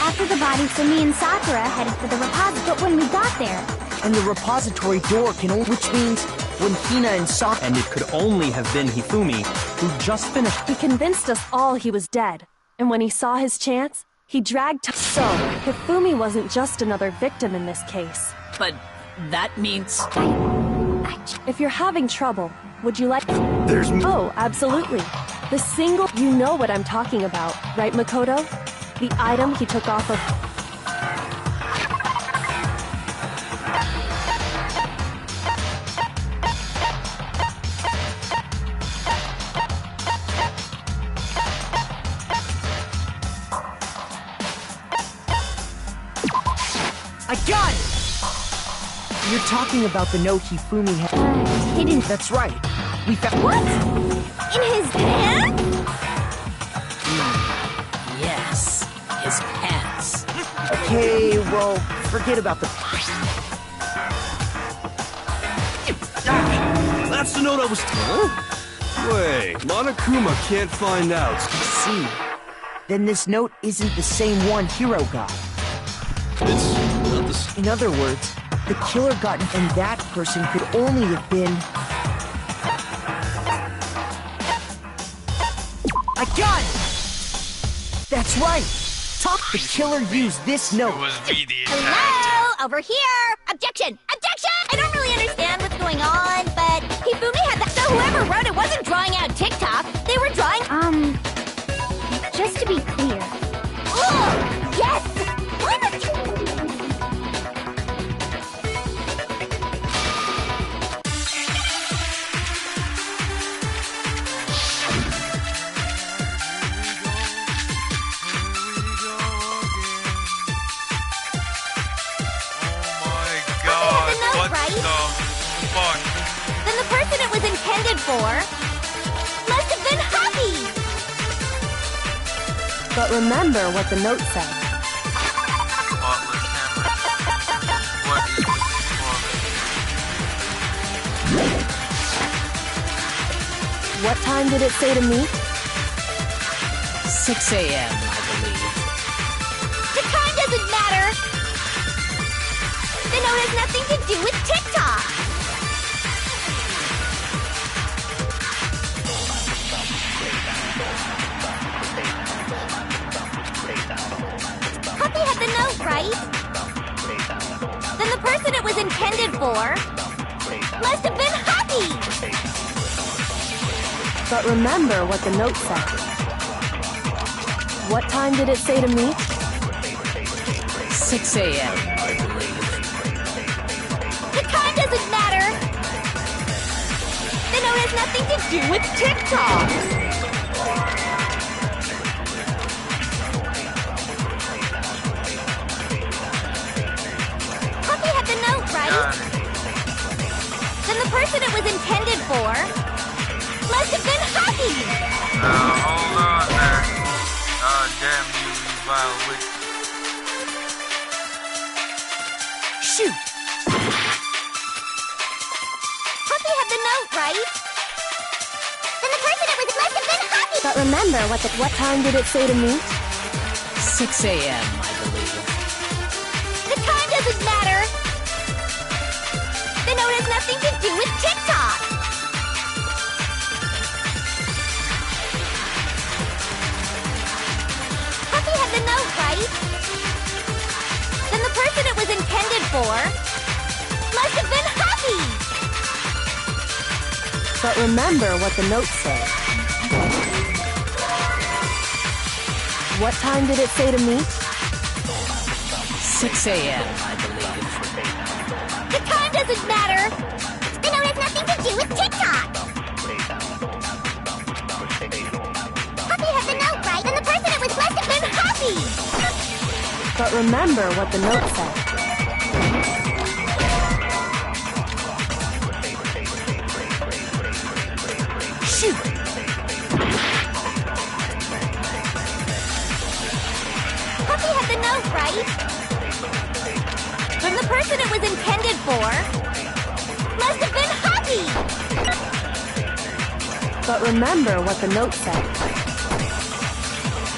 Speaker 3: after the bodies, Sumi and Sakura headed for the repository, but when we got there...
Speaker 11: And the repository door can only... Which means when Hina and Sakura...
Speaker 4: And it could only have been Hifumi, who just finished...
Speaker 12: He convinced us all he was dead. And when he saw his chance, he dragged... So, Hifumi wasn't just another victim in this case.
Speaker 5: But that means...
Speaker 12: If you're having trouble, would you like... There's... Oh, absolutely. The single... You know what I'm talking about, right, Makoto? The item he took off of...
Speaker 11: I got it! You're talking about the note Hifumi had...
Speaker 3: hidden...
Speaker 11: That's right. We found...
Speaker 3: What? In his pants?
Speaker 5: Yes. His
Speaker 11: Okay, well, forget about the...
Speaker 6: That's the note I was... Huh? Wait, Monokuma can't find out.
Speaker 11: See, then this note isn't the same one Hiro got.
Speaker 6: It's not the...
Speaker 11: In other words, the killer got... And that person could only have been... I got it! That's right! The killer used this note.
Speaker 1: It was me the
Speaker 3: Hello! Over here! Objection! Objection! I don't really understand what's going on, but Hifumi had that. So whoever wrote it wasn't drawing out TikTok. They were drawing... Just to be clear. Oh! Yes! Why not... Then the person it was intended for must have been happy.
Speaker 12: But remember what the note said. What time did it say to meet?
Speaker 5: 6 a.m., I believe.
Speaker 3: The time doesn't matter. The note has nothing to do with TikTok. Puppy had the note, right? Then the person it was intended for must have been Happy.
Speaker 12: But remember what the note said. What time did it say to meet?
Speaker 5: 6 a.m., I believe.
Speaker 3: The time doesn't matter. The note has nothing to do with TikTok. Puppy had the note, right? Then the person it was intended for must have been Happy.
Speaker 1: Hold on there. Damn you, vile witch.
Speaker 3: Shoot! Puppy had the note, right? Then the person it was must have been Happy.
Speaker 12: But remember what time did it say to meet?
Speaker 5: 6 a.m., I believe.
Speaker 3: The time doesn't matter. The note has nothing to do with TikTok. Puppy had the note, right? Then the person it was intended for must have been Happy.
Speaker 12: But remember what the note said. What time did it say to meet?
Speaker 5: 6 a.m., I believe.
Speaker 3: The time doesn't matter. The note has nothing to do with TikTok. Puppy had the note, right? Then the person it was must have been Happy.
Speaker 12: But remember what the note said.
Speaker 3: Shoot! Puppy had the note, right? Then the person it was intended for must have been Happy.
Speaker 12: But remember what the note said.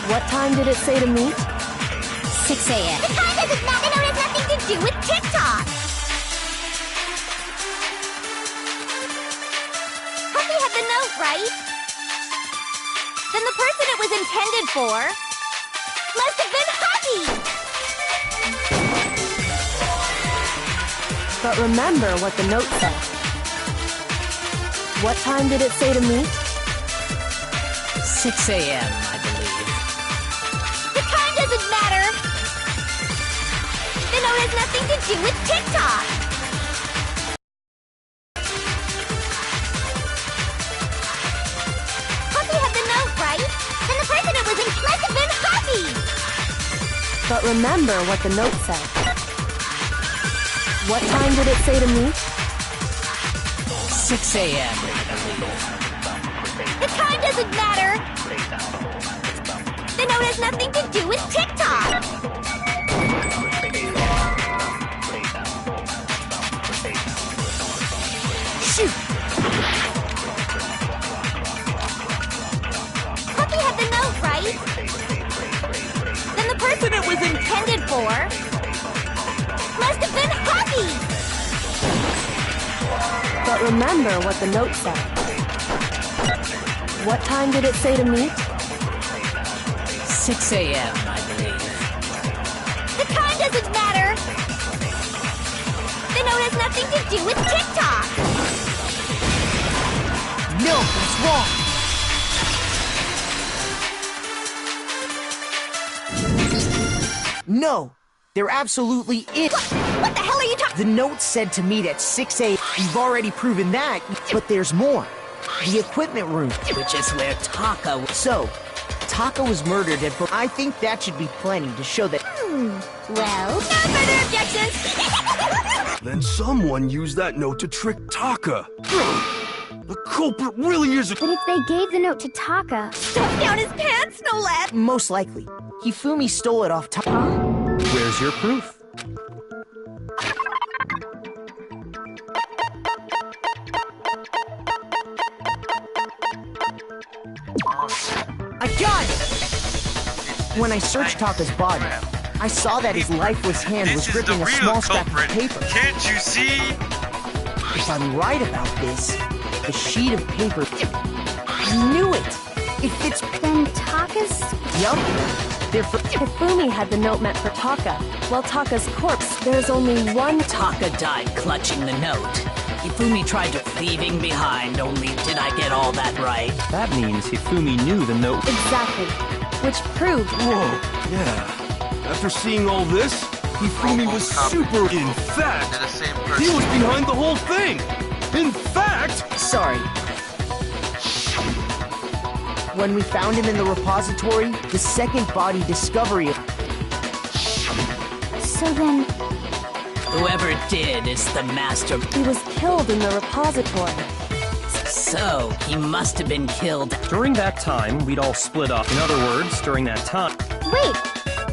Speaker 12: What time did it say to meet?
Speaker 3: 6 a.m. The time doesn't matter. The note has nothing to do with TikTok. Puppy had the note, right? Then the person it was intended for must have been Happy.
Speaker 12: But remember what the note said. What time did it say to meet?
Speaker 5: 6 a.m., I believe.
Speaker 3: The time doesn't matter. The note has nothing to do with TikTok. Puppy had the note, right? Then the person it was in must have been Happy.
Speaker 12: But remember what the note said. What time did it say to meet?
Speaker 5: 6 a.m., I believe.
Speaker 3: The time doesn't matter. The note has nothing to do with TikTok.
Speaker 12: But remember what the note said. What time did it say to meet?
Speaker 5: 6 a.m., I believe.
Speaker 3: The time doesn't matter. The note has nothing to do with TikTok.
Speaker 11: No, that's wrong. No, there absolutely is.
Speaker 3: What the hell are you talking?
Speaker 11: The note said to meet at 6 a.m. You've already proven that, but there's more. The equipment room.
Speaker 5: Which is where Taka was.
Speaker 11: So, Taka was murdered at... I think that should be plenty to show that...
Speaker 3: Well, no further objections.
Speaker 6: Then someone used that note to trick Taka. The culprit really is a...
Speaker 3: But if they gave the note to Taka... Stuffed down his pants, no less!
Speaker 11: Most likely. Hifumi stole it off Taka.
Speaker 4: Where's your proof?
Speaker 11: I got it! When I searched Taka's body, I saw that his lifeless hand was gripping a small scrap of paper.
Speaker 1: Can't you see?
Speaker 11: If I'm right about this, the sheet of paper... I knew it! It fits...
Speaker 3: Then Taka's...
Speaker 11: Yup.
Speaker 12: Hifumi had the note meant for Taka, while Taka's corpse, there's only one...
Speaker 5: Taka died clutching the note. Hifumi tried to leaving behind, only did I get all that right?
Speaker 4: That means Hifumi knew the note.
Speaker 12: Exactly. Which proved...
Speaker 6: Whoa, yeah. After seeing all this, Hifumi was super... In fact, he was behind the whole thing! In fact...
Speaker 11: Sorry. When we found him in the repository, the second body discovery...
Speaker 3: So then...
Speaker 5: Whoever did is the master.
Speaker 12: He was killed in the repository.
Speaker 5: So, he must have been killed.
Speaker 4: During that time, we'd all split up. In other words, during that time...
Speaker 3: Wait!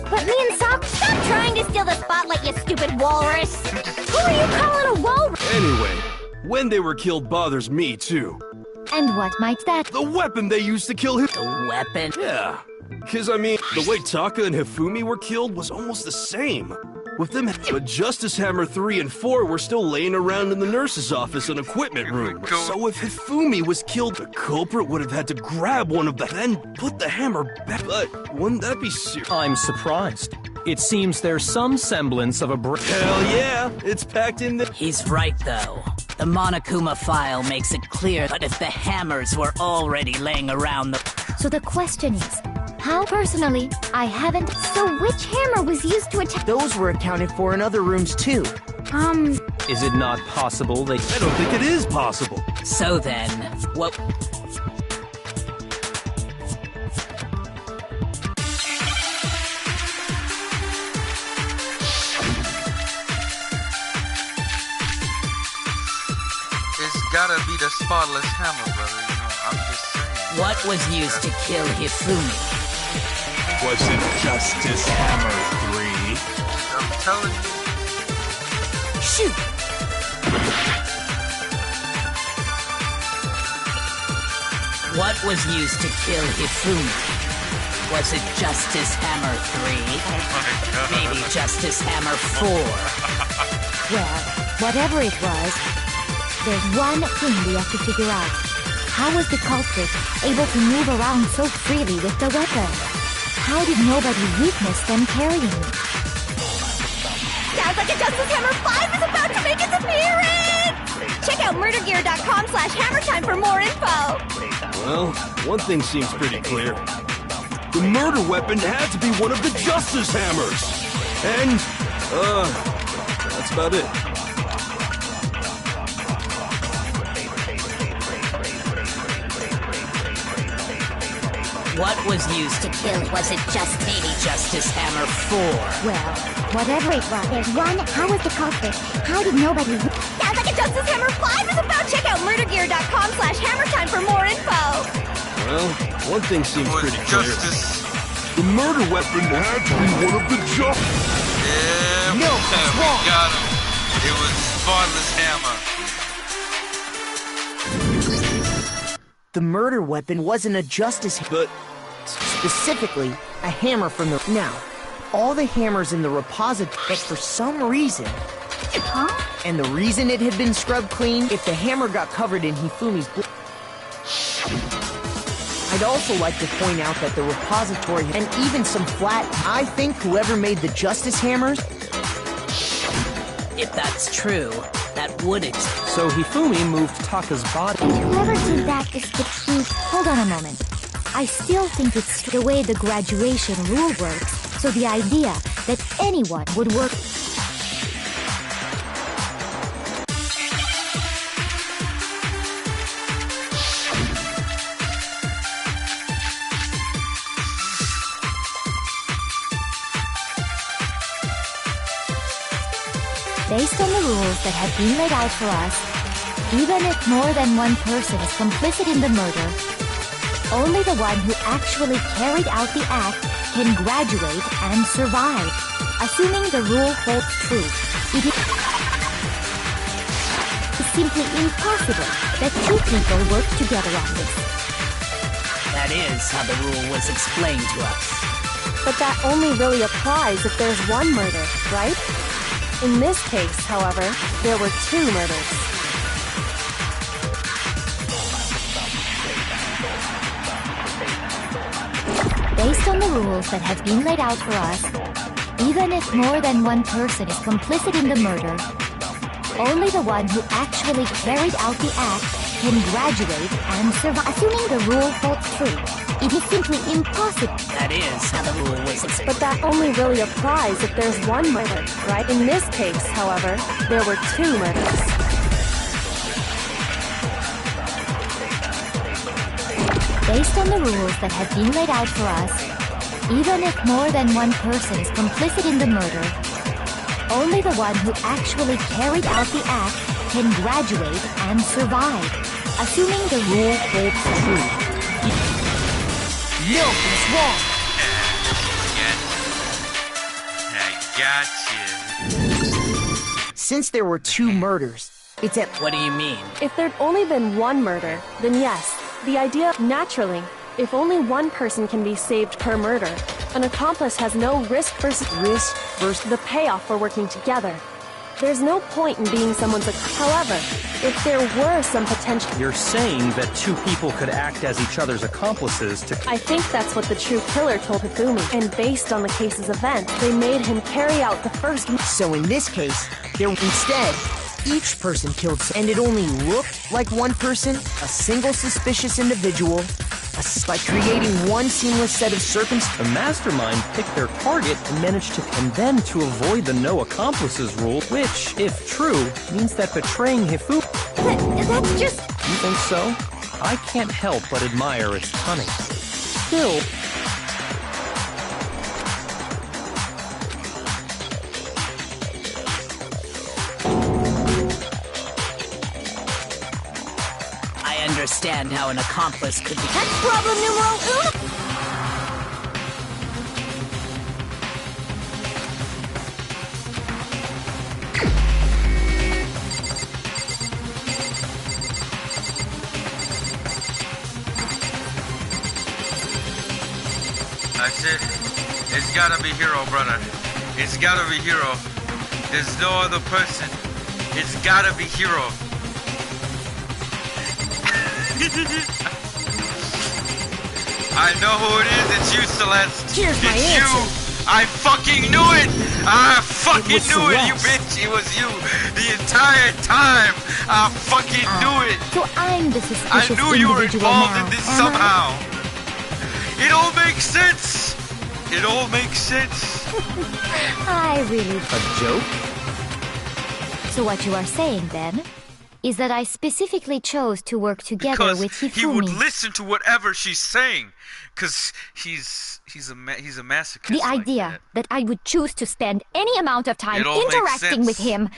Speaker 3: But me and Sok... Stop trying to steal the spotlight, you stupid walrus! Who are you calling a walrus?
Speaker 6: Anyway, when they were killed bothers me, too.
Speaker 3: And what might that...
Speaker 6: The weapon they used to kill him...
Speaker 5: The weapon?
Speaker 6: Yeah. Because, I mean, the way Taka and Hifumi were killed was almost the same. With them... But Justice Hammer 3 and 4 were still laying around in the nurse's office and equipment room. So if Hifumi was killed, the culprit would have had to grab one of them, then put the hammer back. But wouldn't that be serious?
Speaker 4: I'm surprised. It seems there's some semblance of a
Speaker 6: Hell yeah! It's packed in the...
Speaker 5: He's right, though. The Monokuma file makes it clear that if the hammers were already laying around the...
Speaker 3: So the question is, how personally, I haven't... So which hammer was used to attack...
Speaker 11: Those were accounted for in other rooms, too.
Speaker 4: Is it not possible they...
Speaker 6: I don't think it is possible.
Speaker 5: So then, what...
Speaker 1: Gotta be the spotless hammer, brother. You know, I'm just saying.
Speaker 5: What was used to kill Hifumi?
Speaker 13: Was it Justice Hammer 3?
Speaker 1: I'm telling you.
Speaker 11: Shoot!
Speaker 5: What was used to kill Hifumi? Was it Justice Hammer 3?
Speaker 1: Oh my God.
Speaker 5: Maybe Justice Hammer 4?
Speaker 3: Well, whatever it was... There's one thing we have to figure out. How was the culprit able to move around so freely with the weapon? How did nobody witness them carrying it? Sounds like a Justice Hammer 5 is about to make its appearance! Check out murdergear.com/hammertime for more info!
Speaker 6: Well, one thing seems pretty clear. The murder weapon had to be one of the Justice Hammers! And, that's about it.
Speaker 5: What was used to kill? Was it just maybe Justice Hammer 4?
Speaker 3: Well, whatever it was, there's one. How was the culprit? How did nobody... Sounds like a Justice Hammer 5 is about. Check out murdergear.com/hammertime for more info.
Speaker 6: Well, one thing seems pretty clear. The murder weapon had to be one of the Justice...
Speaker 1: Yeah,
Speaker 11: no,
Speaker 1: we got him. It was spotless hammer.
Speaker 11: The murder weapon wasn't a Justice... But... Specifically, a hammer from the... Now, all the hammers in the repository... But for some reason,
Speaker 3: Huh?
Speaker 11: And the reason it had been scrubbed clean, if the hammer got covered in Hifumi's blood. I'd also like to point out that the repository and even some flat. I think whoever made the Justice Hammers.
Speaker 5: If that's true, that would
Speaker 4: So Hifumi moved Taka's body.
Speaker 3: And whoever did that is the truth. Hold on a moment. I still think it's the way the graduation rule works. So the idea that anyone would work. Based on the rules that have been laid out for us, even if more than one person is complicit in the murder, only the one who actually carried out the act can graduate and survive. Assuming the rule holds true, it is simply impossible that two people work together on this.
Speaker 5: That is how the rule was explained to us.
Speaker 12: But that only really applies if there's one murder, right? In this case, however, there were two murders.
Speaker 3: Based on the rules that have been laid out for us, even if more than one person is complicit in the murder, only the one who actually carried out the act can graduate and survive. Assuming the rule holds true, it is simply impossible.
Speaker 5: That is how the rule was explained.
Speaker 12: But that only really applies if there's one murder, right? In this case, however, there were two murders.
Speaker 3: Based on the rules that have been laid out for us, even if more than one person is complicit in the murder, only the one who actually carried out the act can graduate and survive. Assuming the rule holds true.
Speaker 11: Milk is wrong.
Speaker 1: I got you.
Speaker 11: Since there were two murders, it's at.
Speaker 5: What do you mean?
Speaker 12: If there'd only been one murder, then yes, the idea, naturally, if only one person can be saved per murder, an accomplice has no risk versus the payoff for working together. There's no point in being someone's However, if there were some potential...
Speaker 4: You're saying that two people could act as each other's accomplices to...
Speaker 12: I think that's what the true killer told Hifumi. And based on the case's events, they made him carry out the first...
Speaker 11: So in this case, there instead, each person killed and it only looked like one person, a single suspicious individual, by creating one seamless set of circumstances.
Speaker 4: The mastermind picked their target and managed to then to avoid the no accomplices rule, which, if true, means that betraying Hifumi...
Speaker 3: That's just...
Speaker 4: You think so? I can't help but admire its cunning. Still...
Speaker 5: I understand how an accomplice could be...
Speaker 3: That's problem numero uno!
Speaker 1: That's it. It's gotta be Hero, brother. It's gotta be Hero. There's no other person. It's gotta be Hero. I know who it is. It's you, Celeste.
Speaker 11: Here's my
Speaker 1: it's
Speaker 11: answer.
Speaker 1: you. I fucking knew it. I fucking knew it. You
Speaker 11: Celeste.
Speaker 1: bitch. It was you the entire time. I fucking knew it.
Speaker 3: So I'm the
Speaker 1: I
Speaker 3: suspicious
Speaker 1: knew you were
Speaker 3: individual
Speaker 1: involved
Speaker 3: now,
Speaker 1: in this
Speaker 3: am I?
Speaker 1: somehow. It all makes sense. It all makes sense.
Speaker 3: I really...
Speaker 4: A joke?
Speaker 3: So what you are saying, then, is that I specifically chose to work together
Speaker 1: Because
Speaker 3: with Hifumi.
Speaker 1: he would listen to whatever she's saying. Because he's a masochist.
Speaker 3: The
Speaker 1: like
Speaker 3: idea
Speaker 1: that.
Speaker 3: I would choose to spend any amount of time
Speaker 1: It all makes
Speaker 3: interacting with
Speaker 1: sense.
Speaker 3: him,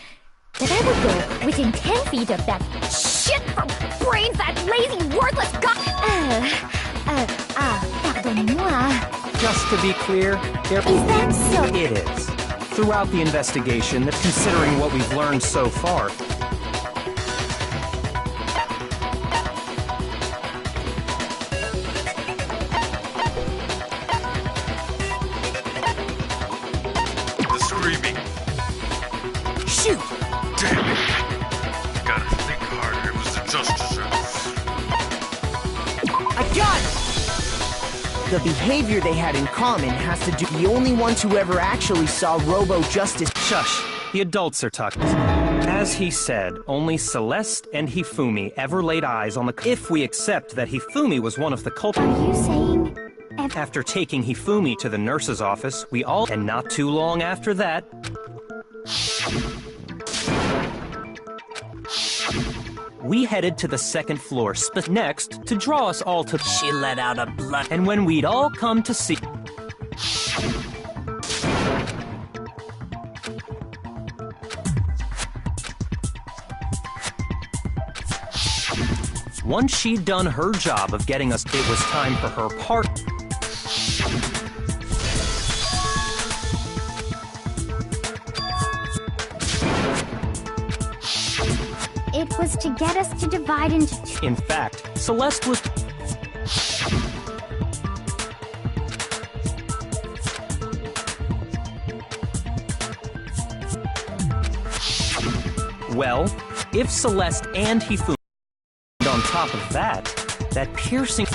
Speaker 3: that I would go within 10 feet of that shit from brains, that lazy, worthless pardonnez-moi.
Speaker 4: Just to be clear, there...
Speaker 3: Is that so?
Speaker 4: It is. Throughout the investigation, considering what we've learned so far,
Speaker 1: The screaming.
Speaker 11: Shoot! The behavior they had in common has to do. The only ones who ever actually saw Robo Justice.
Speaker 4: Shush. The adults are talking. As he said, only Celeste and Hifumi ever laid eyes on the. If we accept that Hifumi was one of the culprits.
Speaker 3: Are you saying?
Speaker 4: After taking Hifumi to the nurse's office, we all. And not too long after that. We headed to the second floor, next to draw us all to.
Speaker 5: She let out a blood.
Speaker 4: And when we'd all come to see. Once she'd done her job of getting us, it was time for her part.
Speaker 3: It was to get us to divide into two.
Speaker 4: In fact, Celeste was. Well, if Celeste and Hifumi. On top of that, that piercing.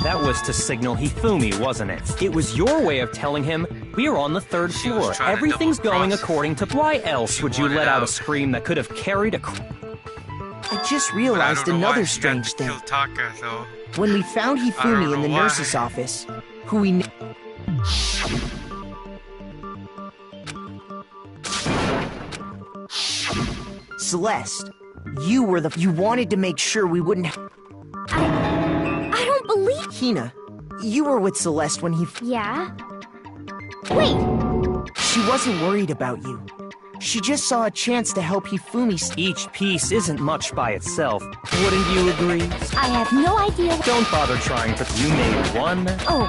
Speaker 4: That was to signal Hifumi, wasn't it? It was your way of telling him we're on the third floor. Everything's going according to. Why else would you let out a scream that could have carried a.
Speaker 11: I just realized another strange thing.
Speaker 1: Taka, though.
Speaker 11: When we found Hifumi in the nurse's office, who we. Celeste, you were the. You wanted to make sure we wouldn't.
Speaker 3: I don't believe.
Speaker 11: Hina, you were with Celeste when he.
Speaker 3: Yeah? Wait!
Speaker 11: She wasn't worried about you. She just saw a chance to help Hifumi.
Speaker 4: Each piece isn't much by itself. Wouldn't you agree?
Speaker 3: I have no idea.
Speaker 4: Don't bother trying to. You made one.
Speaker 3: Oh.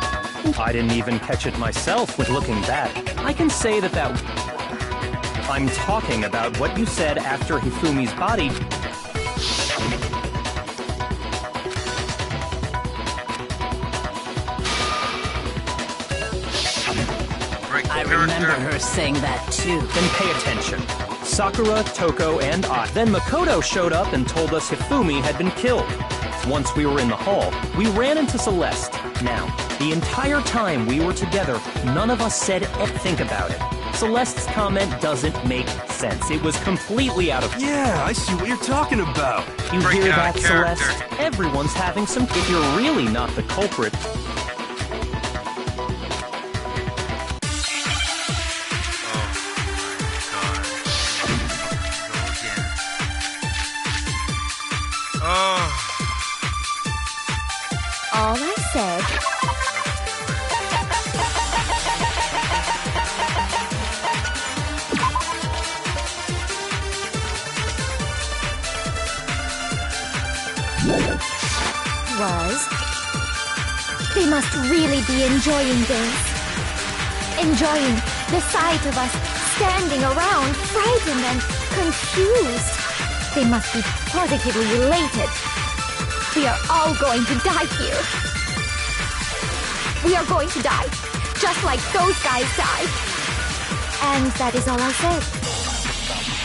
Speaker 4: I didn't even catch it myself with looking back. I can say that. I'm talking about what you said after Hifumi's body.
Speaker 5: I remember her saying that too.
Speaker 4: Then pay attention. Sakura, Toko, and I. Then Makoto showed up and told us Hifumi had been killed. Once we were in the hall, we ran into Celeste. Now, the entire time we were together, none of us said think about it. Celeste's comment doesn't make sense. It was completely out of.
Speaker 6: Yeah, I see what you're talking about.
Speaker 4: You hear that, Celeste? Everyone's having some. If you're really not the culprit.
Speaker 3: All I said. Was they must really be enjoying this. Enjoying the sight of us standing around, frightened and confused. They must be positively elated. We are all going to die here. We are going to die, just like those guys died. And that is all I said.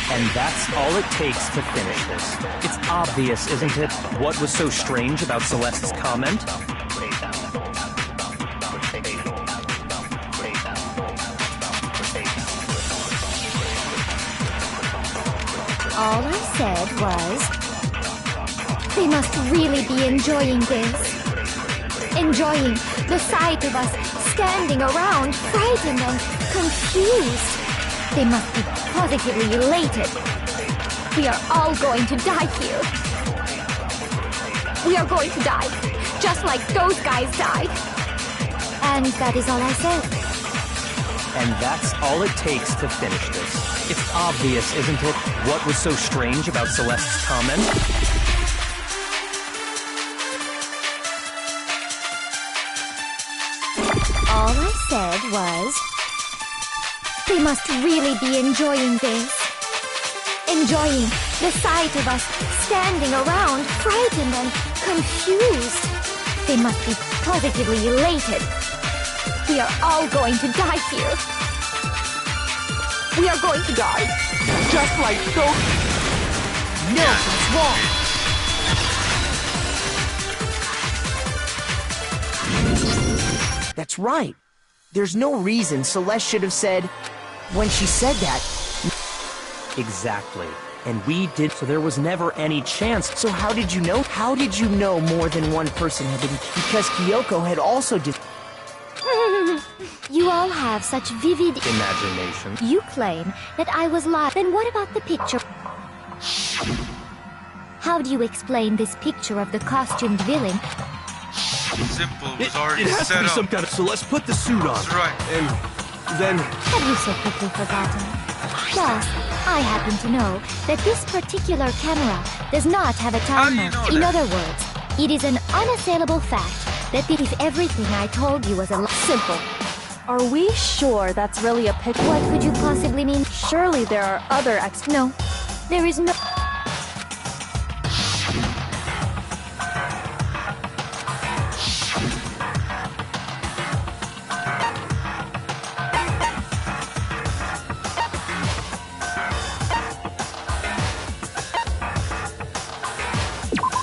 Speaker 4: And that's all it takes to finish this. It's obvious, isn't it, what was so strange about Celeste's comment?
Speaker 3: All I said was, they must really be enjoying this. Enjoying the sight of us standing around, frightened and confused. They must be positively elated. We are all going to die here. We are going to die, just like those guys died. And that is all I said.
Speaker 4: And that's all it takes to finish this. It's obvious, isn't it, what was so strange about Celeste's comment?
Speaker 3: All I said was, they must really be enjoying this. Enjoying the sight of us standing around, frightened and confused. They must be positively elated. We are all going to die here. We are going to die, just like those.
Speaker 11: No, that's wrong. That's right. There's no reason Celeste should have said... When she said that...
Speaker 4: Exactly. And we did, so there was never any chance.
Speaker 11: So how did you know? How did you know more than one person had been... Because Kyoko had also
Speaker 3: You all have such vivid
Speaker 4: imagination.
Speaker 3: You claim that I was lying. Then what about the picture? How do you explain this picture of the costumed villain?
Speaker 1: Simple, it was already
Speaker 6: it has
Speaker 1: set
Speaker 6: to be
Speaker 1: up.
Speaker 6: some kind of... So let's put the suit on.
Speaker 1: That's right.
Speaker 6: And then...
Speaker 3: Have you so quickly forgotten? Plus, I happen to know that this particular camera does not have a timer.
Speaker 1: How do you know
Speaker 3: In
Speaker 1: that?
Speaker 3: other words, it is an unassailable fact that if everything I told you was a lie...
Speaker 12: Simple. Are we sure that's really a picture?
Speaker 3: What could you possibly mean?
Speaker 12: Surely there are other
Speaker 3: No, there is no...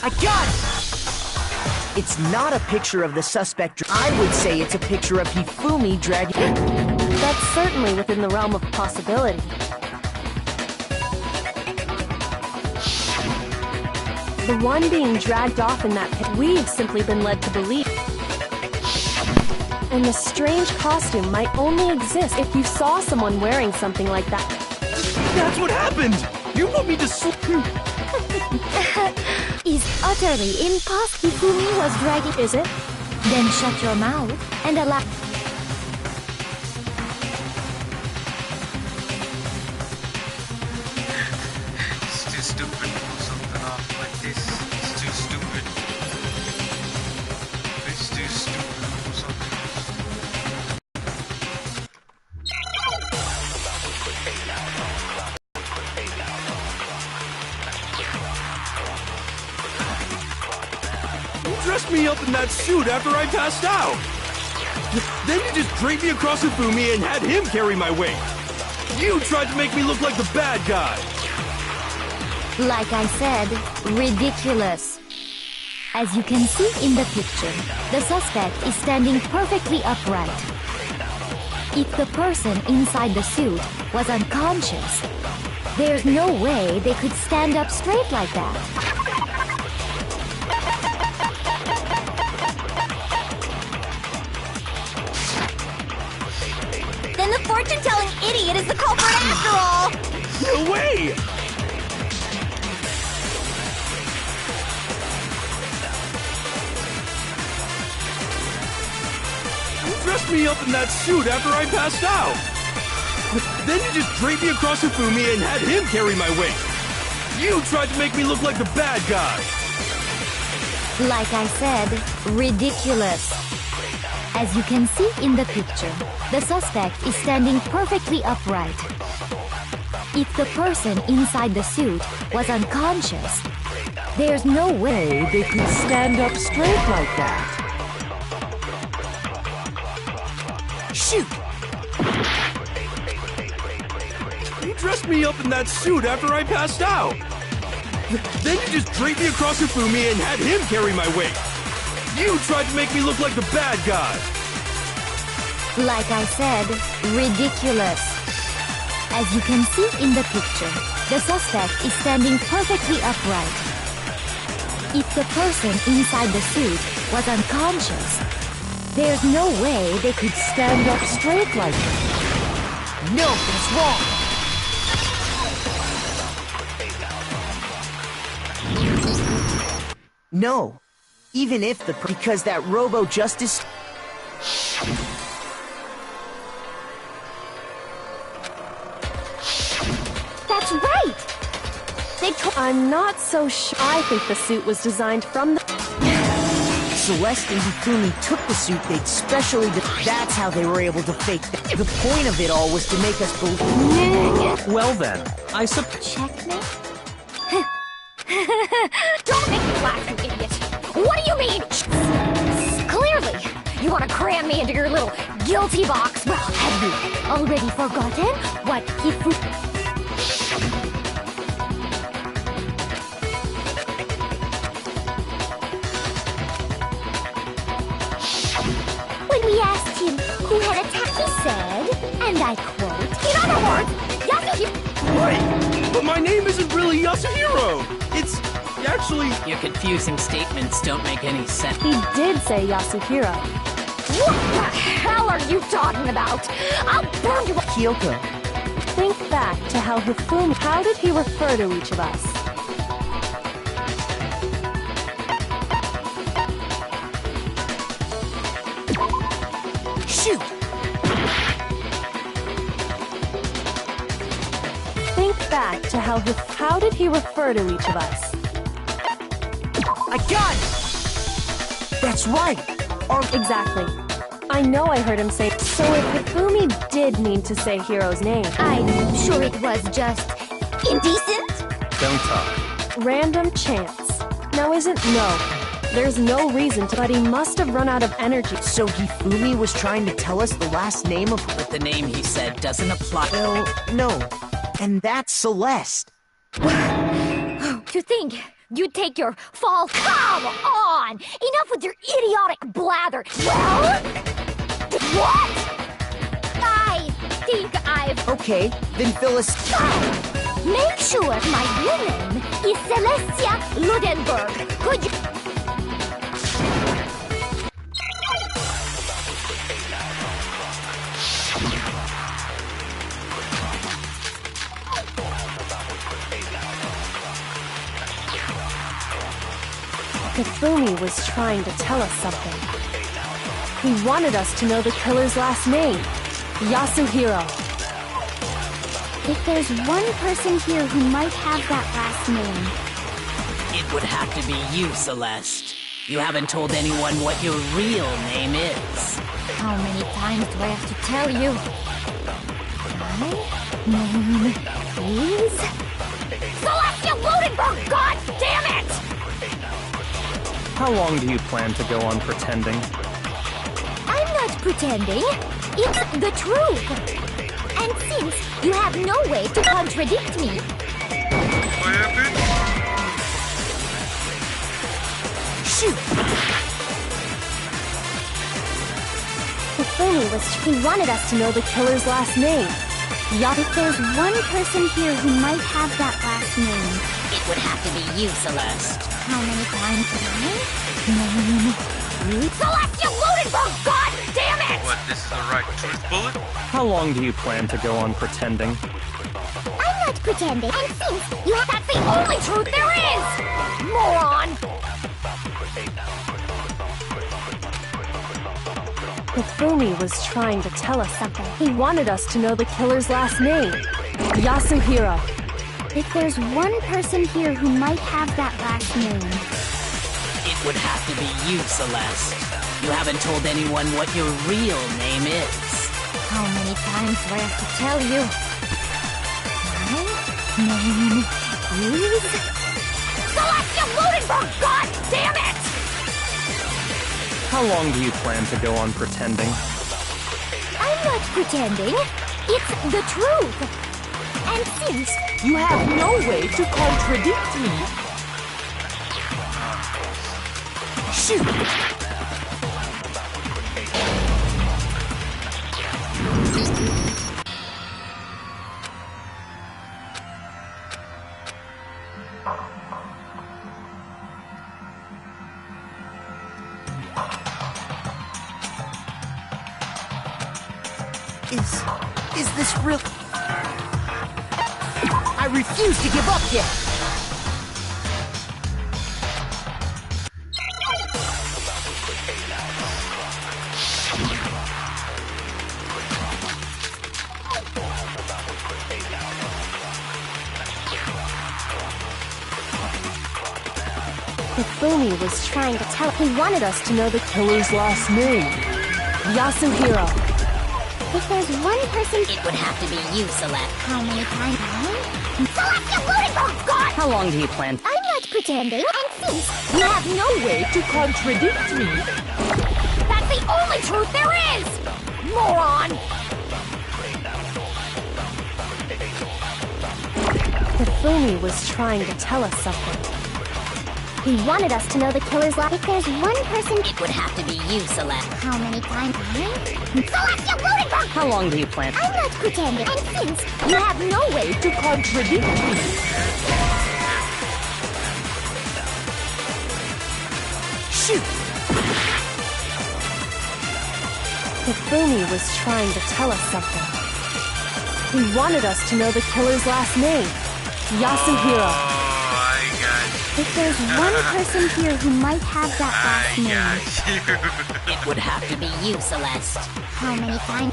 Speaker 11: I got it! It's not a picture of the suspect. I would say it's a picture of Hifumi dragging...
Speaker 12: That's certainly within the realm of possibility. The one being dragged off in that pit we've simply been led to believe. And the strange costume might only exist if you saw someone wearing something like that.
Speaker 6: That's what happened! You put me to sleep!
Speaker 3: is utterly impossible. Hifumi was dragging...
Speaker 12: Is it?
Speaker 3: Then shut your mouth and allow...
Speaker 1: It's too stupid to pull something off like this. It's too stupid. It's too stupid to pull something off.
Speaker 6: You dressed me up in that suit after I passed out! Then you just draped me across Hifumi and had him carry my weight! You tried to make me look like the bad guy!
Speaker 3: Like I said, ridiculous. As you can see in the picture, the suspect is standing perfectly upright. If the person inside the suit was unconscious, there's no way they could stand up straight like that.
Speaker 5: Then the fortune-telling idiot is the culprit after all!
Speaker 6: No way! You dressed me up in that suit after I passed out! Then you just draped me across Hifumi and had him carry my weight! You tried to make me look like the bad guy!
Speaker 3: Like I said, ridiculous. As you can see in the picture, the suspect is standing perfectly upright. If the person inside the suit was unconscious, there's no way they could stand up straight like that.
Speaker 11: Shoot!
Speaker 6: You dressed me up in that suit after I passed out! Then you just draped me across Hifumi and had him carry my weight! You tried to make me look like the bad guy!
Speaker 3: Like I said, ridiculous. As you can see in the picture, the suspect is standing perfectly upright. If the person inside the suit was unconscious, there's no way they could stand up straight like that.
Speaker 11: No, that's wrong! No. Even if the... Because that Robo-Justice...
Speaker 3: That's right!
Speaker 12: I'm not so sure. I think the suit was designed from the...
Speaker 11: Celeste and Hifumi took the suit they'd specially... That's how they were able to fake that. The point of it all was to make us believe...
Speaker 4: Well then, I suppose...
Speaker 3: Checkmate?
Speaker 5: Don't make me laugh, you idiot! What do you mean? Clearly, you want to cram me into your little guilty box.
Speaker 3: Well, have you already forgotten what When we asked And I quote, in other words, Yasuhiro...
Speaker 6: Wait, but my name isn't really Yasuhiro. It's actually...
Speaker 5: Your confusing statements don't make any sense.
Speaker 12: He did say Yasuhiro.
Speaker 3: What the hell are you talking about? I'll burn you...
Speaker 11: Kyoko,
Speaker 12: Think back to how Hifumi... How did he refer to each of us?
Speaker 11: shoot!
Speaker 12: Think back to how did he refer to each of us?
Speaker 11: I got it! That's right!
Speaker 12: Exactly. I know I heard him say... So if Hifumi did mean to say Hiro's name...
Speaker 3: I'm sure it was just... indecent?
Speaker 4: Don't talk.
Speaker 12: Random chance. Now isn't... No. There's no reason to... But he must have run out of energy.
Speaker 11: So Hifumi was trying to tell us the last name of...
Speaker 5: But the name he said doesn't apply.
Speaker 11: Well, no. And that's Celeste.
Speaker 3: To think you'd take your fall... Come on! Enough with your idiotic blather. Well... What? I think I've...
Speaker 11: Okay, then Phyllis...
Speaker 3: Make sure my real name is Celestia Ludenberg. Could you...
Speaker 12: Hifumi was trying to tell us something. He wanted us to know the killer's last name. Yasuhiro.
Speaker 3: If there's one person here who might have that last name...
Speaker 5: It would have to be you, Celeste. You haven't told anyone what your real name is.
Speaker 3: How many times do I have to tell you? My name is... Celestia Ludenberg! God damn it!
Speaker 4: How long do you plan to go on pretending?
Speaker 3: I'm not pretending. It's the truth. And since you have no way to contradict me...
Speaker 1: What happened?
Speaker 11: Shoot!
Speaker 12: Hifumi he wanted us to know the killer's last name.
Speaker 3: If there's one person here who might have that last name...
Speaker 5: It would have to be you, Celeste.
Speaker 3: How many times did I name? Celestia Ludenberg! God damn it!
Speaker 1: What, this is the right truth bullet?
Speaker 4: How long do you plan to go on pretending?
Speaker 3: I'm not pretending. And since you have... That's the only truth there is! Moron!
Speaker 12: Hifumi was trying to tell us something. He wanted us to know the killer's last name. Yasuhiro.
Speaker 3: If there's one person here who might have that last name...
Speaker 5: It would have to be you, Celeste. You haven't told anyone what your real name is.
Speaker 3: How many times do I have to tell you? My name is... Celestia Ludenberg! God damn it!
Speaker 4: How long do you plan to go on pretending?
Speaker 3: I'm not pretending. It's the truth. And since
Speaker 11: You have no way to contradict me. Shoot! Is this real? I refuse to give up yet!
Speaker 12: Hifumi was trying to tell... He wanted us to know the killer's last name. Yasuhiro.
Speaker 3: if there's one person...
Speaker 5: It would have to be you, Celeste.
Speaker 3: How many times? Celestia Ludenberg! God!
Speaker 5: How long do you plan?
Speaker 3: I'm not pretending. And since
Speaker 11: You have no way to contradict me.
Speaker 3: that's the only truth there is! Moron!
Speaker 12: Hifumi was trying to tell us something.
Speaker 3: He wanted us to know the killer's life. If there's one person,
Speaker 5: It would have to be you, Celeste.
Speaker 3: how many times? Celeste, you Ludenberg!
Speaker 4: How long do you plan?
Speaker 3: I'm not pretending. And since
Speaker 8: You have no way to contradict me.
Speaker 11: Shoot!
Speaker 12: Hifumi was trying to tell us something. He wanted us to know the killer's last name, Yasuhiro.
Speaker 1: Oh, I got
Speaker 3: if there's one person here who might have that last name,
Speaker 1: you.
Speaker 5: It would have to be you, Celeste.
Speaker 3: how many times?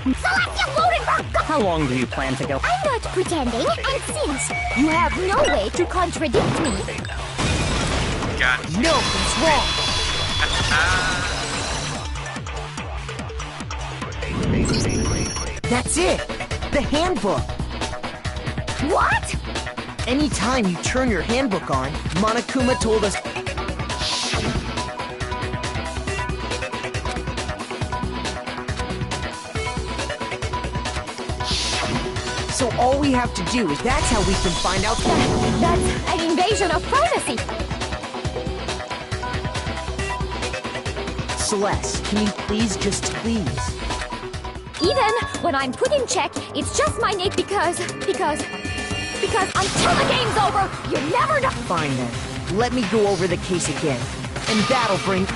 Speaker 3: Celeste, you Ludenberg!
Speaker 4: How long do you plan to go?
Speaker 3: I'm not pretending. And since you have no way to contradict me,
Speaker 1: Got you.
Speaker 11: No, it's wrong. That's it. The handbook.
Speaker 3: what?
Speaker 11: Anytime you turn your handbook on, Monokuma told us. So all we have to do is that's how we can find out.
Speaker 3: That's an invasion of privacy.
Speaker 11: Celeste, can you please just please?
Speaker 3: Even when I'm put in check, it's just my name because until the game's over, you never know.
Speaker 11: Fine then. Let me go over the case again. And that'll bring.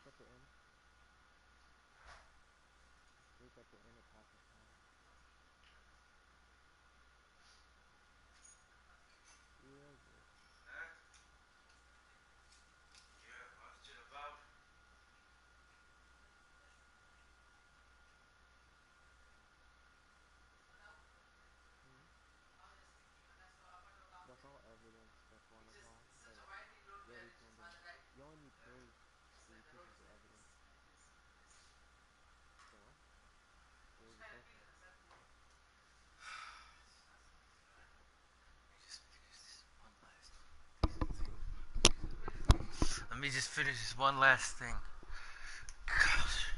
Speaker 14: at the end. Sleep at the end of half the time. Real good.
Speaker 1: Yeah, what's it about?
Speaker 14: That's all evidence that's one of all, but you already turned in. You only need three for you take into evidence. So what? What was the first one?
Speaker 1: Let me just finish this one last thing. Gosh.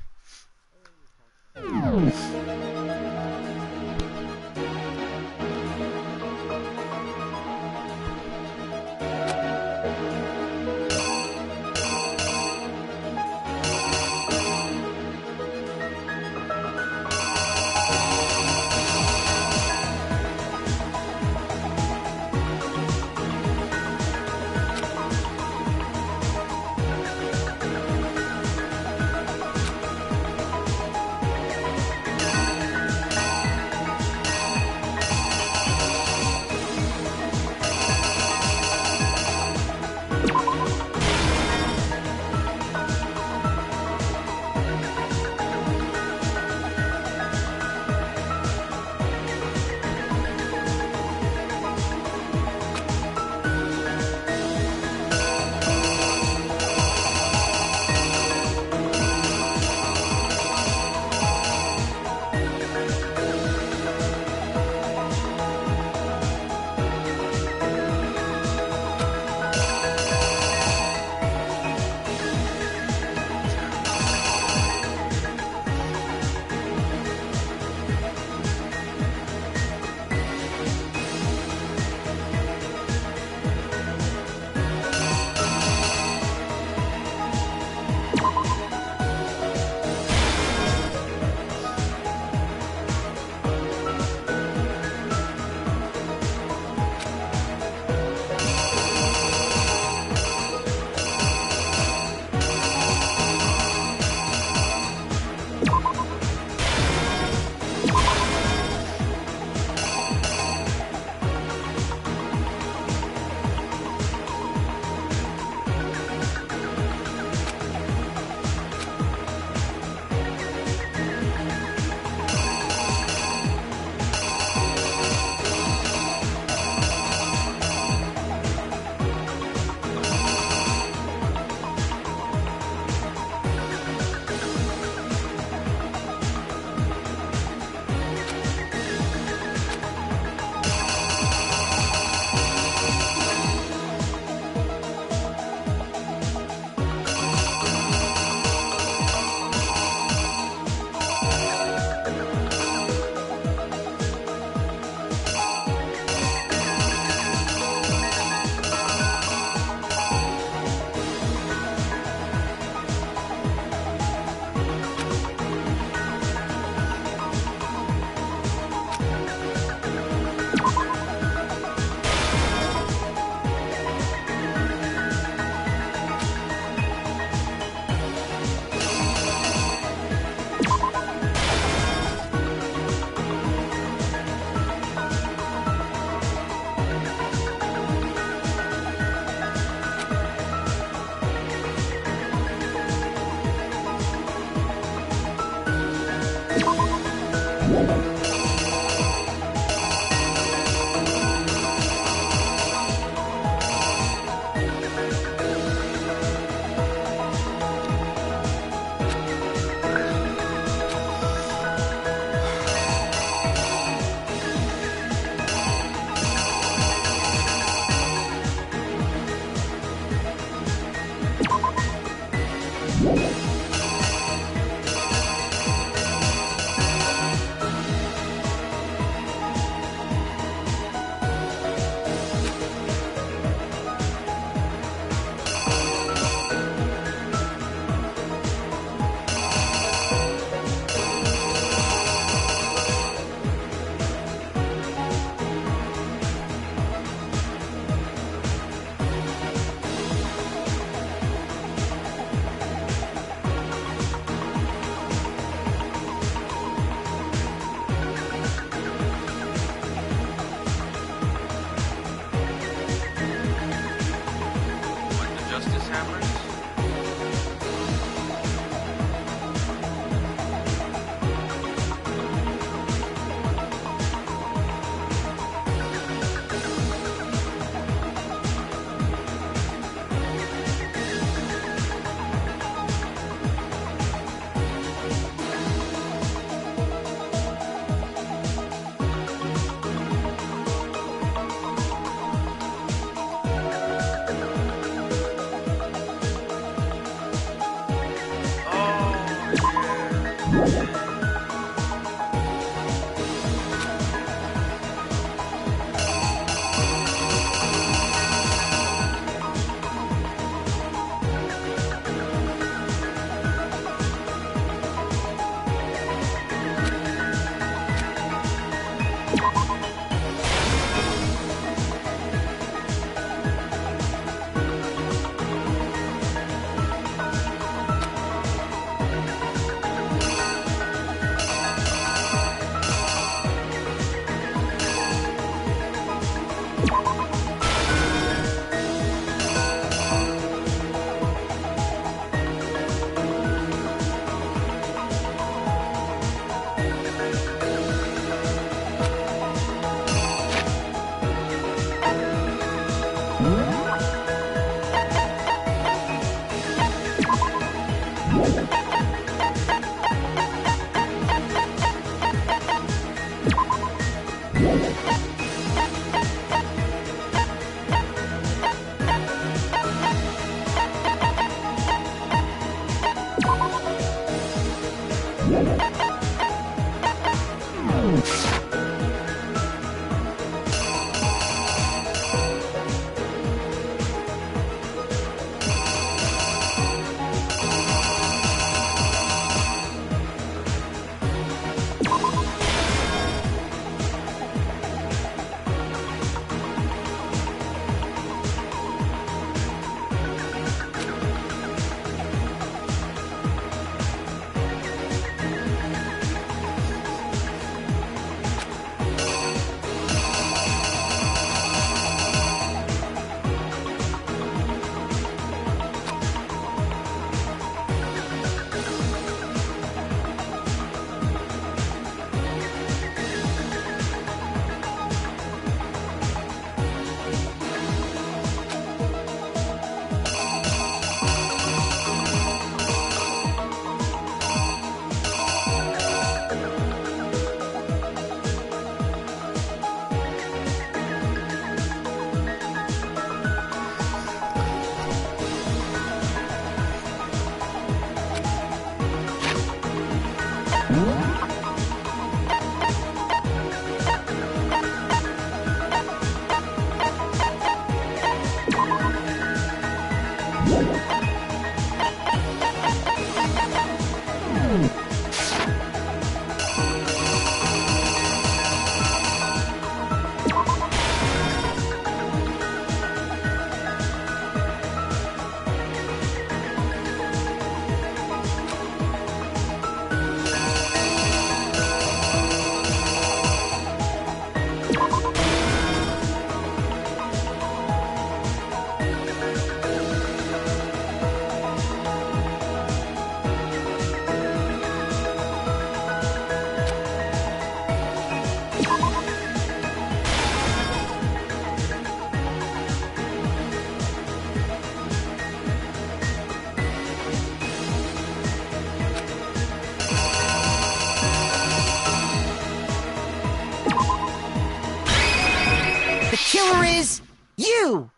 Speaker 11: killer is you!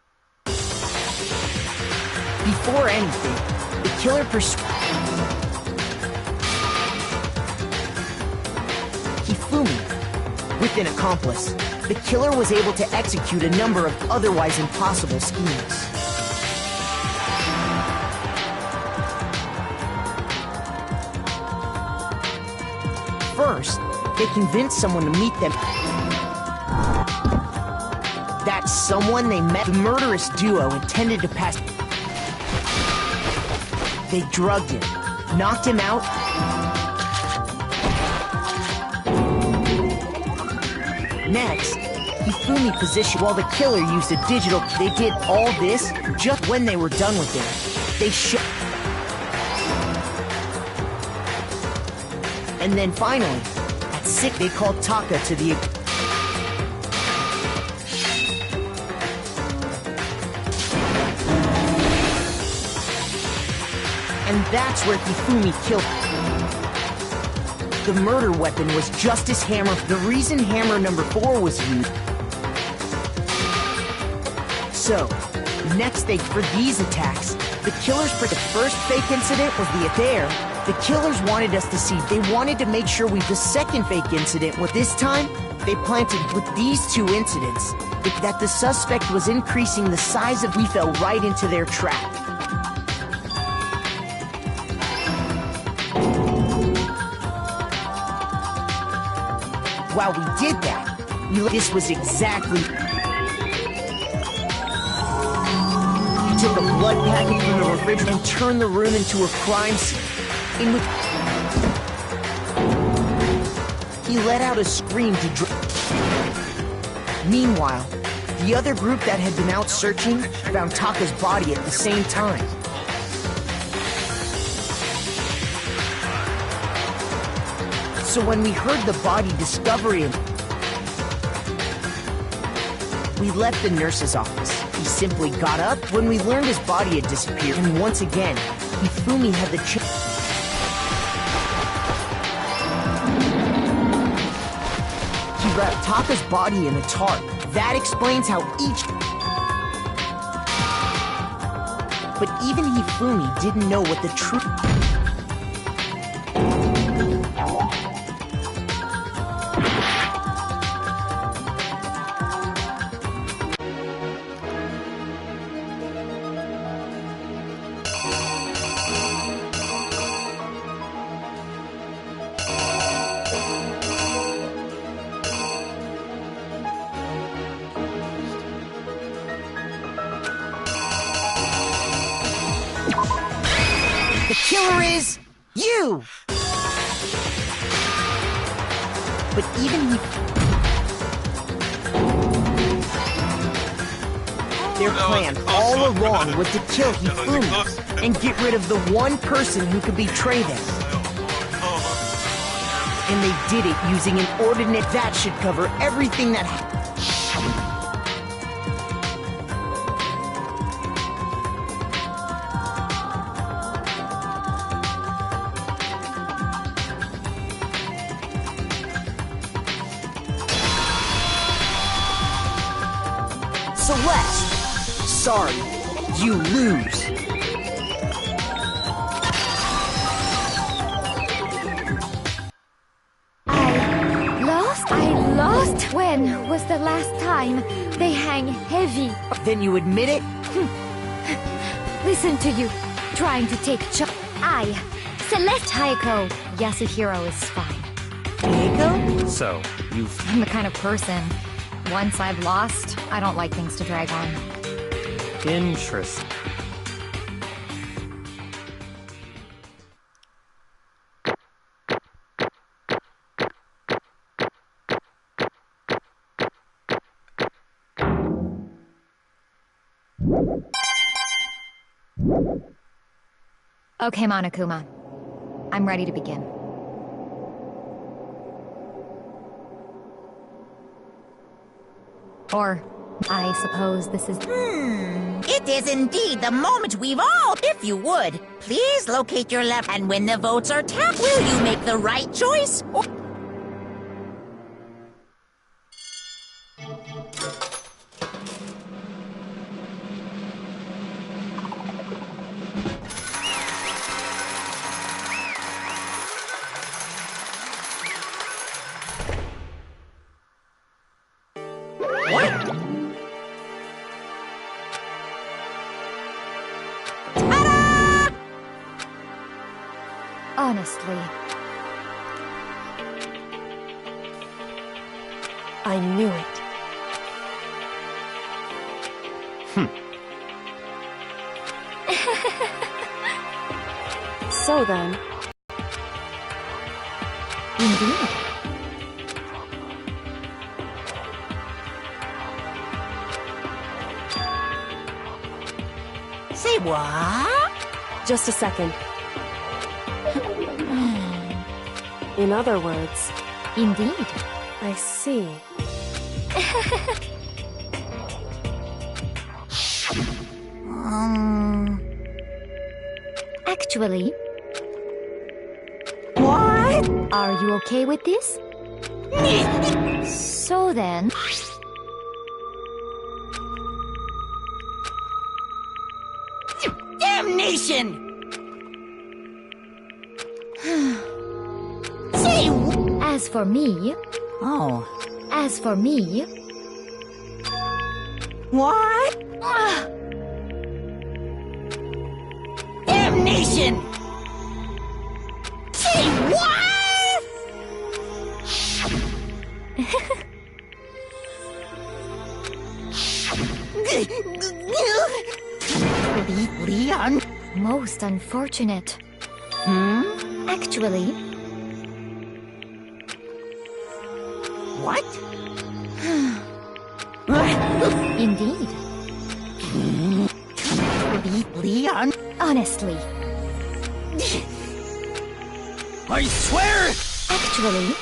Speaker 11: Before anything, the killer Hifumi, with an accomplice, the killer was able to execute a number of otherwise impossible schemes. First, they convinced someone to meet them. That someone they met, the murderous duo intended to pass. They drugged him, knocked him out, next, Hifumi positioned while the killer used a digital. They did all this just when they were done with it. They and then finally, at 6, they called Taka to the. And that's where Hifumi killed. The murder weapon was Justice Hammer. The reason Hammer number 4 was used. So, next for these attacks, the killers for the first fake incident was there. The killers wanted us to see. They wanted to make sure the second fake incident with this time, they planted with these two incidents that the suspect was increasing the size of. We fell right into their trap. While we did that, this was exactly. He took a blood packet from the refrigerator and turned the room into a crime scene. In which he let out a scream to Meanwhile, the other group that had been out searching found Taka's body at the same time. So when we heard the body discovery, we left the nurse's office. He simply got up when we learned his body had disappeared, and once again, Hifumi had the chance. He wrapped Taka's body in a tarp. That explains how each. But even Hifumi didn't know what the truth. The killer is you! But even their plan all along was to kill Hifumi and get rid of the one person who could betray them. And they did it using an ordinate that should cover everything that happened. Celeste, sorry, you lose.
Speaker 3: I lost? When was the last time they hang heavy?
Speaker 11: Then you admit it?
Speaker 3: Listen to you, trying to take Celeste Hayako. Yasuhiro is fine.
Speaker 11: Hayako?
Speaker 4: So,
Speaker 3: I'm the kind of person, once I've lost, I don't like things to drag on.
Speaker 4: Interesting.
Speaker 3: Okay, Monokuma. I'm ready to begin. Or, I suppose this is...
Speaker 5: It is indeed the moment we've all... If you would, please locate your left, and when the votes are tapped, will you make the right choice? Or...
Speaker 3: Honestly,
Speaker 12: I knew it. So then...
Speaker 3: Indeed.
Speaker 5: Say what?
Speaker 12: Just a second. In other words...
Speaker 3: Indeed.
Speaker 12: I see.
Speaker 3: Actually...
Speaker 5: What?
Speaker 3: Are you okay with this? So then...
Speaker 5: Damnation!
Speaker 3: As for me...
Speaker 5: Oh.
Speaker 3: As for me...
Speaker 5: What? Damnation! Say what?
Speaker 3: Leon? Most unfortunate. Actually...
Speaker 5: What?
Speaker 3: Indeed.
Speaker 5: Leon?
Speaker 3: Honestly.
Speaker 5: I swear!
Speaker 3: Actually...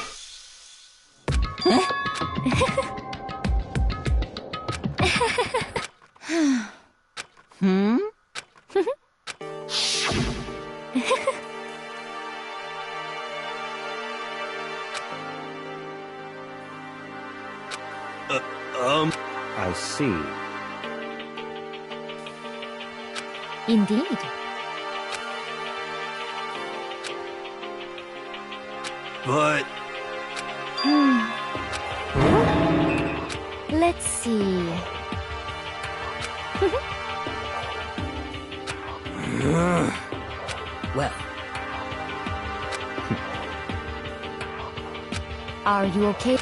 Speaker 5: Hmm?
Speaker 4: I see.
Speaker 3: Indeed.
Speaker 6: But...
Speaker 3: Let's see...
Speaker 5: Well...
Speaker 3: Are you okay?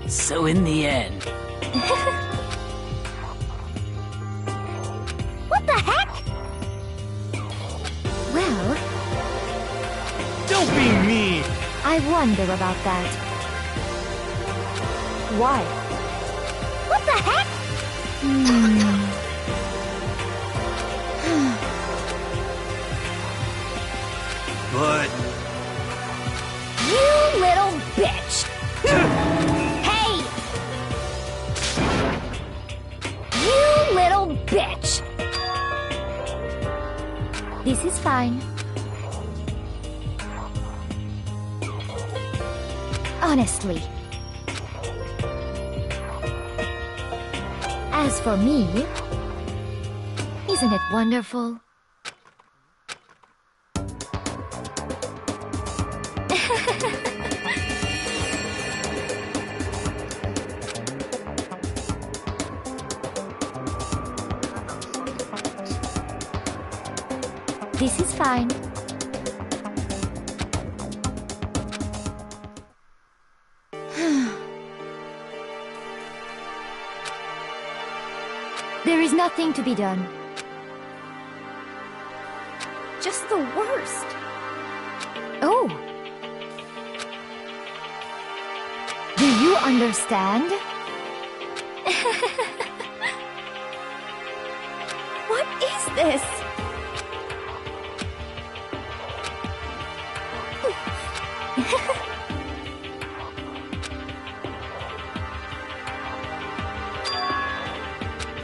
Speaker 5: So in the end...
Speaker 3: What the heck? Well...
Speaker 6: Don't be mean!
Speaker 3: I wonder about that. Why? What the heck?
Speaker 6: But...
Speaker 3: You little bitch! Hey! You little bitch! This is fine. Honestly. As for me, isn't it wonderful? This is fine. There is nothing to be done. Just the worst. Oh. Do you understand? What is this?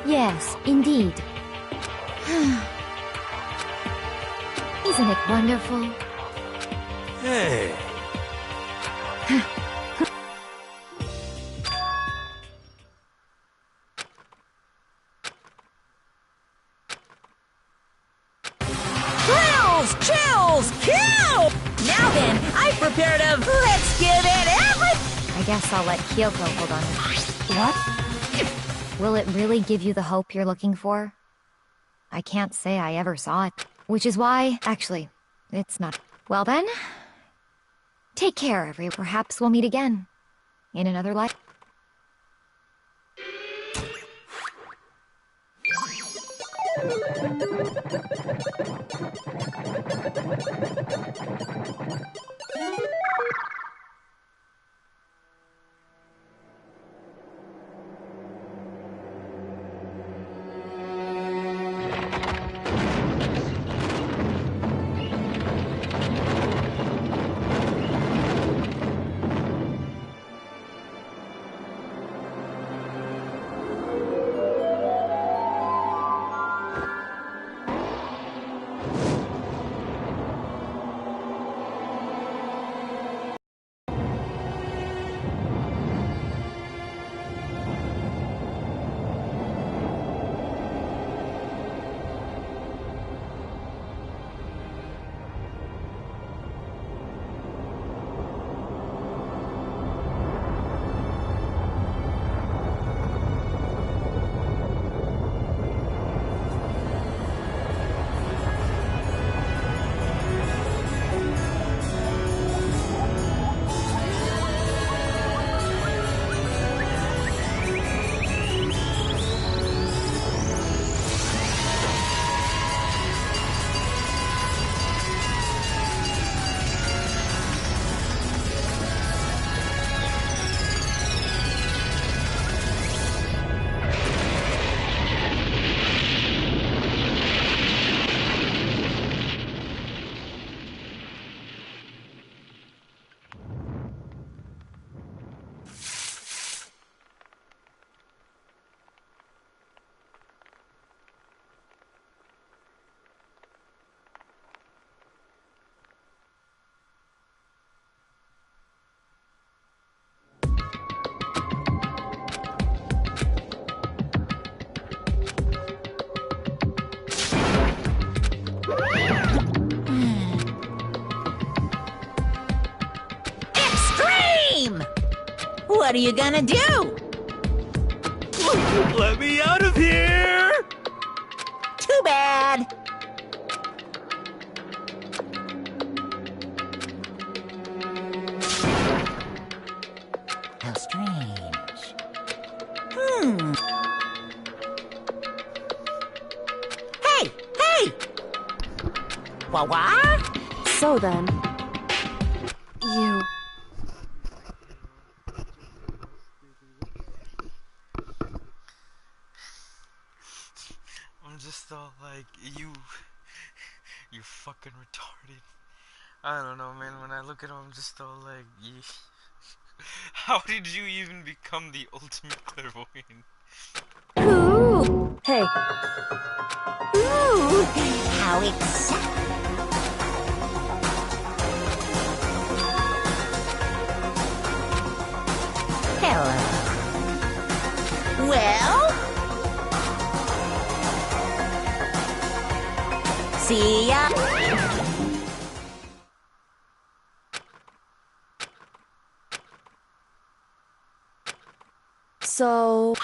Speaker 3: Yes, indeed. Isn't it wonderful?
Speaker 6: Hey...
Speaker 5: Thrills, chills, kill! Now then, I prepared a let's get it every...
Speaker 3: I guess I'll let Kyoko hold on. What? Will it really give you the hope you're looking for? I can't say I ever saw it. Which is why... Actually, it's not... Well then... Take care, Perhaps we'll meet again. In another life.
Speaker 5: What are you gonna do?
Speaker 6: Let me out of here!
Speaker 5: Too bad. How strange. Hey! Hey! What?
Speaker 12: So then, you...
Speaker 1: I'm just all like, you fucking retarded. I don't know, man. When I look at him, I'm just all like, how did you even become the ultimate clairvoyant?
Speaker 12: Ooh! Hey.
Speaker 5: Ooh! How exciting! Hello. Well? See ya!
Speaker 12: So...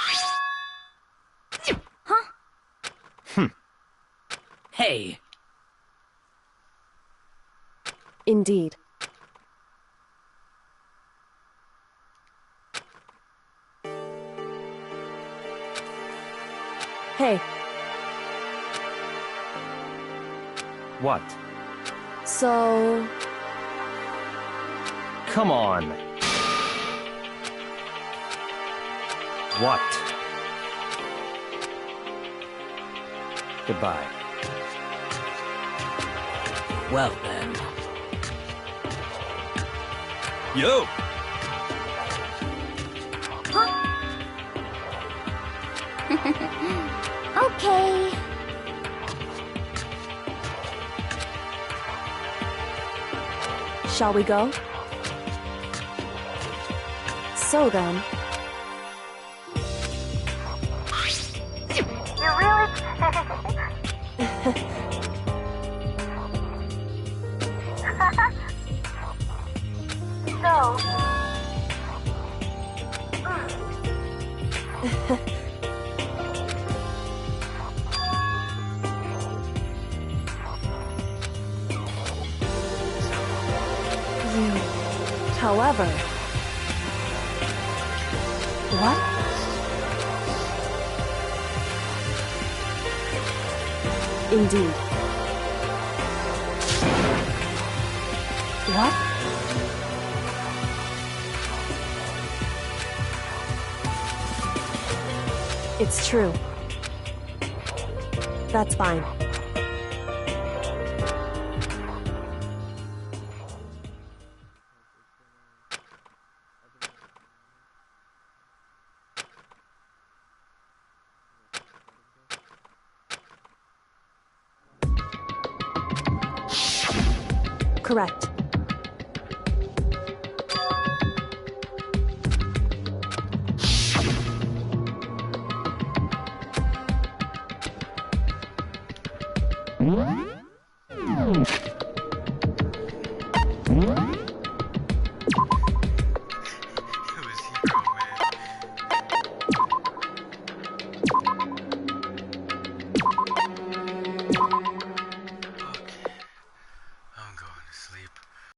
Speaker 15: Hey.
Speaker 12: Indeed. Hey.
Speaker 4: What?
Speaker 12: So...
Speaker 4: Come on. What? Goodbye.
Speaker 15: Well then.
Speaker 6: Yo!
Speaker 3: Okay.
Speaker 12: Shall we go? So then...
Speaker 3: You're really... So...
Speaker 12: However... What? Indeed. What? It's true. That's fine. Correct.
Speaker 1: I'm going to sleep.